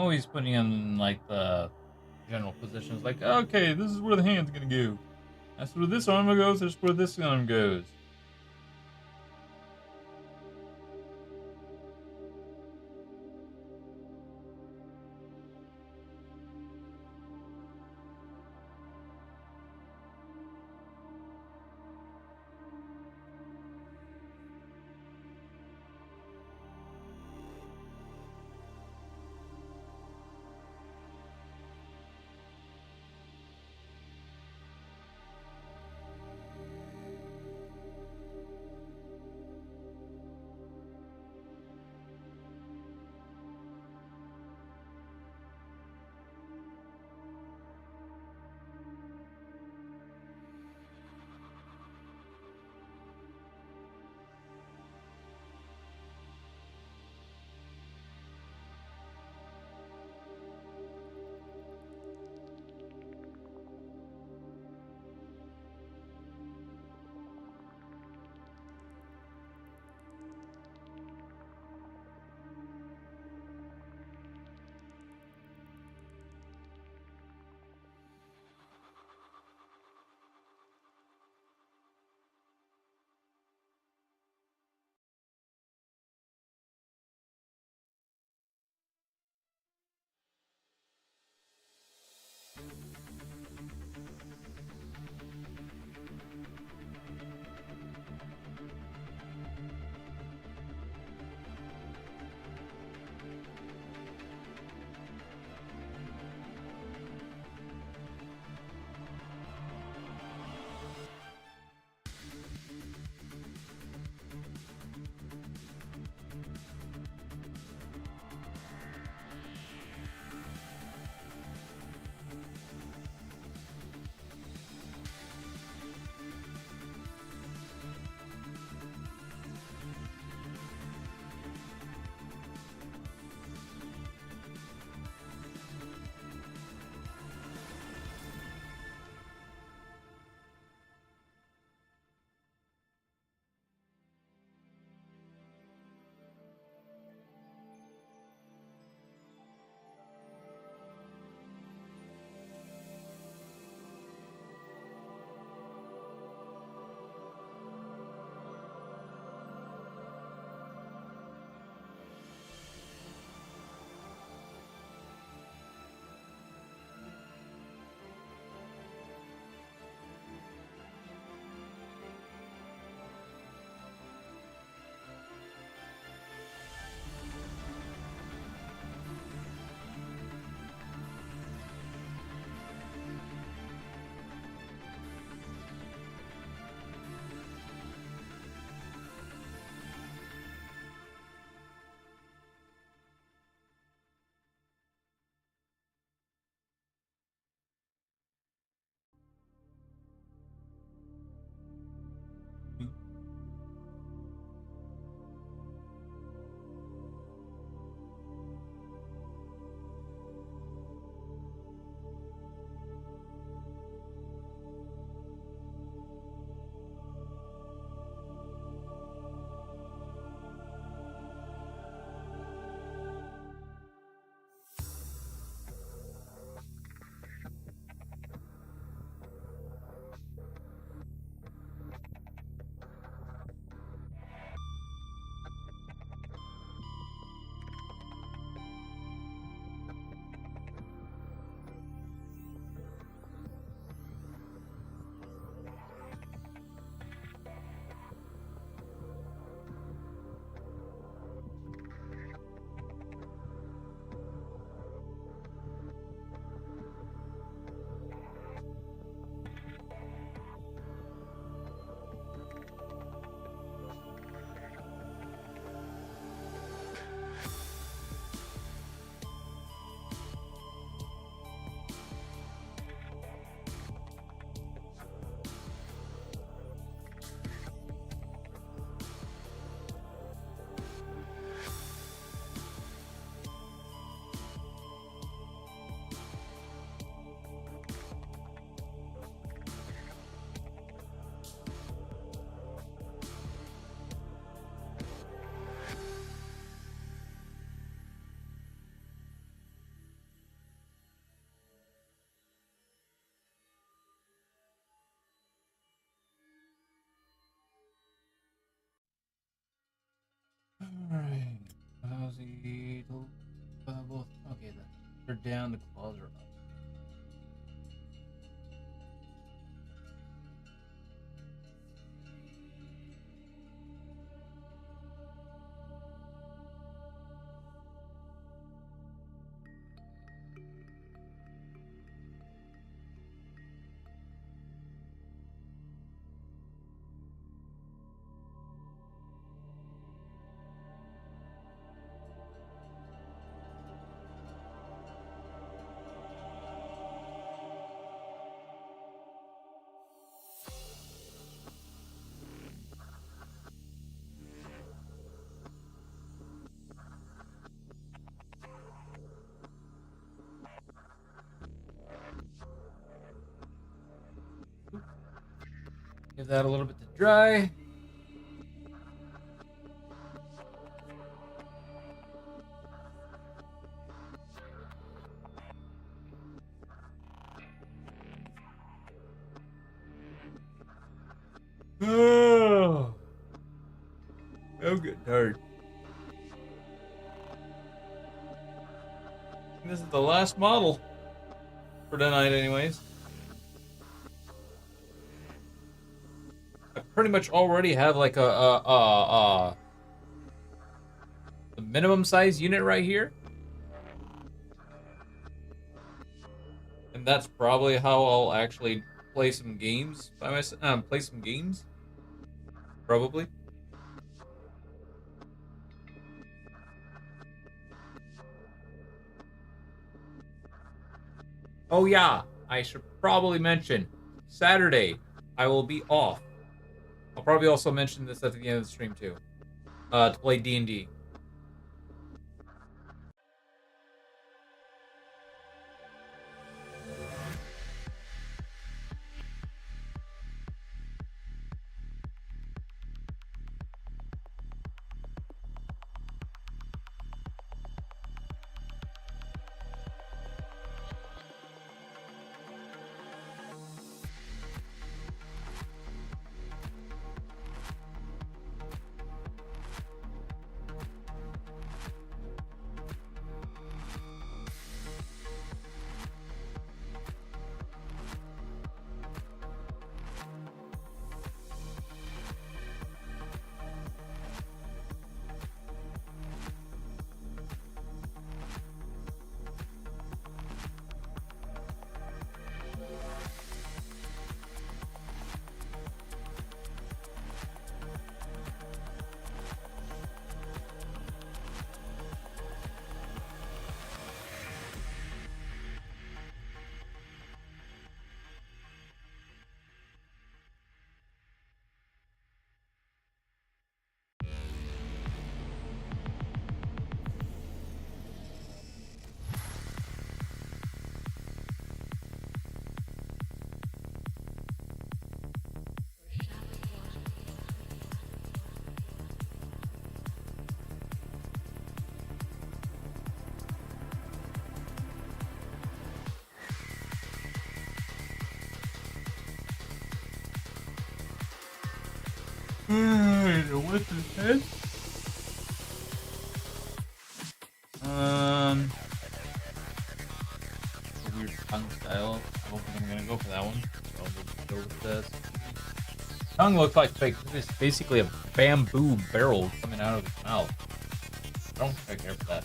Always putting him in like the general positions. Like, okay, this is where the hand's gonna go. That's where this arm goes. That's where this arm goes. both. Okay, then. They're down, the claws are up. Give that a little bit to dry. Oh, I'm getting tired. This is the last model for tonight, anyways. I pretty much already have like a minimum size unit right here, and that's probably how I'll actually play some games by myself. Play some games, probably. Oh yeah, I should probably mention Saturday I will be off. I'll probably also mention this at the end of the stream too. To play D&D. What's his head? A weird tongue style. I don't think I'm gonna go for that one. So I'll just go with this. Tongue looks like it's basically a bamboo barrel coming out of his mouth. I don't think I care for that.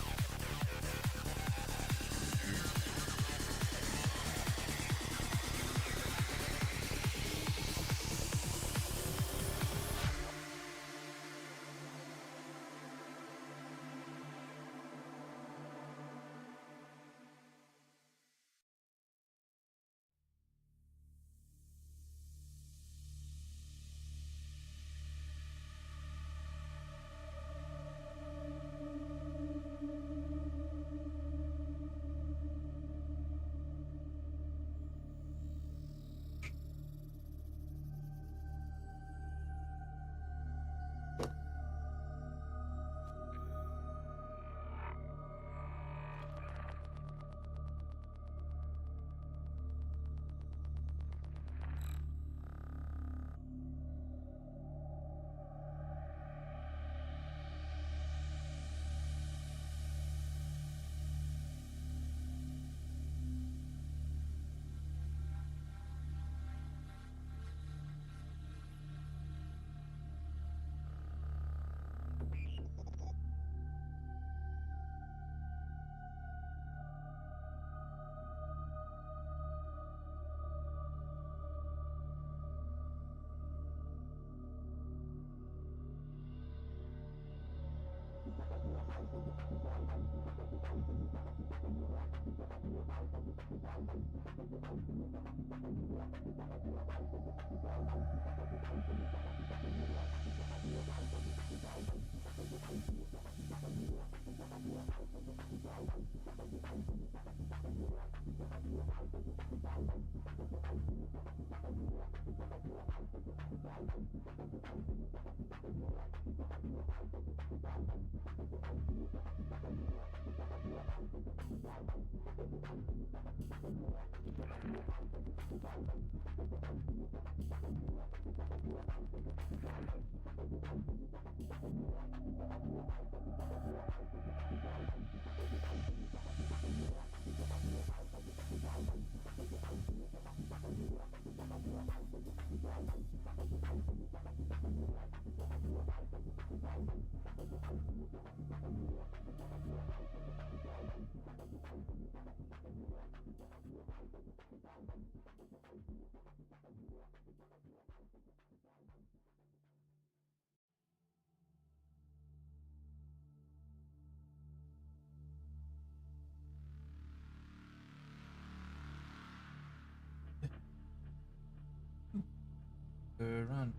Run.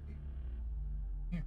Here.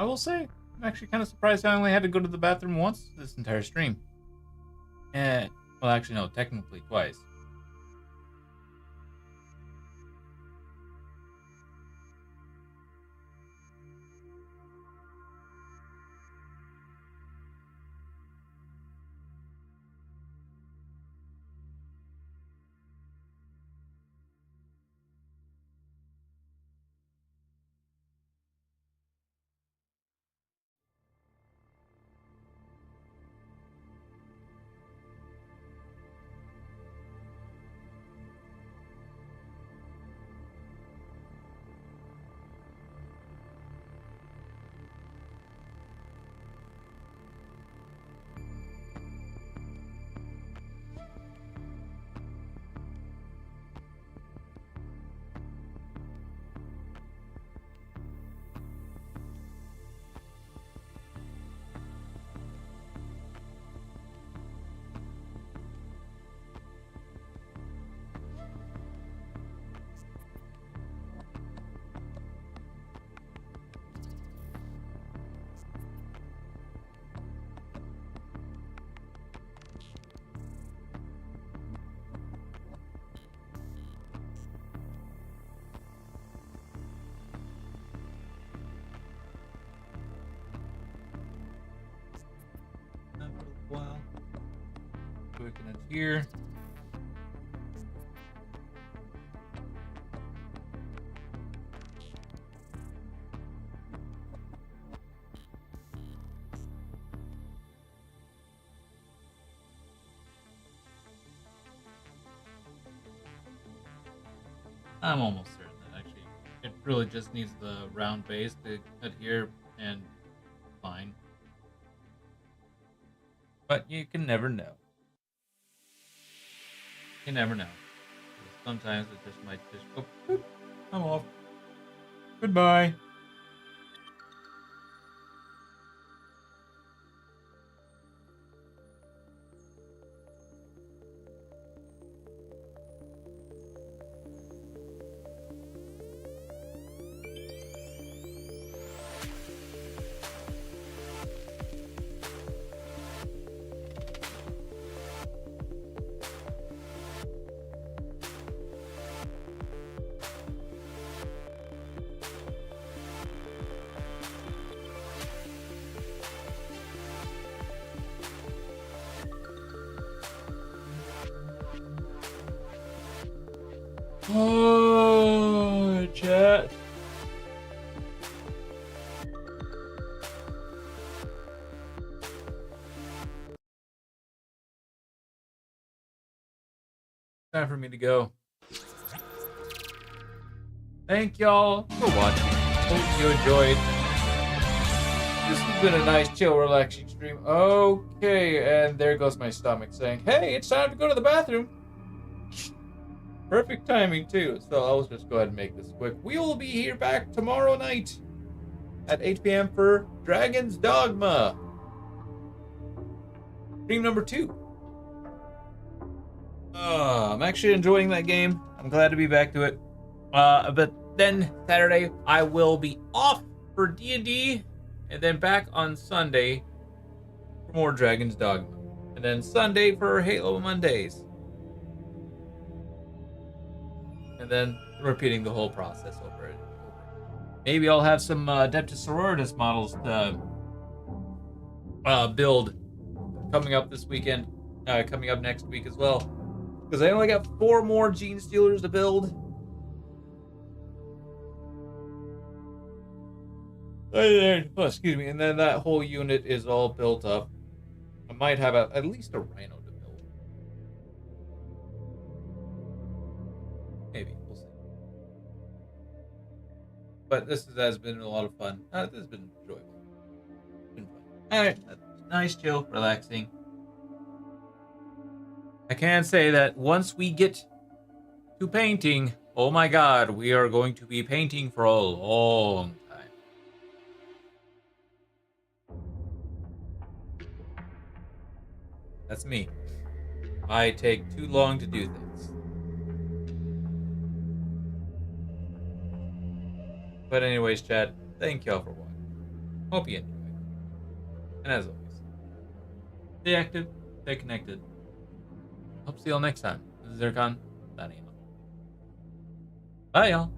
I will say, I'm actually kind of surprised I only had to go to the bathroom once this entire stream. Well, actually, no, technically twice. here. I'm almost certain that actually it really just needs the round base to adhere and fine. But you can never know. You never know. Sometimes it just might just go, boop, I'm off. Goodbye. Oh, chat. Time for me to go. Thank y'all for watching. Hope you enjoyed. This has been a nice, chill, relaxing stream. Okay, and there goes my stomach saying, hey, it's time to go to the bathroom. Perfect timing, too. So I'll just go ahead and make this quick. We will be here back tomorrow night at 8 p.m. for Dragon's Dogma. Stream number 2. I'm actually enjoying that game. I'm glad to be back to it. But then Saturday, I will be off for D&D, and then back on Sunday for more Dragon's Dogma. And then Sunday for Halo Mondays. And then repeating the whole process over and over. Maybe I'll have some Adeptus Sororitas models to build coming up this weekend, coming up next week as well. Because I only got 4 more Genestealers to build. Oh, excuse me. And then that whole unit is all built up. I might have at least a Rhino to build. Maybe. We'll see. But this has been a lot of fun. This has been enjoyable. Been fun. Alright. Nice, chill, relaxing. I can say that once we get to painting, oh my god, we are going to be painting for a long time. That's me. I take too long to do things. But anyways, chat, thank y'all for watching. Hope you enjoyed. And as always, stay active, stay connected. Hope to see y'all next time. This is Zircon. Bye, y'all.